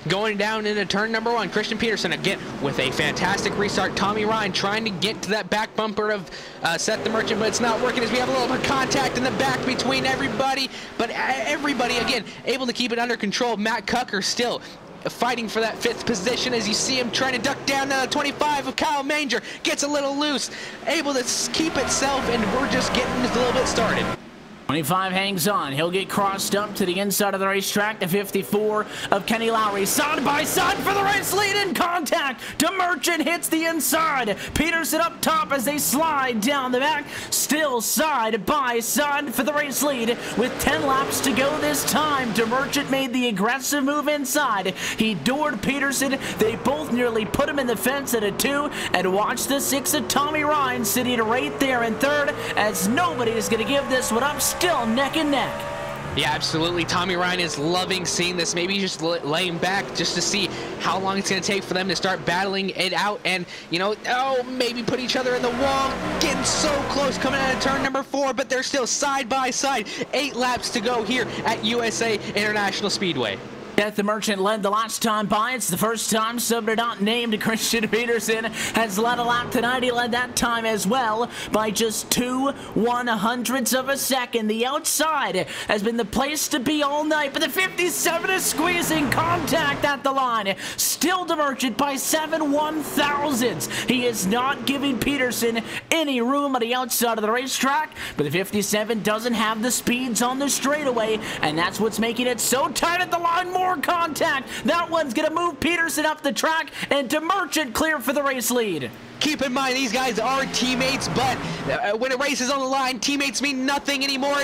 Going down into turn number 1, Christian Peterson again with a fantastic restart. Tommy Ryan trying to get to that back bumper of Seth the Merchant, but it's not working as we have a little bit of contact in the back between everybody. But everybody, again, able to keep it under control. Matt Cucker still fighting for that 5th position as you see him trying to duck down to 25 of Kyle Manger. Gets a little loose, able to keep itself, and we're just getting a little bit started. 25 hangs on. He'll get crossed up to the inside of the racetrack to 54 of Kenny Lowry. Side by side for the race lead in contact. To Merchant hits the inside. Peterson up top as they slide down the back. Still side by side for the race lead with 10 laps to go this time. De Merchant made the aggressive move inside. He doored Peterson. They both nearly put him in the fence at a 2. And watch the 6 of Tommy Ryan sitting right there in 3rd as nobody is going to give this one up. Still neck and neck. Yeah, absolutely. Tommy Ryan is loving seeing this. Maybe just laying back just to see how long it's going to take for them to start battling it out and, you know, maybe put each other in the wall. Getting so close coming out of turn number 4, but they're still side by side. 8 laps to go here at USA International Speedway. Seth the Merchant led the last time by. It's the first time somebody not named Christian Peterson has led a lap tonight. He led that time as well by just 2/100ths of a second. The outside has been the place to be all night, but the 57 is squeezing contact at the line. Still De Merchant by 7/1000ths. He is not giving Peterson any room on the outside of the racetrack, but the 57 doesn't have the speeds on the straightaway, and that's what's making it so tight at the line. More contact. That one's going to move Peterson up the track, and De Merchant clear for the race lead. Keep in mind, these guys are teammates, but when a race is on the line, teammates mean nothing anymore.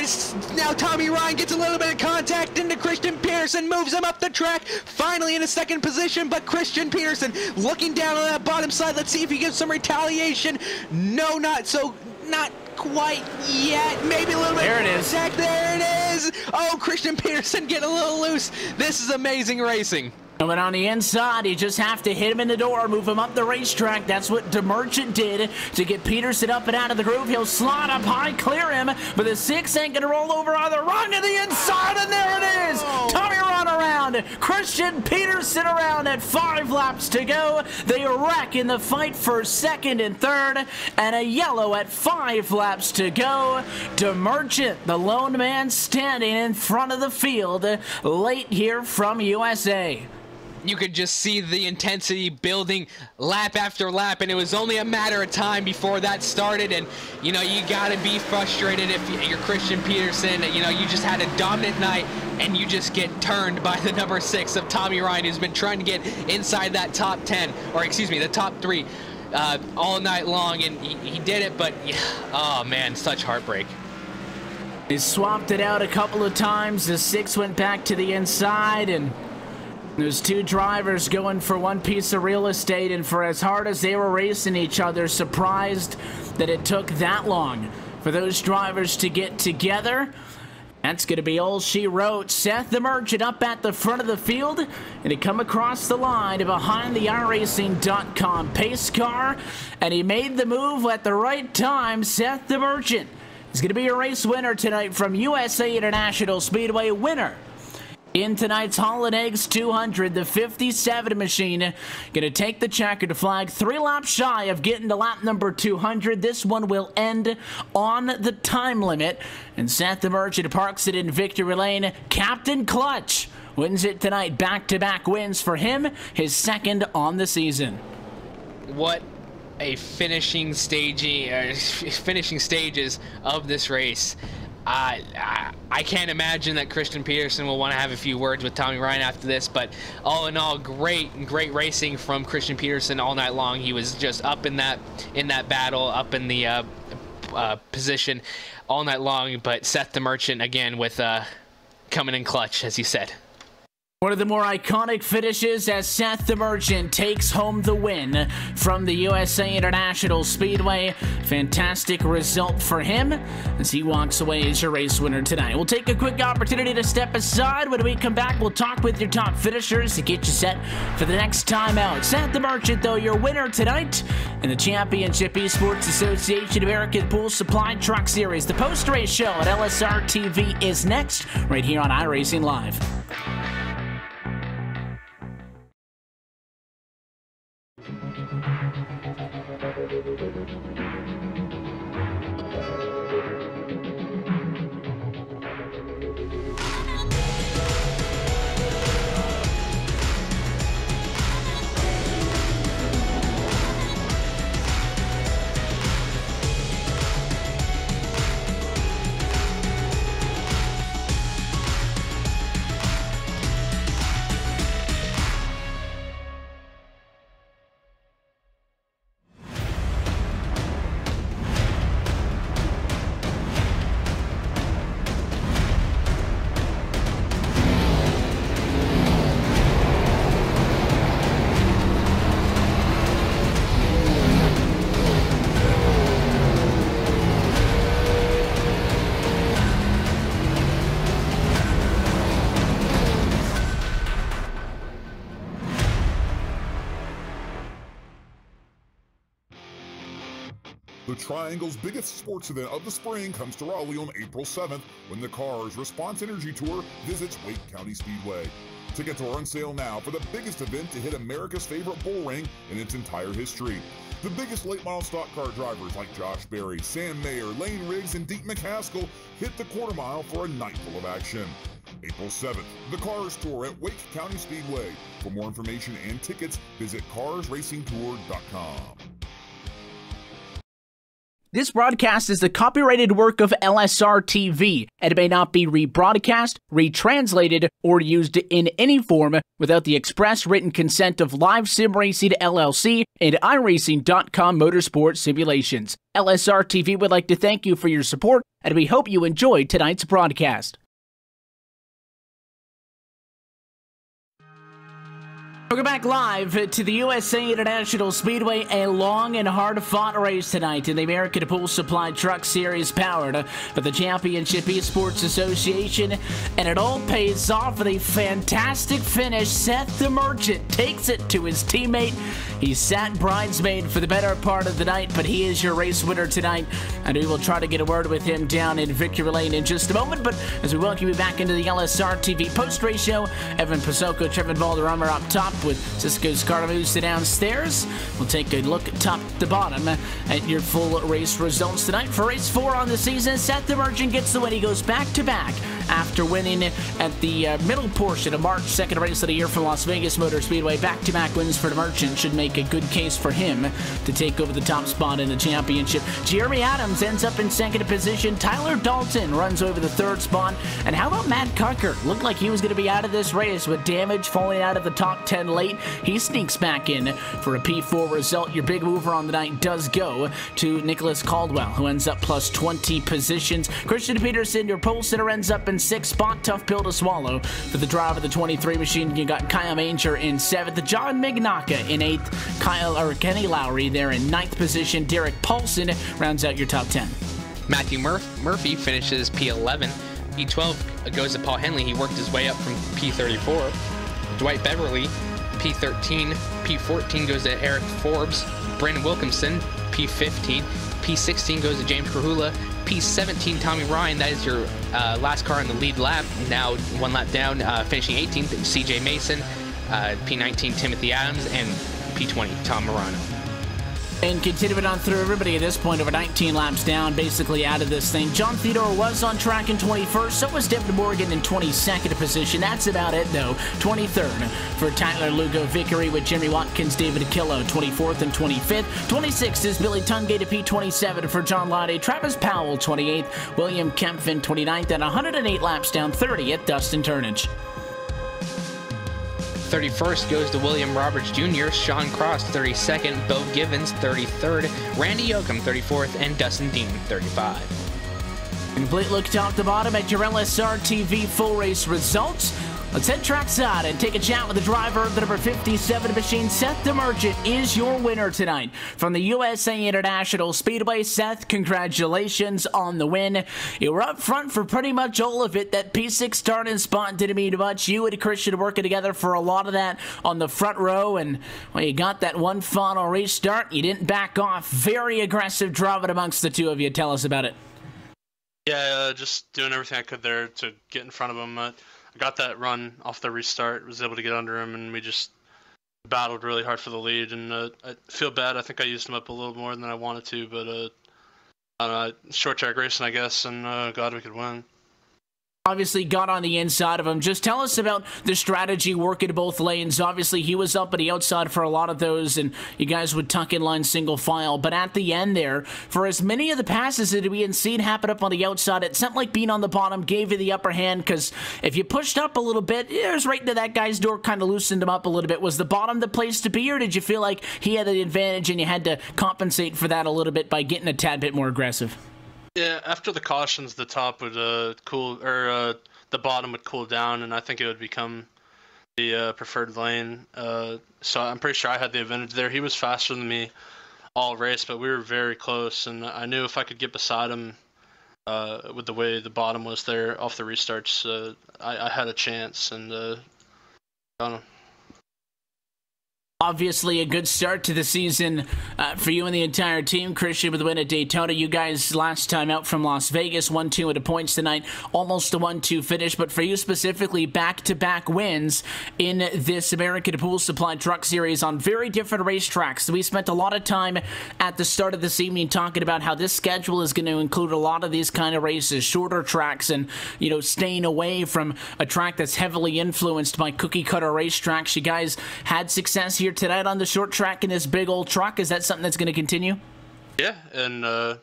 Now Tommy Ryan gets a little bit of contact into Christian Peterson, moves him up the track, finally in a 2nd position, but Christian Peterson looking down on that bottom side. Let's see if he gives some retaliation. No, not quite yet. Maybe a little bit. There it is. There it is. Oh, Christian Peterson getting a little loose. This is amazing racing. Coming on the inside, you just have to hit him in the door, move him up the racetrack. That's what De Merchant did to get Peterson up and out of the groove. He'll slide up high, clear him, but the 6 ain't going to roll over either. Run to the inside, and there it is. Tommy run around. Christian Peterson around at 5 laps to go. They wreck in the fight for second and third, and a yellow at 5 laps to go. DeMerchant, the lone man standing in front of the field, late here from USA. You could just see the intensity building lap after lap, and it was only a matter of time before that started. And you know, you got to be frustrated if you're Christian Peterson. You know, you just had a dominant night and you just get turned by the number 6 of Tommy Ryan, who's been trying to get inside that top 10, or excuse me, the top 3 all night long, and he did it. But oh man, such heartbreak. He swapped it out a couple of times. The 6 went back to the inside, and there's 2 drivers going for one piece of real estate, and for as hard as they were racing each other, surprised that it took that long for those drivers to get together. That's going to be all she wrote. Seth DeMerchant up at the front of the field, and he come across the line behind the iRacing.com pace car, and he made the move at the right time. Seth DeMerchant is going to be a race winner tonight from USA International Speedway, winner in tonight's Hall and Eggs 200, the 57 machine, going to take the checkered flag 3 laps shy of getting to lap number 200. This one will end on the time limit, and Seth DeMerchant parks it in victory lane. Captain Clutch wins it tonight. Back-to-back wins for him, his 2nd on the season. What a finishing stages of this race. I can't imagine that Christian Peterson will want to have a few words with Tommy Ryan after this, but all in all, great racing from Christian Peterson all night long. He was just up in that battle, up in the position all night long. But Seth DeMerchant again with coming in clutch, as he said. One of the more iconic finishes as Seth DeMerchant takes home the win from the USA International Speedway. Fantastic result for him as he walks away as your race winner tonight. We'll take a quick opportunity to step aside. When we come back, we'll talk with your top finishers to get you set for the next time out. Seth DeMerchant, though, your winner tonight in the Championship Esports Association American Pool Supply Truck Series. The post-race show at LSRTV is next, right here on iRacing Live. The Triangle's biggest sports event of the spring comes to Raleigh on April 7th when the Cars Response Energy Tour visits Wake County Speedway. Tickets are on sale now for the biggest event to hit America's favorite bull ring in its entire history. The biggest late model stock car drivers like Josh Berry, Sam Mayer, Lane Riggs, and Deep McCaskill hit the quarter mile for a night full of action. April 7th, the Cars Tour at Wake County Speedway. For more information and tickets, visit carsracingtour.com. This broadcast is the copyrighted work of LSRTV, and it may not be rebroadcast, retranslated, or used in any form without the express written consent of Live Sim Racing LLC and iRacing.com Motorsport Simulations. LSRTV would like to thank you for your support, and we hope you enjoyed tonight's broadcast. Welcome back live to the USA International Speedway, a long and hard-fought race tonight in the American Pool Supply Truck Series powered by the Championship Esports Association, and it all pays off with a fantastic finish. Seth the Merchant takes it to his teammate. He sat bridesmaid for the better part of the night, but he is your race winner tonight, and we will try to get a word with him down in Victory Lane in just a moment. But as we welcome you back into the LSRTV post-race show, Evan Pasoko, Trevin Valderrama up top with Cisco Scardamoose downstairs. We'll take a look top to bottom at your full race results tonight. For race 4 on the season, Seth the Merchant gets the win. He goes back-to-back after winning at the middle portion of March, second race of the year for Las Vegas Motor Speedway. Back-to-back wins for the Merchant should make a good case for him to take over the top spot in the championship. Jeremy Adams ends up in second position. Tyler Dalton runs over the third spot. And how about Matt Cucker? Looked like he was going to be out of this race with damage, falling out of the top 10 late. He sneaks back in for a P4 result. Your big mover on the night does go to Nicholas Caldwell, who ends up plus 20 positions. Christian Peterson, your pole sitter, ends up in 6th spot. Tough pill to swallow for the driver of the 23 machine. You got Kyle Manger in 7th. John Mignacca in 8th. Kenny Lowry there in 9th position. Derek Paulson rounds out your top 10. Matthew Murphy finishes P11. P12 goes to Paul Henley. He worked his way up from P34. Dwight Beverly, P13. P14 goes to Eric Forbes. Brandon Wilkinson, P15. P16 goes to James Krahula. P17, Tommy Ryan. That is your last car in the lead lap. Now one lap down, finishing 18th, CJ Mason. P19, Timothy Adams. And P20, Tom Morano. And continuing on through everybody at this point, over 19 laps down, basically out of this thing. John Theodore was on track in 21st, so was Devin Morgan in 22nd position. That's about it, though. 23rd for Tyler Lugo Vickery with Jimmy Watkins, David Akillo, 24th and 25th. 26th is Billy Tungate to P27 for John Lade. Travis Powell, 28th. William Kempfin, 29th, and 108 laps down, 30th, Dustin Turnage. 31st goes to William Roberts Jr., Sean Cross 32nd, Bo Givens 33rd, Randy Yoakum 34th, and Dustin Dean 35. Complete look top to bottom at your LSRTV full race results. Let's head trackside and take a chat with the driver of the number 57 machine. Seth the Merchant is your winner tonight from the USA International Speedway. Seth, congratulations on the win. You were up front for pretty much all of it. That P6 starting spot didn't mean much. You and Christian working together for a lot of that on the front row, and well, you got that one final restart. You didn't back off. Very aggressive driving amongst the two of you. Tell us about it. Yeah, just doing everything I could there to get in front of him. I got that run off the restart, was able to get under him, and we just battled really hard for the lead. And I feel bad. I think I used him up a little more than I wanted to, but I don't know, short track racing, I guess, and glad we could win. Obviously got on the inside of him. Just tell us about the strategy working both lanes. Obviously, he was up at the outside for a lot of those, and you guys would tuck in line single file. But at the end there, for as many of the passes that we had seen happen up on the outside, it seemed like being on the bottom gave you the upper hand, because if you pushed up a little bit, it was right into that guy's door, kind of loosened him up a little bit. Was the bottom the place to be, or did you feel like he had the advantage and you had to compensate for that a little bit by getting a tad bit more aggressive? Yeah, after the cautions, the top would cool, or the bottom would cool down, and I think it would become the preferred lane. So I'm pretty sure I had the advantage there. He was faster than me all race, but we were very close, and I knew if I could get beside him with the way the bottom was there off the restarts, I had a chance, and I don't know. Obviously, a good start to the season for you and the entire team. Christian with the win at Daytona. You guys last time out from Las Vegas, 1-2 at the points tonight. Almost a 1-2 finish, but for you specifically, back-to-back wins in this American Pool Supply Truck Series on very different racetracks. We spent a lot of time at the start of this evening talking about how this schedule is going to include a lot of these kind of races, shorter tracks, and, you know, staying away from a track that's heavily influenced by cookie-cutter racetracks. You guys had success here tonight on the short track in this big old truck. Is that something that's going to continue? Yeah, and kind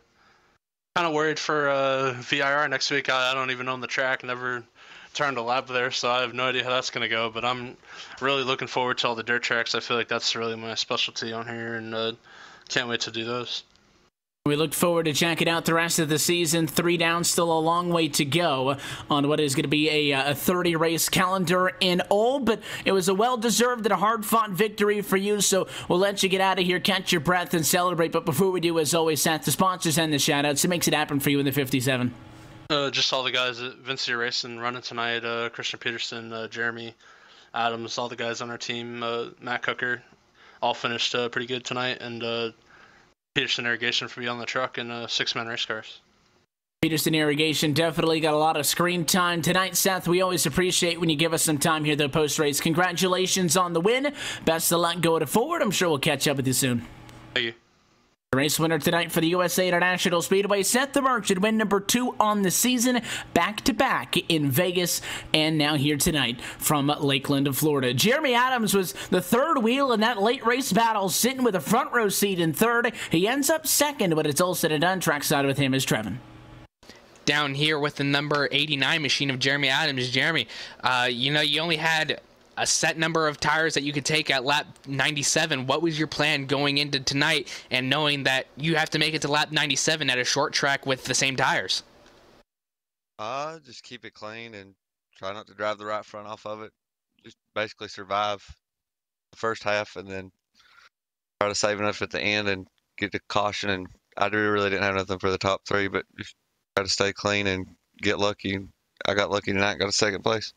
of worried for VIR next week. I don't even own the track, never turned a lap there, so I have no idea how that's going to go, but I'm really looking forward to all the dirt tracks. I feel like that's really my specialty on here, and can't wait to do those. We look forward to checking out the rest of the season. 3 down, still a long way to go on what is going to be a 30-race calendar in all, but it was a well-deserved and a hard-fought victory for you, so we'll let you get out of here, catch your breath, and celebrate. But before we do, as always, Seth, the sponsors and the shout-outs. It makes it happen for you in the 57. Just all the guys at Vinci Racing running tonight, Christian Peterson, Jeremy Adams, all the guys on our team, Matt Cooker, all finished pretty good tonight, and Peterson Irrigation for me on the truck and 6-man race cars. Peterson Irrigation definitely got a lot of screen time tonight, Seth. We always appreciate when you give us some time here, though, post-race. Congratulations on the win. Best of luck going forward. I'm sure we'll catch up with you soon. Thank you. The race winner tonight for the USA International Speedway, Seth the Merchant, win number 2 on the season, back-to-back in Vegas, and now here tonight from Lakeland, Florida. Jeremy Adams was the third wheel in that late race battle, sitting with a front row seat in third. He ends up second, but it's all said and done. Trackside with him is Trevin. Down here with the number 89 machine of Jeremy Adams. Jeremy, you only had a set number of tires that you could take at lap 97. What was your plan going into tonight and knowing that you have to make it to lap 97 at a short track with the same tires? Just keep it clean and try not to drive the right front off of it. Just basically survive the first half and then try to save enough at the end and get to caution. And I really didn't have nothing for the top 3, but just try to stay clean and get lucky. I got lucky tonight, got a second place.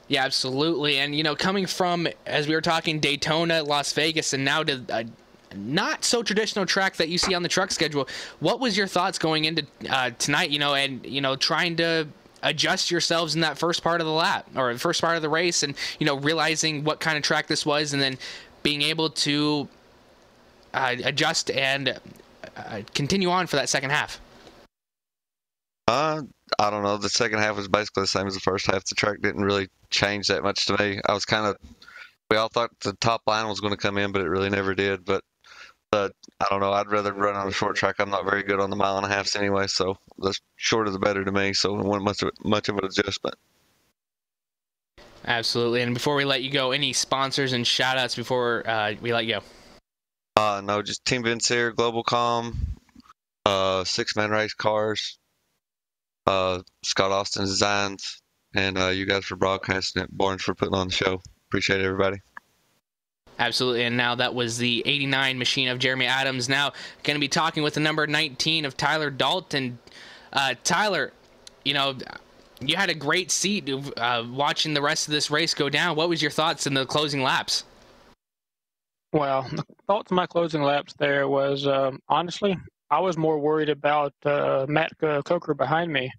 Yeah, absolutely. And, coming from, as we were talking, Daytona, Las Vegas, and now to a not so traditional track that you see on the truck schedule, what was your thoughts going into tonight, and, trying to adjust yourselves in that first part of the lap or the first part of the race and, realizing what kind of track this was and then being able to adjust and continue on for that second half? I don't know. The second half was basically the same as the first half. The track didn't really change that much to me. We all thought the top line was going to come in, but it really never did. But I don't know. I'd rather run on a short track. I'm not very good on the 1.5 miles anyway, so the shorter the better to me. So it wasn't much of an adjustment. Absolutely. And before we let you go, any sponsors and shout-outs before we let you go? No, just Team Vincier, Globalcom, 6-man race cars, Scott Austin Designs, and you guys for broadcasting it, Barnes for putting on the show. Appreciate it, everybody. Absolutely, and now that was the 89 machine of Jeremy Adams. Now going to be talking with the number 19 of Tyler Dalton. Tyler, you had a great seat watching the rest of this race go down. What was your thoughts in the closing laps? Well, the thoughts of my closing laps there was, honestly, I was more worried about Matt Coker behind me,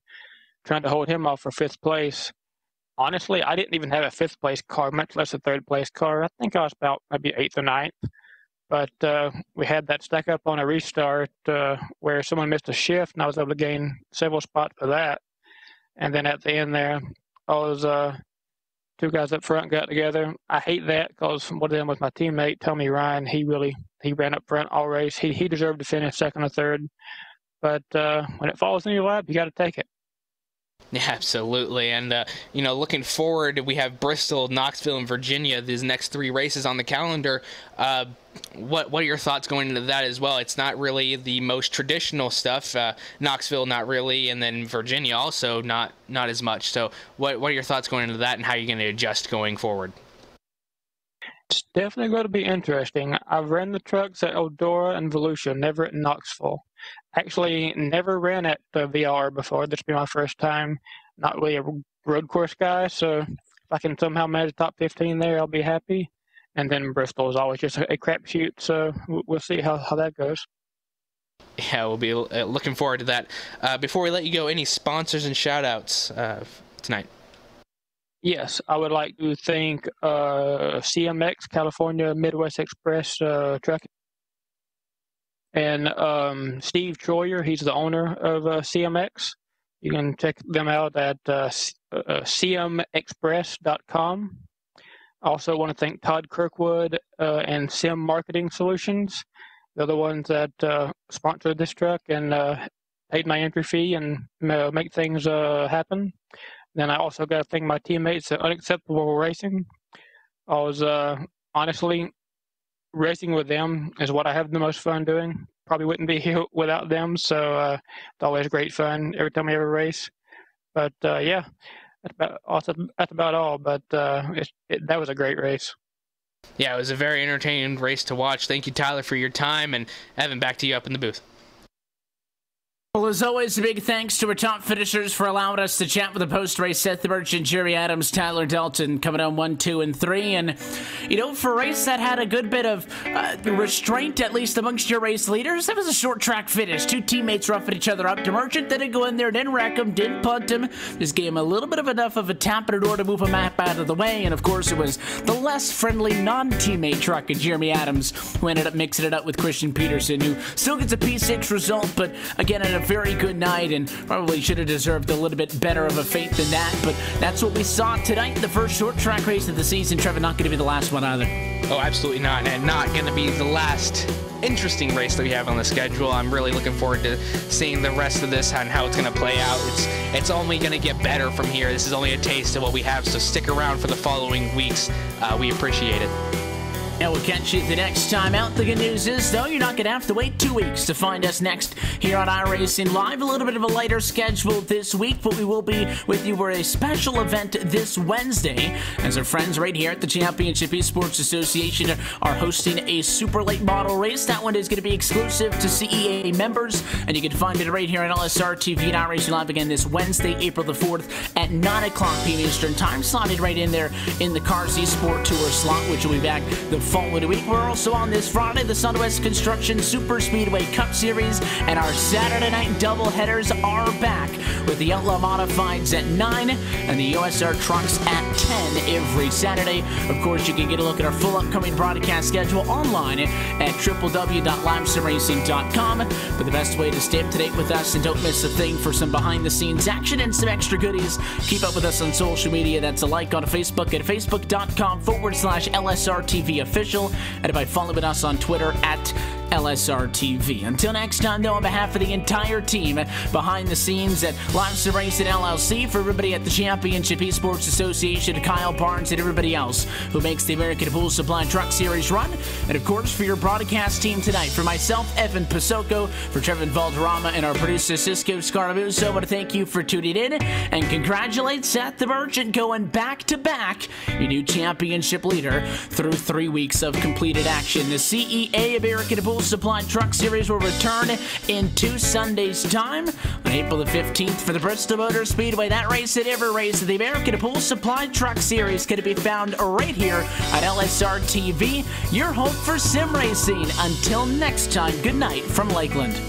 trying to hold him off for 5th place. Honestly, I didn't even have a 5th place car, much less a 3rd place car. I think I was about maybe 8th or 9th. But we had that stack up on a restart where someone missed a shift, and I was able to gain several spots for that. And then at the end there, all those 2 guys up front got together. I hate that because one of them was my teammate, Tommy Ryan. He ran up front all race. He deserved to finish 2nd or 3rd. But when it falls in your lap, you got to take it. Yeah, absolutely. And, looking forward, we have Bristol, Knoxville, and Virginia, these next 3 races on the calendar. What are your thoughts going into that as well? It's not really the most traditional stuff. Knoxville, not really, and then Virginia also not as much. So what are your thoughts going into that, and how are you going to adjust going forward? It's definitely going to be interesting. I've ran the trucks at Eldora and Volusia, never at Knoxville. Actually, never ran at VLR before. This will be my first time. Not really a road course guy, so if I can somehow manage top 15 there, I'll be happy. And then Bristol is always just a crapshoot, so we'll see how that goes. Yeah, we'll be looking forward to that. Before we let you go, any sponsors and shout-outs tonight? Yes, I would like to thank CMX, California Midwest Express Trucking, and Steve Troyer. He's the owner of CMX. You can check them out at cmexpress.com. I also want to thank Todd Kirkwood and Sim Marketing Solutions. They're the ones that sponsored this truck and paid my entry fee and make things happen. Then I also got to thank my teammates at Unacceptable Racing. I was honestly, racing with them is what I have the most fun doing. probably wouldn't be here without them. So it's always great fun every time we have a race. But yeah, that's about all. But that was a great race. Yeah, it was a very entertaining race to watch. Thank you, Tyler, for your time. And Evan, back to you up in the booth. Well, as always, a big thanks to our top finishers for allowing us to chat with the post-race. Seth the Merchant, Jerry Adams, Tyler Dalton coming on 1, 2, and 3. And, you know, for a race that had a good bit of restraint, at least amongst your race leaders, that was a short track finish. Two teammates roughing each other up. DeMerchant didn't go in there, didn't wreck him, didn't punt him. Just gave him a little bit of enough of a tap in order to move a map out of the way. And, of course, it was the less friendly non-teammate truck of Jeremy Adams who ended up mixing it up with Christian Peterson, who still gets a P6 result, but, again, at a very good night and probably should have deserved a little bit better of a fate than that, but that's what we saw tonight, the first short track race of the season. Trevor, not going to be the last one either. Oh, absolutely not, and not going to be the last interesting race that we have on the schedule. I'm really looking forward to seeing the rest of this and how it's going to play out. It's only going to get better from here. This is only a taste of what we have, so stick around for the following weeks. We appreciate it. And we'll catch you the next time out. The good news is, though, you're not going to have to wait 2 weeks to find us next here on iRacing Live. A little bit of a lighter schedule this week, but we will be with you for a special event this Wednesday, as our friends right here at the Championship Esports Association are hosting a super late model race. That one is going to be exclusive to CEA members, and you can find it right here on LSRTV and iRacing Live again this Wednesday, April the 4th at 9 o'clock p.m. Eastern Time, slotted right in there in the Cars Esport Tour slot, which will be back the following week. We're also on this Friday, the Southwest Construction Super Speedway Cup Series, and our Saturday night doubleheaders are back with the Outlaw Modifieds at 9 and the USR Trucks at 10 every Saturday. Of course, you can get a look at our full upcoming broadcast schedule online at www.livesimracing.com. But the best way to stay up to date with us and don't miss a thing for some behind-the-scenes action and some extra goodies, keep up with us on social media. That's a like on Facebook at facebook.com/LSRTV official, and by following us on Twitter at LSRTV. Until next time, though, on behalf of the entire team behind the scenes at Live Sim Racing LLC, for everybody at the Championship Esports Association, Kyle Barnes, and everybody else who makes the American Pool Supply Truck Series run, and of course for your broadcast team tonight, for myself, Evan Pasocco, for Trevin Valderrama, and our producer Cisco Scaramuso, I want to thank you for tuning in and congratulate Seth the Merchant, going back-to-back your new championship leader through 3 weeks of completed action. The CEA American Pool Supply Truck Series will return in 2 Sundays' time on April the 15th for the Bristol Motor Speedway. That race and every race of the American Pool Supply Truck Series can be found right here at LSRTV, your home for sim racing. Until next time, good night from Lakeland.